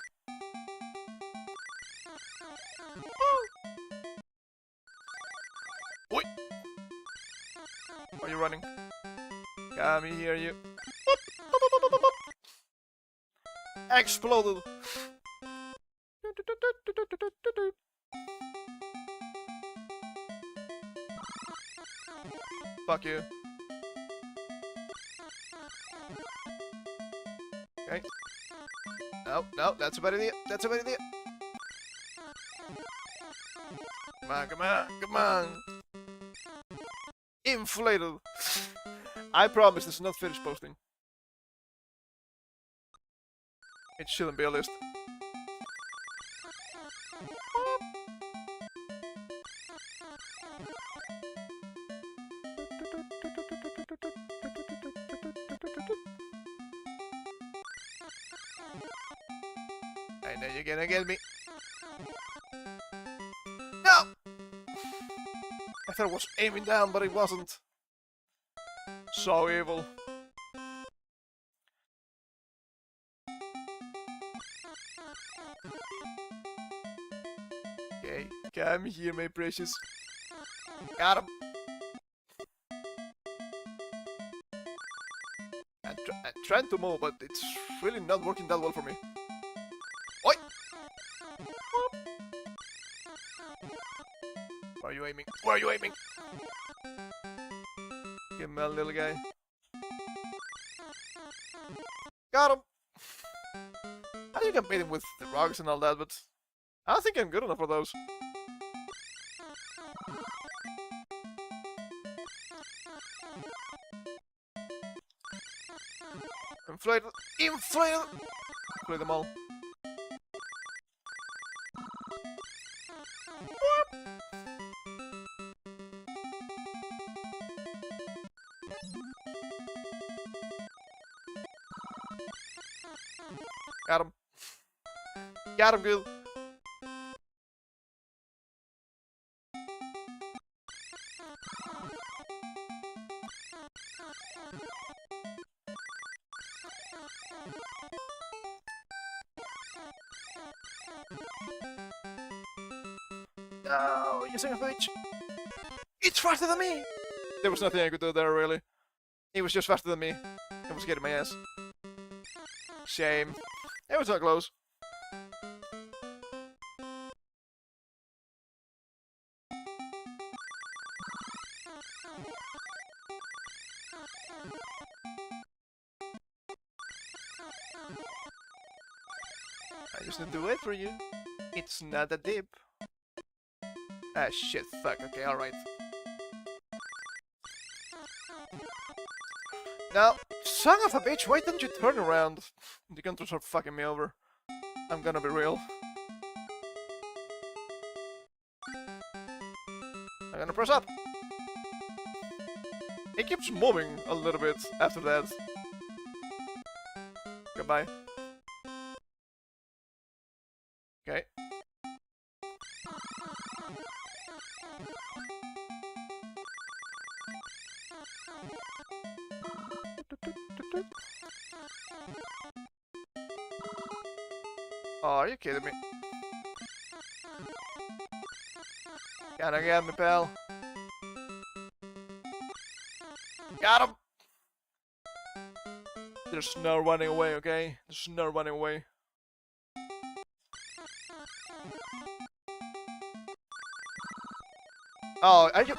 Oi! Are you running? Come here, you. Exploded! Fuck you. Okay. No, no, that's a bad idea. That's a bad idea. Come on, come on, come on. Inflated. I promise this is not finished posting. It shouldn't be a list. I know you're gonna get me. No! I thought it was aiming down, but it wasn't. So evil. Okay, come here, my precious. Got him. I'm trying to move, but it's really not working that well for me. Oi! Where are you aiming? Where are you aiming? Give me a little guy. Got him! I think I'm beating with the rocks and all that, but I don't think I'm good enough for those. Inflated! Inflated! Inflate them all. Got him. Got him good. No, you son of a bitch. It's faster than me. There was nothing I could do there, really. He was just faster than me. It was getting my ass. Shame. It was not close. I just need to wait for you. It's not that deep. Ah, shit, fuck, okay, alright. Now, son of a bitch, why didn't you turn around? The controls are fucking me over. I'm gonna be real. I'm gonna press up. It keeps moving a little bit after that. Goodbye. Okay. Oh, are you kidding me? Gotta get me, pal. Got him! There's no running away, okay? There's no running away. Oh, are you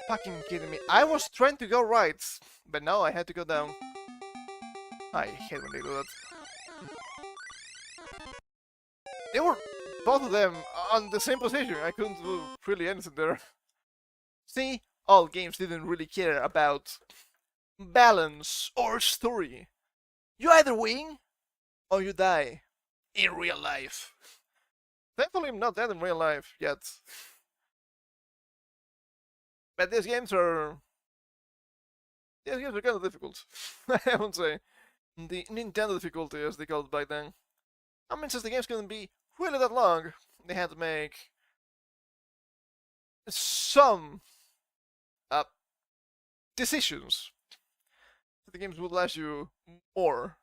fucking kidding me? I was trying to go right, but now I had to go down. I hate when they do that. They were, both of them, on the same position. I couldn't do really anything there. See, all games didn't really care about balance or story. You either win or you die in real life. Thankfully, I'm not dead in real life yet. But these games are kind of difficult. I would say the Nintendo difficulty, as they called it back then. I mean, since the games couldn't be really that long, they had to make some decisions. The games would last you more.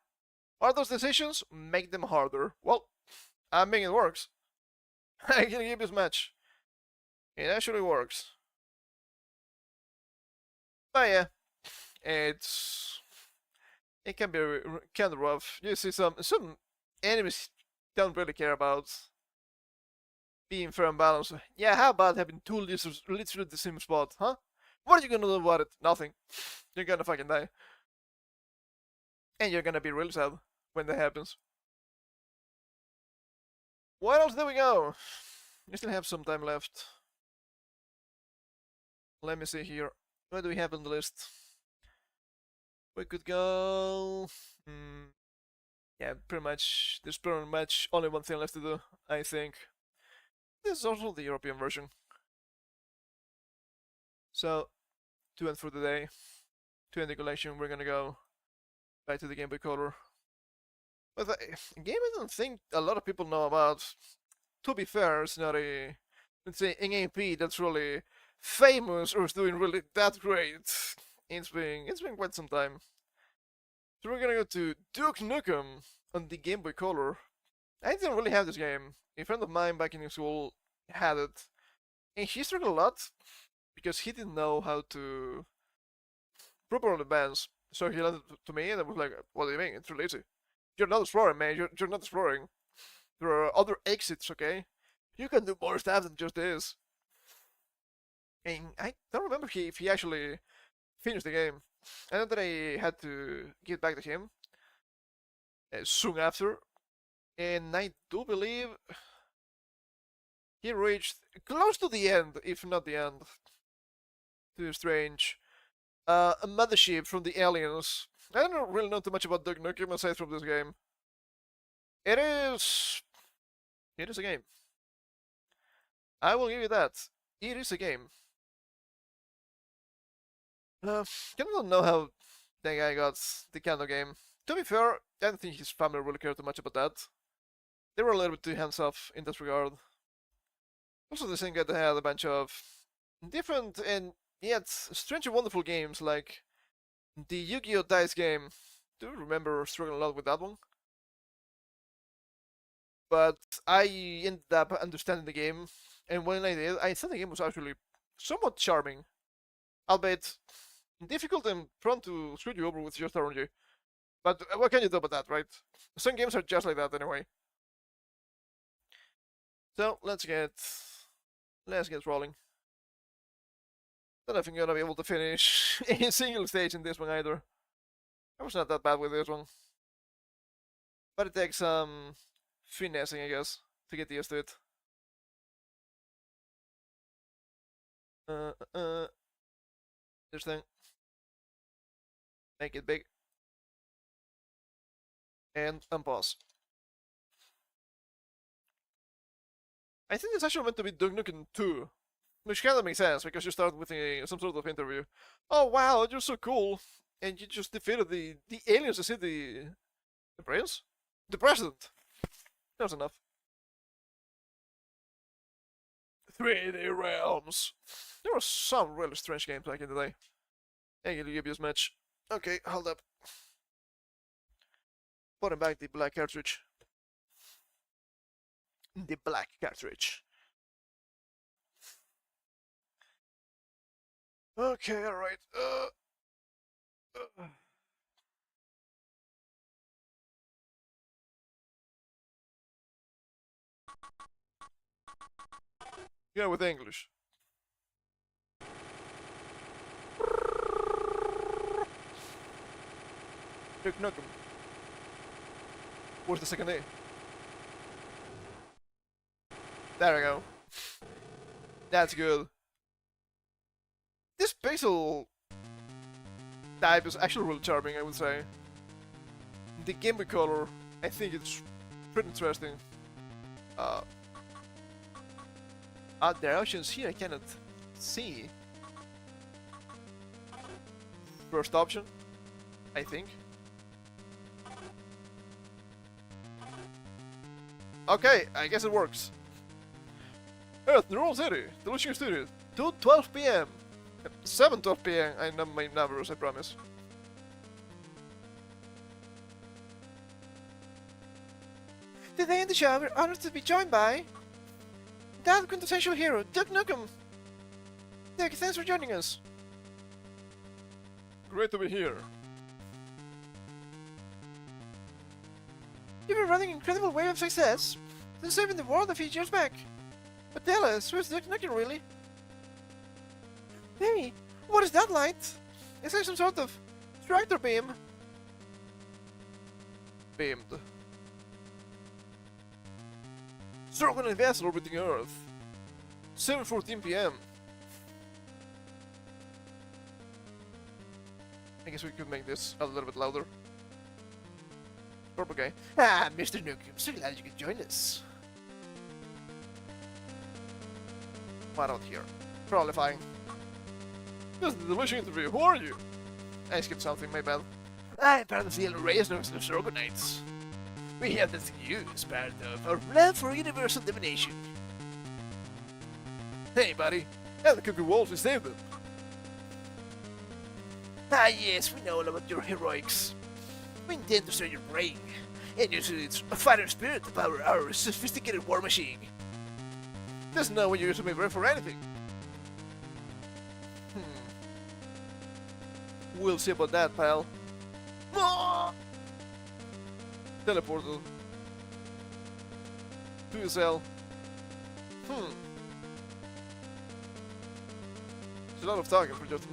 Are those decisions? Make them harder. Well, I mean it works. I can give this match. It actually works. But yeah, it can be kind of rough. You see some enemies don't really care about being fair and balanced. Yeah, how about having two lizards literally the same spot, huh? What are you gonna do about it? Nothing. You're gonna fucking die. And you're gonna be really sad when that happens. What else do we go? We still have some time left. Let me see here. What do we have on the list? We could go... yeah, pretty much. There's pretty much only one thing left to do, I think. This is also the European version. So, to end for the day, to end the collection, we're gonna go back to the Game Boy Color. But a game I don't think a lot of people know about. To be fair, it's not a, let's say, an AP that's really famous or is doing really that great. It's been quite some time. So we're gonna go to Duke Nukem on the Game Boy Color. I didn't really have this game. A friend of mine back in school had it, and he struggled a lot because he didn't know how to properly advance. So he lent it to me, and I was like, "What do you mean? It's really easy. You're not exploring, man. You're not exploring. There are other exits, okay? You can do more stuff than just this." And I don't remember if he actually finished the game. I know that I had to get back to him soon after, and I do believe he reached close to the end, if not the end. Too strange. A mothership from the aliens. I don't really know too much about Duke Nukem aside from this game. It is a game. I will give you that. It is a game. I don't know how that guy got the kind of game. To be fair, I don't think his family really cared too much about that. They were a little bit too hands-off in that regard. Also, the same guy that had a bunch of different and yet strange and wonderful games, like the Yu-Gi-Oh! Dice game. Do you remember struggling a lot with that one? But I ended up understanding the game, and when I did, I thought the game was actually somewhat charming. Albeit difficult and prone to screw you over with just RNG. But what can you do about that, right? Some games are just like that anyway. So let's get rolling. Don't know if I'm gonna be able to finish a single stage in this one either. I was not that bad with this one. But it takes some finessing, I guess, to get used to it. This thing. Make it big. And unpause. I think it's actually meant to be Duke Nukem 2. Which kind of makes sense, because you start with some sort of interview. Oh wow, you're so cool. And you just defeated the aliens, is it the prince? The president. That's enough. 3D realms. There were some really strange games back in the day. I can give you this match. Okay, hold up. Putting back the black cartridge. The black cartridge. Okay, alright. Yeah, with English. Duke Nukem. Where's the second A? There we go. That's good. This pixel type is actually really charming, I would say. The Game Boy Color, I think it's pretty interesting. There are options here I cannot see. First option, I think. Okay, I guess it works. Earth, Neural City, Delusion Studios, 2:12 p.m. 7 top PM, I know my numbers, I promise. Today in the show, we're honored to be joined by that quintessential hero, Duck Nukem. Duck, thanks for joining us. Great to be here. You've been running an incredible wave of success since saving the world a few years back. But tell us, who's Duck Nukem really? Hey, what is that light? Is there some sort of tractor beam? Beamed. Circle and vessel orbiting Earth. 7:14 PM. I guess we could make this a little bit louder. Purple guy. Ah, Mr. Nukem, so glad you could join us. What out here? Probably fine. This is the delicious interview. Who are you? I skipped something, my bad. I'm part of the race of the Circle Knights. We have this new as part of our plan for universal domination. Hey, buddy. And the Cuckoo Wolves, we saved them. Ah, yes, we know all about your heroics. We intend to start your brain and use its fighter spirit to power our sophisticated war machine. There's no way you use me for anything. We'll see about that, pal. Ah! Teleported. To your cell. It's a lot of talking for just...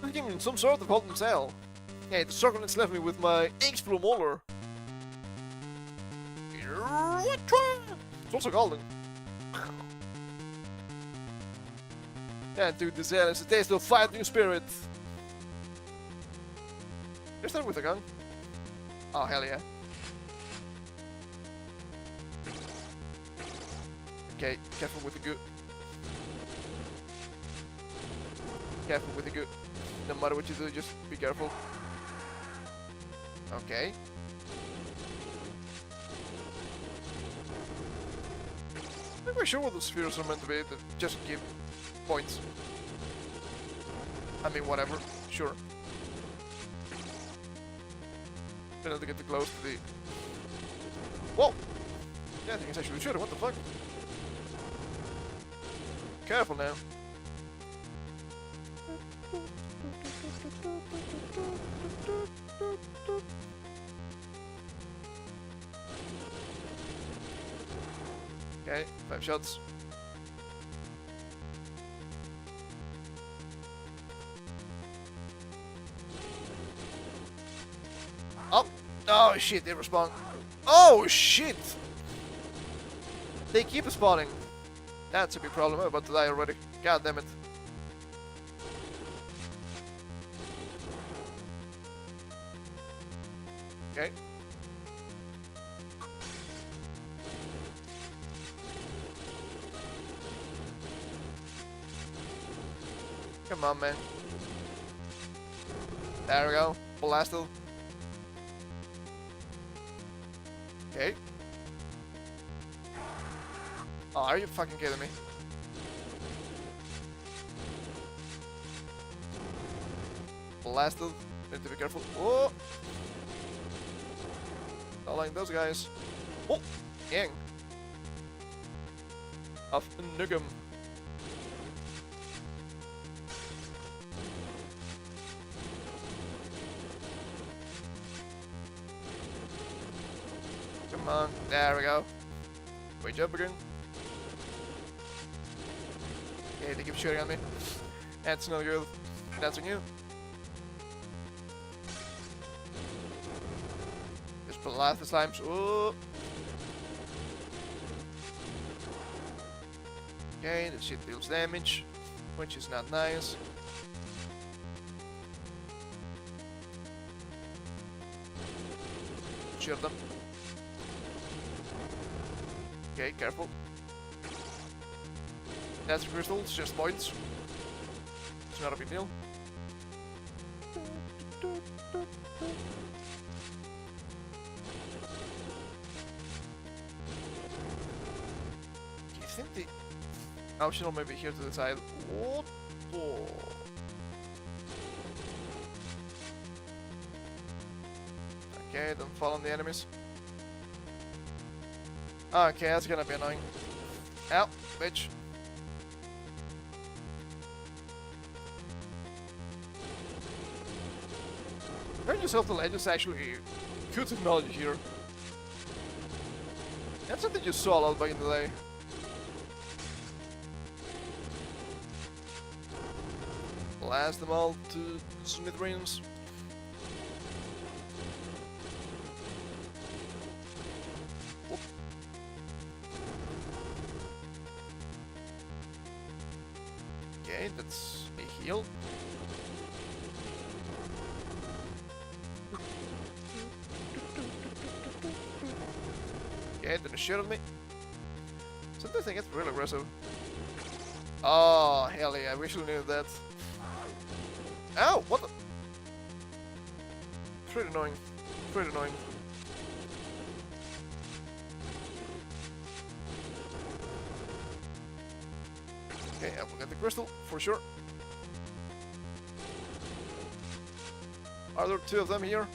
I think I'm in some sort of holding cell. Hey, the Circle Knights left me with my X-Flow Molar. It's also golden. Yeah, dude, this is a taste of fighting spirit. You're starting with a gun? Oh, hell yeah. Okay, careful with the goo. Careful with the goo. No matter what you do, just be careful. Okay. I'm not quite sure what the spheres are meant to be, that just give points. I mean, whatever. Sure. Try not to get too close to the... Whoa! Yeah, I think it's actually shooting. What the fuck? Careful now. Okay, 5 shots. Oh! Oh shit, they respawn. Oh shit! They keep spawning. That's a big problem. I'm about to die already. God damn it. Okay. Come on, man. There we go. Blasted. Okay. Oh, are you fucking kidding me? Blasted. Need to be careful. Whoa! Not like those guys. Oh! Yang! Of Nukem. Come on. There we go. Wait, jump again. Okay, they keep shooting at me. That's no good. That's on you. Just blast the slimes. Ooh. Okay, the shit deals damage, which is not nice. Shield them. Okay, careful. That's crystals, just points. It's not a big deal. I think the optional maybe here to the side. What? Oh. Okay, don't fall on the enemies. Okay, that's gonna be annoying. Ow, bitch. Turn yourself to ledge is actually good technology here. That's something you saw a lot back in the day. Blast them all to smithereens. Okay, that's a heal. Okay, didn't shoot at me. Sometimes I get really aggressive. Oh, hell yeah, we should knew that. Ow, what the? Pretty annoying. Pretty annoying. Okay, I will get the crystal, for sure. Are there two of them here?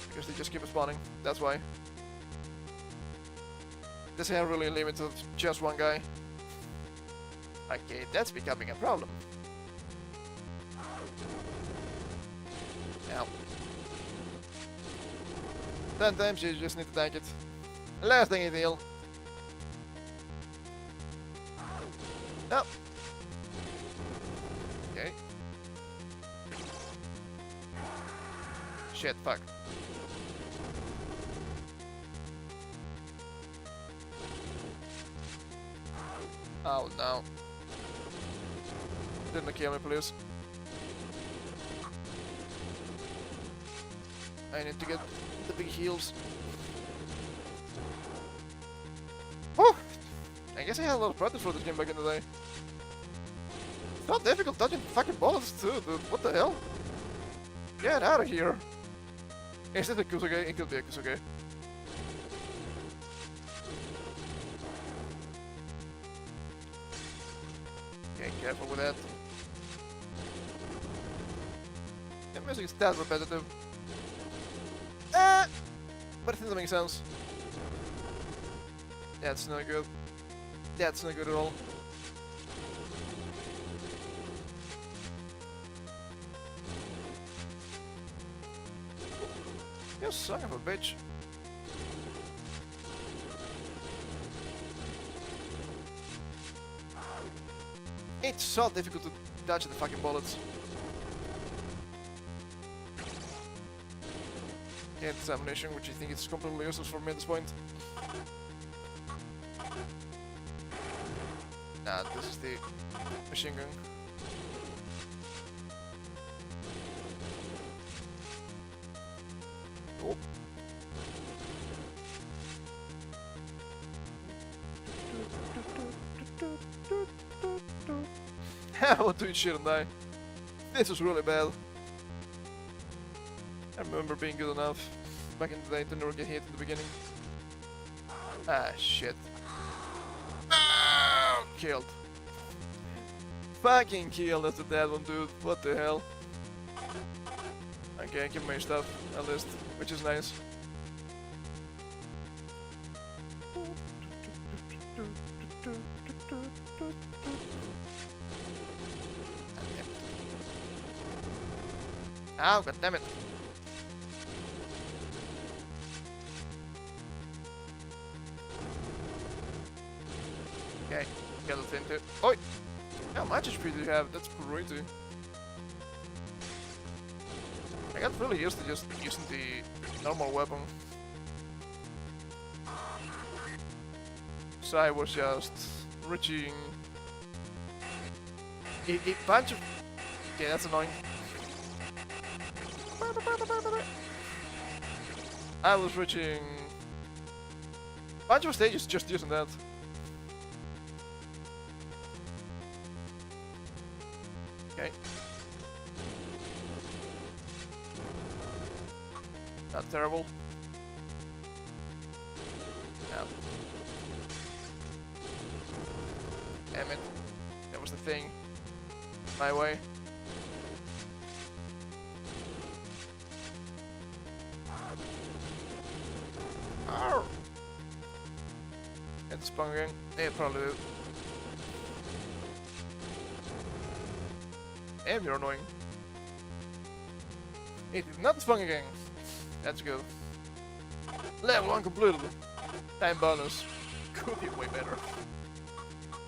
Because they just keep spawning, that's why. This ain't really limited to just one guy. Okay, that's becoming a problem. Ow. 10 times you just need to tank it. Last thing you heal. No. Okay. Shit, fuck. Oh no. Didn't kill me, please. I need to get the big heals. Whew! I guess I had a lot of practice for this game back in the day. It's not difficult dodging fucking bullets too, dude. What the hell? Get out of here! Is it a Kusuge? It could be a Kusuge. Okay, careful with that. The music is that repetitive. But it doesn't make sense. That's not good. That's not good at all. You son of a bitch. It's so difficult to dodge the fucking bullets. And this ammunition, which I think is completely useless for me at this point. Nah, this is the machine gun. Oh. How do it shouldn't I? This was really bad. I remember being good enough back in the day to never get hit in the beginning. Ah, shit. Oh, killed. Fucking killed, that's a dead one, dude. What the hell? Okay, I keep my stuff, at least, which is nice. Ow, goddammit. Okay, get it into. Oi! How much HP do you have? That's crazy. I got really used to just using the normal weapon. So I was just reaching a bunch of. Okay, that's annoying. I was reaching a bunch of stages just using that. Okay. Not terrible. No. Damn it. That was the everything my way. Arr! It's spawn again. Yeah, probably did. And you're annoying. It did not spawn again. That's good. Level 1 completed. Time bonus. Could be way better.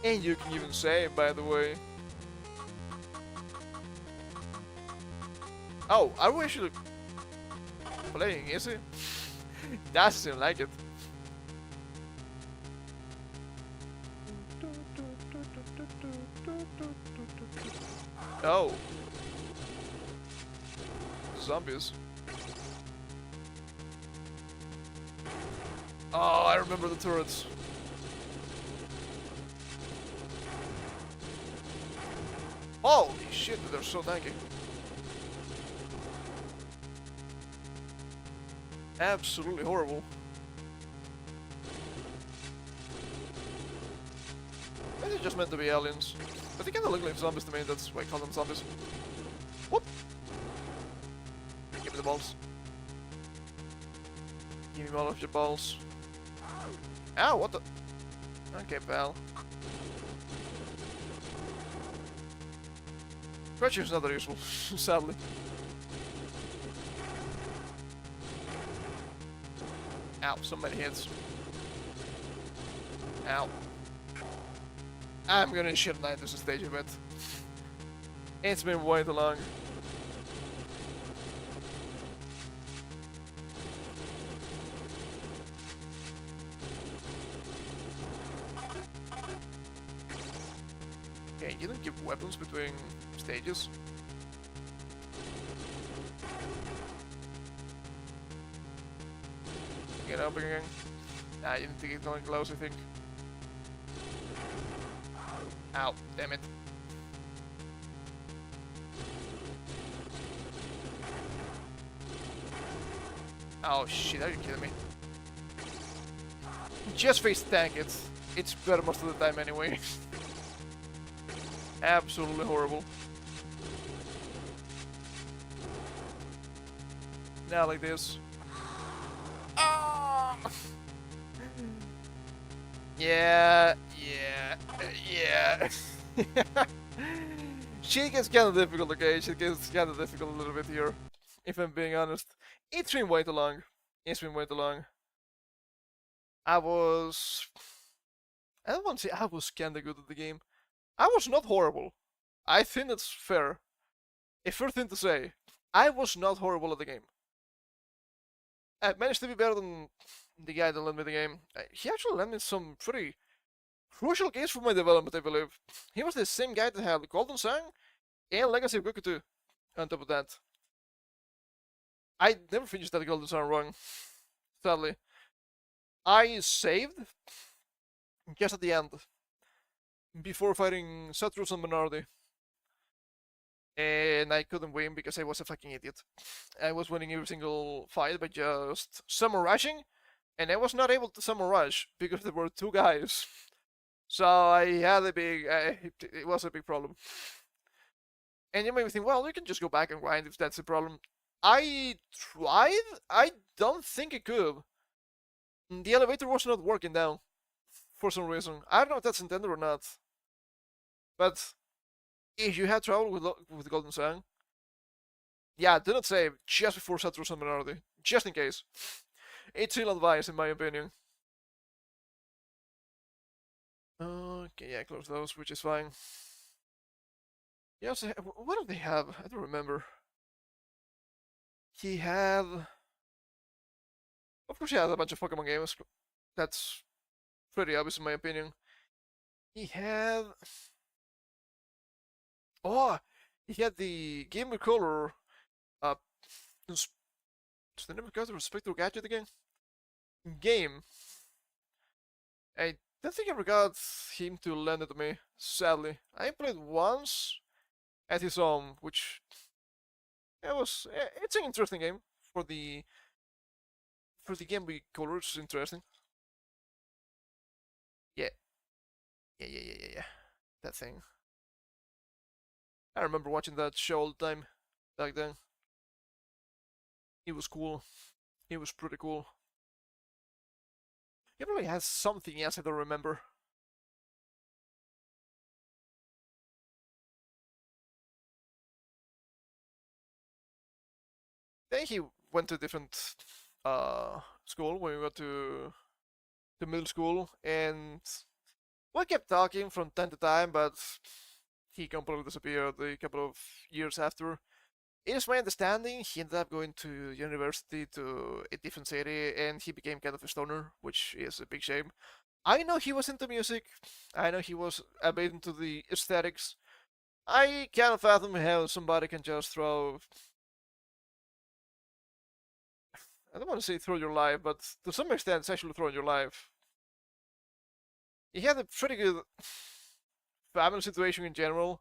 And you can even save, by the way. Oh, are we actually playing, is it? Doesn't like it. Oh. Zombies. Oh, I remember the turrets. Holy shit, they're so tanky. Absolutely horrible. Maybe they're just meant to be aliens. But they kinda look like zombies to me, that's why I call them zombies. Whoop! Give me the balls. Give me all of your balls. Ow, what the? Okay, pal. Crouching is not that useful, sadly. Ow, so many hits. Ow. I'm gonna shit light this stage a bit. It's been way too long. Okay, you don't give weapons between stages. Get up again. Nah, you need to get going close, I think. Ow, damn it. Oh shit, are you kidding me? Just face tank it. It's better most of the time anyway. Absolutely horrible. Now like this. Ah! Yeah. She gets kinda difficult, okay? She gets kinda difficult a little bit here. If I'm being honest. It's been way too long. It's been way too long. I don't want to say I was kinda good at the game. I was not horrible. I think that's fair. A fair thing to say. I was not horrible at the game. I managed to be better than the guy that lent me the game. He actually lent me some pretty crucial games for my development, I believe. He was the same guy that had Golden Sun and Legacy of Goku 2 on top of that. I never finished that Golden Sun run, sadly. I saved just at the end, before fighting Satrus and Menardi. And I couldn't win because I was a fucking idiot. I was winning every single fight by just summon rushing, and I was not able to summon rush because there were two guys. So I had a big, it was a big problem. And you made me think, well, you can just go back and grind if that's the problem. I tried. I don't think it could. The elevator was not working down for some reason. I don't know if that's intended or not. But if you had trouble with Golden Sun, yeah, do not save just before Satrus and Menardi, just in case. It's ill advised, in my opinion. Okay, yeah, close those, which is fine. Yes, what do they have? I don't remember. He had... Of course he had a bunch of Pokemon games. That's pretty obvious in my opinion. He had... Oh! He had the Game Boy Color... What's the name of the Spectral Gadget again? Game. I don't think I ever got him to lend it to me, sadly. I played once at his home, which... It's an interesting game for the Game Boy Color. It's interesting. Yeah. That thing. I remember watching that show all the time back then. It was cool. It was pretty cool. It probably has something else I don't remember. Then he went to a different school when we went to middle school, and we kept talking from time to time, but he completely disappeared a couple of years after. It is my understanding he ended up going to university to a different city, and he became kind of a stoner, which is a big shame. I know he was into music. I know he was a bit into the aesthetics. I can't fathom how somebody can just throw. I don't want to say throw your life, but to some extent, it's actually throwing your life. He had a pretty good family situation in general.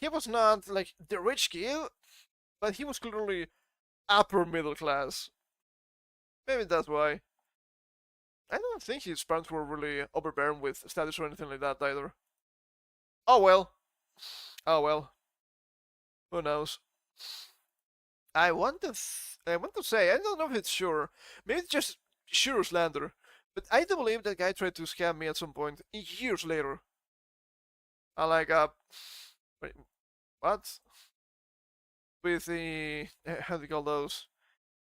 He was not like the rich kid, but he was clearly upper middle class. Maybe that's why. I don't think his parents were really overbearing with studies or anything like that either. Oh well. Oh well. Who knows? I want to say I don't know if it's sure. Maybe it's just sure slander. But I do believe that guy tried to scam me at some point years later. I like wait, what? With the how do you call those?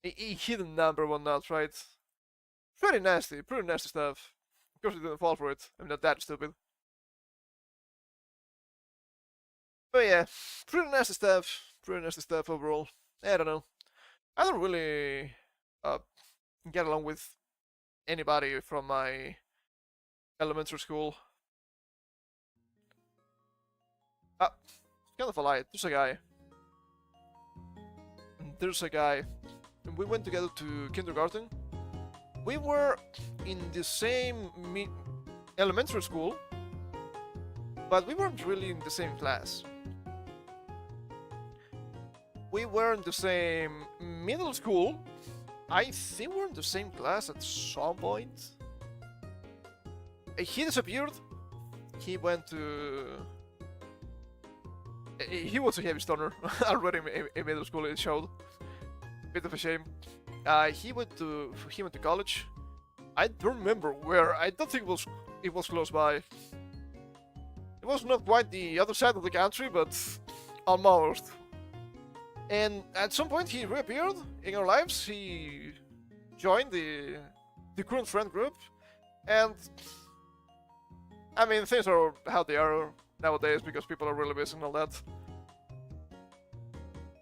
A hidden number one not right? Pretty nasty stuff. Of course, I didn't fall for it. I'm not that stupid. But yeah, pretty nasty stuff overall. I don't know. I don't really uh, get along with anybody from my elementary school. It's kind of a lie. There's a guy. And we went together to kindergarten. We were in the same elementary school, but we weren't really in the same class. We were in the same middle school. I think we were in the same class at some point. He disappeared. He went to. He was a heavy stoner already in middle school. It showed. Bit of a shame. He went to college. I don't remember where. I don't think it was close by. It was not quite the other side of the country, but almost. And at some point he reappeared in our lives. He joined the current friend group, and I mean things are how they are nowadays because people are really busy and all that.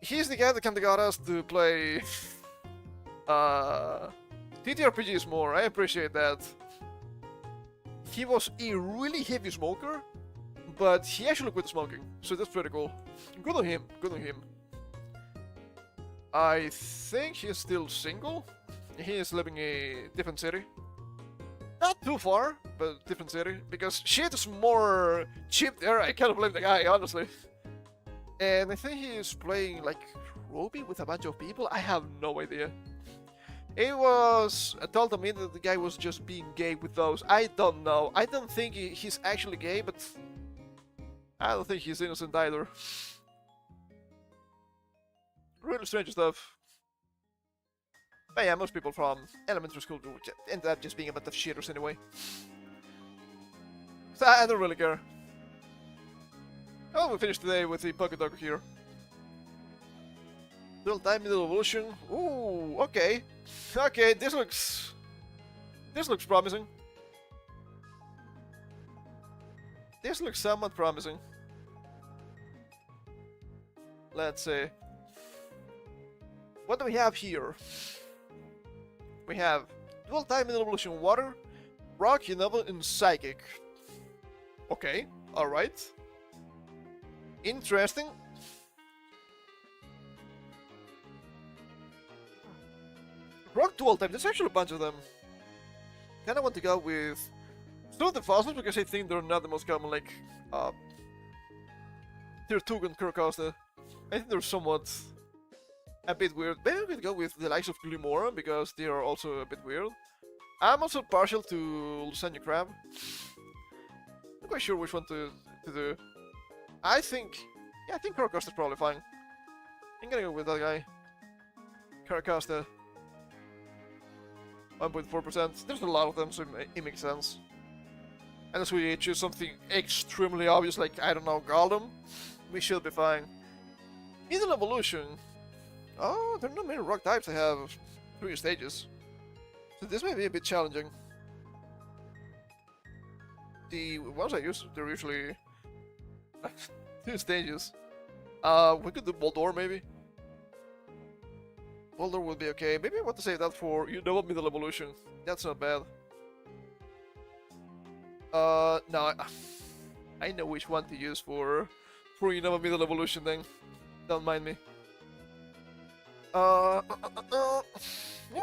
He's the guy that kinda got us to play TTRPGs more. I appreciate that. He was a really heavy smoker, but he actually quit smoking, so that's pretty cool. Good on him. Good on him. I think he's still single. He is living in a different city. Not too far, but different city. Because shit is more cheap there. I can't blame the guy, honestly. And I think he's playing like Ruby with a bunch of people. I have no idea. It was told to me that the guy was just being gay with those. I don't know. I don't think he's actually gay, but I don't think he's innocent either. Really strange stuff. But yeah, most people from elementary school ended up just being a bunch of shitters anyway. So I don't really care. Oh, we finished today with the pocket dog here. Dual time middle evolution. Ooh, okay. Okay, this looks promising. This looks somewhat promising. Let's see. What do we have here? We have dual time middle evolution water, rock, Unova, and psychic. Okay, alright. Interesting. Rock dual type, there's actually a bunch of them. Kinda want to go with some of the fossils because I think they're not the most common, like Tirtug and Kurkosta. I think they're somewhat a bit weird. Maybe we could go with the likes of Glimora because they are also a bit weird. I'm also partial to Lasagna Crab. Not quite sure which one to do. I think Yeah, I think Caracosta is probably fine. I'm gonna go with that guy. Caracosta. 1.4%. There's a lot of them, so it makes sense. Unless we choose something extremely obvious, like, I don't know, Goldem, we should be fine. Middle evolution. Oh, there are not many rock types that have 3 stages. So this may be a bit challenging. The ones I use, they're usually 2 stages. We could do Boldor maybe. Boldor will be okay. Maybe I want to save that for, you know what, middle evolution. That's not bad. No, I know which one to use for you know, a middle evolution then. Don't mind me. Yeah,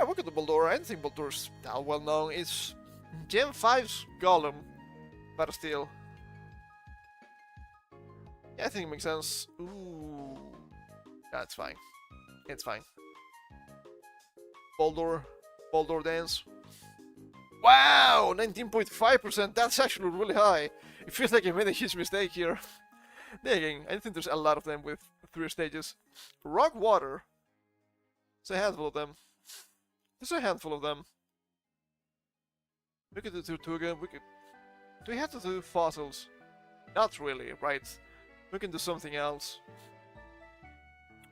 we could do Boldor. I don't think Boldor's that well known. It's Gen 5's Golem, but still. Yeah, I think it makes sense. Ooh. That's fine. It's fine. Boldor dance. Wow! 19.5%! That's actually really high. It feels like I made a huge mistake here. Dang, I think there's a lot of them with 3 stages. Rock water. There's a handful of them. There's a handful of them. We could do Tortuga. We could. Do we have to do fossils? Not really, right? We can do something else.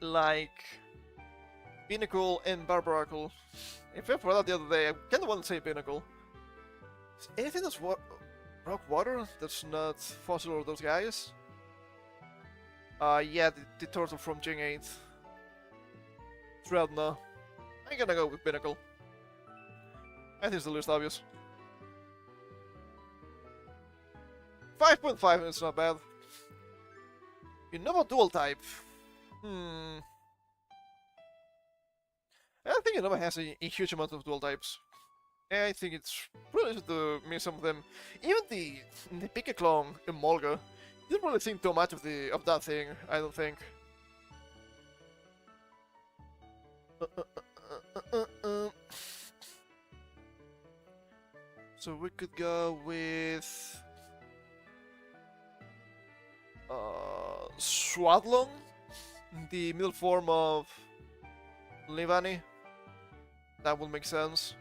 Like Pinnacle and Barbaracle. I fell for that the other day. I kinda want to say Pinnacle. Anything that's rock water that's not fossil or those guys? Yeah, the turtle from Gen 8. Dreadnought. I'm gonna go with Pinnacle. I think it's the least obvious. 5.5 is not bad. Innova dual type. I don't think Innova has a huge amount of dual types. I think it's really easy to miss some of them. Even the Pika clone Emolga didn't really think too much of that thing, I don't think. So we could go with Swadlong, the middle form of Livani. That would make sense.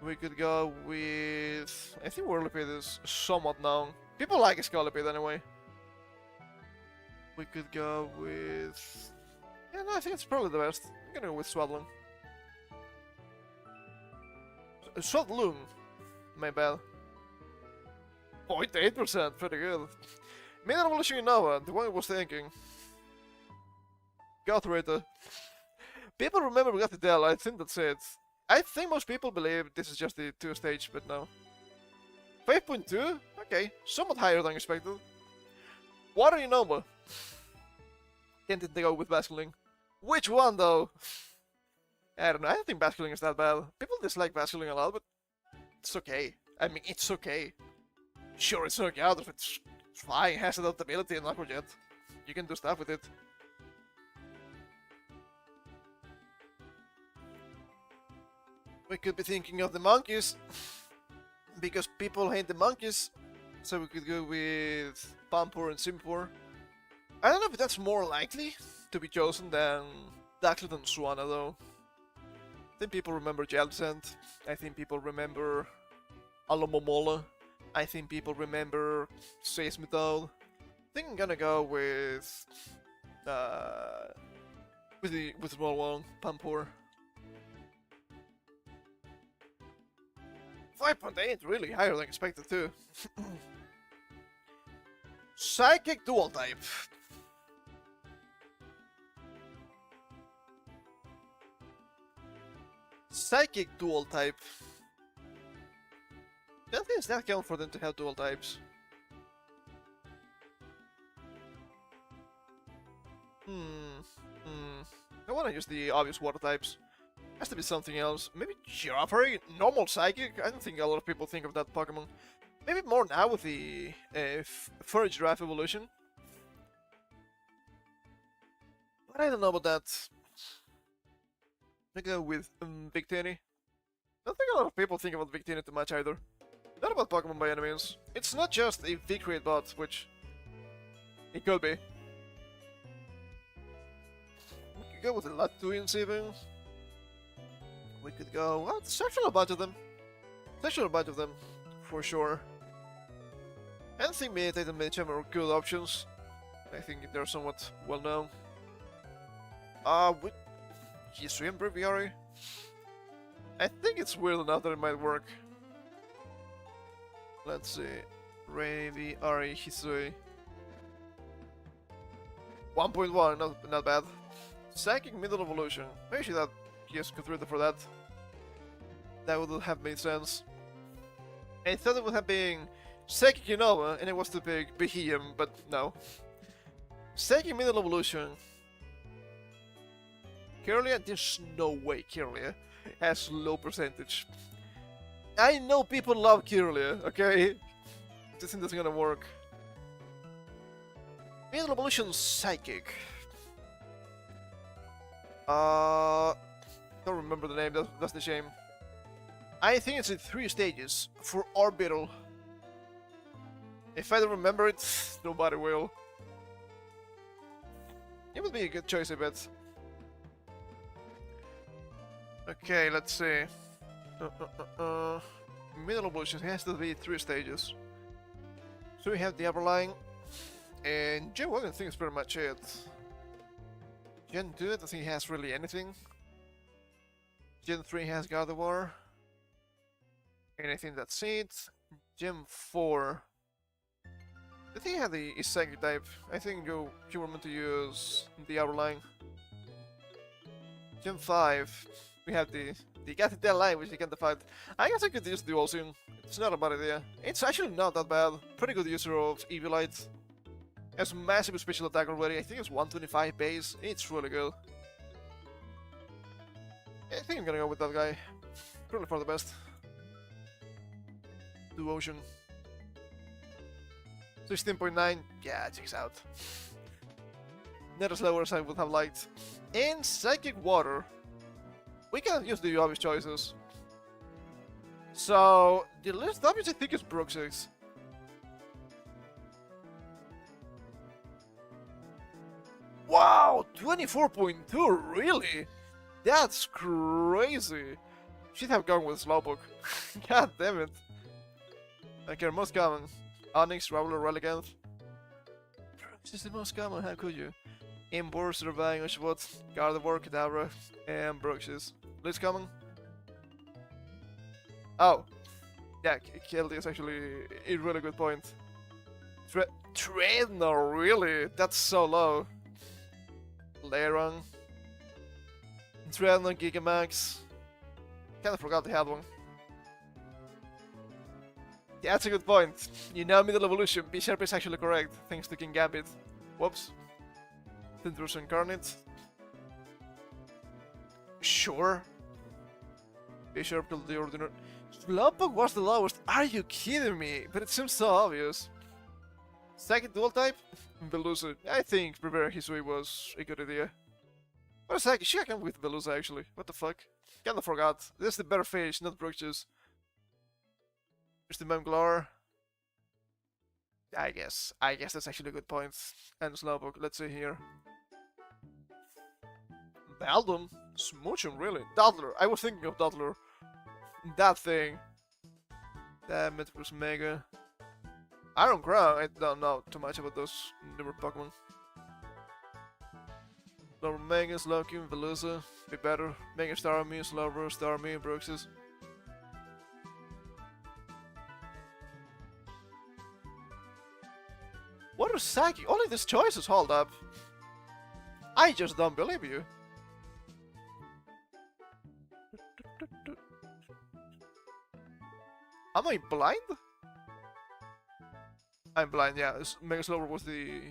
We could go with... I think Whirlipede is somewhat known. People like Scolipede anyway. We could go with... Yeah, no, I think it's probably the best. I'm gonna go with Swadlong. Swadloon. My bad. 0.8%, pretty good. Middle Evolution Innova, the one I was thinking. Gothrator. People remember Gothidel, I think that's it. I think most people believe this is just the 2 stage, but no. 5.2? Okay, somewhat higher than expected. Water Innova. Can't they go with Basculing? Which one though? I don't know, I don't think Basculing is that bad. People dislike Basculing a lot, but it's okay. I mean, it's okay. Sure, it's not out if it's fine, has adaptability and Aqua Jet. You can do stuff with it. We could be thinking of the monkeys, because people hate the monkeys, so we could go with Pampur and Simpur. I don't know if that's more likely to be chosen than Ducklet and Swana though. I think people remember Jellicent, I think people remember Alomomola, I think people remember Seismitoad. I think I'm gonna go with the small one, Pampur. 5.8, really higher than expected too. Psychic dual type. Psychic dual type. I don't think it's that common for them to have dual types. I wanna use the obvious water types. Has to be something else. Maybe Giraffari? Normal Psychic? I don't think a lot of people think of that Pokemon. Maybe more now with the Furry Giraffe evolution. But I don't know about that. I go with Victini. I don't think a lot of people think about Victini too much either. Not about Pokemon by any means. It's not just a V-Create bot, which it could be. could go with a lot twins even. We could go. Well, there's actually a bunch of them. There's actually a bunch of them, for sure. And I think Meditate and Medicham are good options. I think they're somewhat well known. With History and Breviary. I think it's weird enough that it might work. Let's see. Breviary History. 1.1, not bad. Psychic Middle Evolution. Maybe that yes, could read it for that. That would have made sense. I thought it would have been Psychic Unova, and it was to pick Behem, but no. Psychic Middle Evolution. Kirlia, there's no way Kirlia has low percentage. I know people love Kirlia, okay? This thing isn't gonna work. Middle Evolution Psychic. Don't remember the name, that's the shame. I think it's in 3 stages for Orbital. If I don't remember it, nobody will. It would be a good choice, I bet. Okay, let's see. Middle Evolution has to be 3 stages. So we have the upper line. And Gen 1 I think is pretty much it. Gen 2 I don't think has really anything. Gen 3 has Gardevoir. And I think that's it. Gen 4. I think you have the Psychic type. I think you were meant to use the outer line. Gen 5. We have the Gatidel line, which you can't fight. I guess I could use Dual soon. It's not a bad idea. It's actually not that bad. Pretty good user of Evilite. Has massive special attack already. I think it's 125 base. It's really good. I think I'm gonna go with that guy. Probably for the best. Ocean. 16.9. Yeah, it checks out. Not as low as I would have liked. And Psychic Water. We can use the obvious choices. So, the least obvious I think is Bruxis. Wow, 24.2, really? That's crazy. Should have gone with Slowpoke. God damn it. Okay, most common. Onyx, Rowler, Relicanth. Bruxis is the most common, how could you? Emboar, Surviving, Oshawott, Gardevoir, Kadabra, and Bruxis. Least common? Oh. Yeah, KLD is actually a really good point. Trainer, really? That's so low. Lairon. Trainer, Gigamax. Kinda forgot they had one. Yeah, that's a good point. You know Middle Evolution, B-Sharp is actually correct, thanks to King Gambit. Whoops. Tindrus Incarnate. Sure. B-Sharp killed the Ordinary. Slowpoke was the lowest, are you kidding me? But it seems so obvious. Second dual type? Veluza. I think preparing his way was a good idea. What a second, she can with Veluza actually. What the fuck? Kinda forgot. This is the better fish, not Bruxis. There's the Manglar. I guess that's actually a good point. And Slowpoke, let's see here. Beldum? Smoochum, really? Doddler, I was thinking of Doddler. That thing. Damn it, plus Mega. Iron Crown, I don't know too much about those newer Pokemon. Lower Mega, Slowking, Veluza, be better. Mega Starmie, Slowbro, Starmie, Bruxis. What are Psychic? Only these choices hold up. I just don't believe you. Am I blind? I'm blind, yeah. Mega Slowbro was the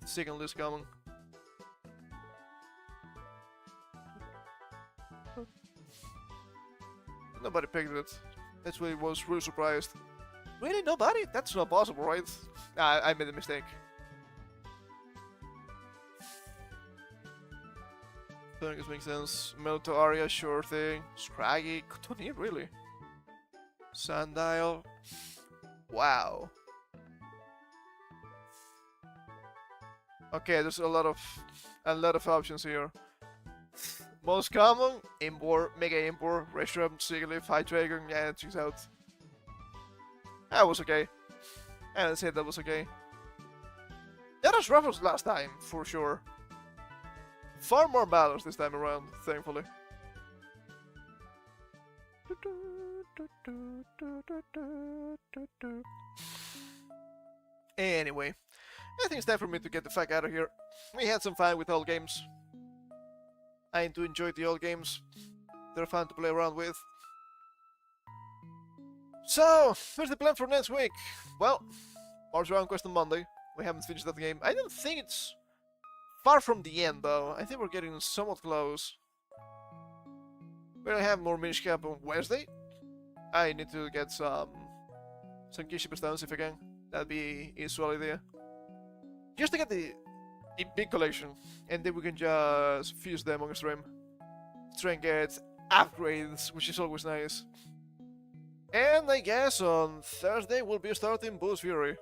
second least common. Nobody picked it. That's why I was really surprised. Really? Nobody? That's not possible, right? I made a mistake. This makes sense. Melto Aria, sure thing. Scraggy, Cotonou, really? Sandile. Wow. Okay, there's a lot of options here. Most common, Impor, Mega Impor, Reshiram, Sigilyph, High Dragon, yeah, it checks out. That was okay. I would say that was okay. That was rough as last time, for sure. Far more balanced this time around, thankfully. Anyway, I think it's time for me to get the fuck out of here. We had some fun with old games. I do enjoy the old games. They're fun to play around with. So, where's the plan for next week? Well, Mars Round Quest on Monday. We haven't finished that game. I don't think it's far from the end, though. I think we're getting somewhat close. We're gonna have more Minish Cap on Wednesday. I need to get some Keyship stones if I can. That'd be a useful idea. Just to get the big collection, and then we can just fuse them on stream. Try and get upgrades, which is always nice. And I guess on Thursday we'll be starting Boost Fury.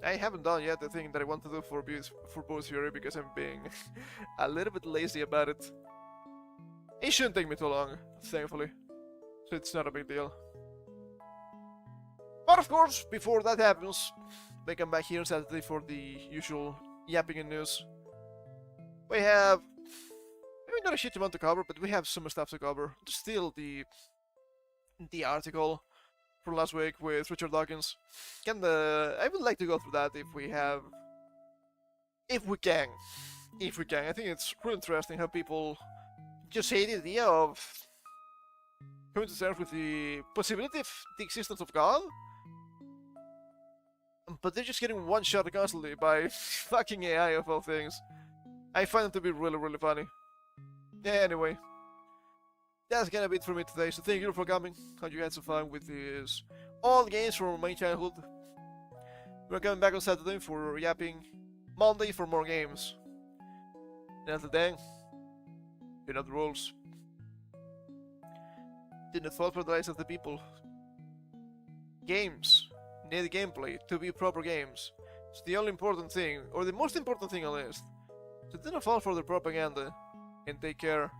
I haven't done yet the thing that I want to do for Boost Fury because I'm being a little bit lazy about it. It shouldn't take me too long, thankfully, so it's not a big deal. But of course, before that happens, we come back here on Saturday for the usual yapping and news. We have maybe not a shit amount to cover, but we have some stuff to cover. Still the article from last week with Richard Dawkins. I would like to go through that if we can. I think it's really interesting how people just hate the idea of coming to terms with the possibility of the existence of God, but they're just getting one shot constantly by fucking AI of all things. I find them to be really, really funny. Yeah, anyway. That's gonna be it for me today, so thank you for coming. Hope you had some fun with these old games from my childhood. We're coming back on Saturday for yapping, Monday for more games. And until then, you know the rules. Do not fall for the lies of the people. Games need gameplay to be proper games. It's the only important thing, or the most important thing at least. So do not fall for the propaganda, and take care.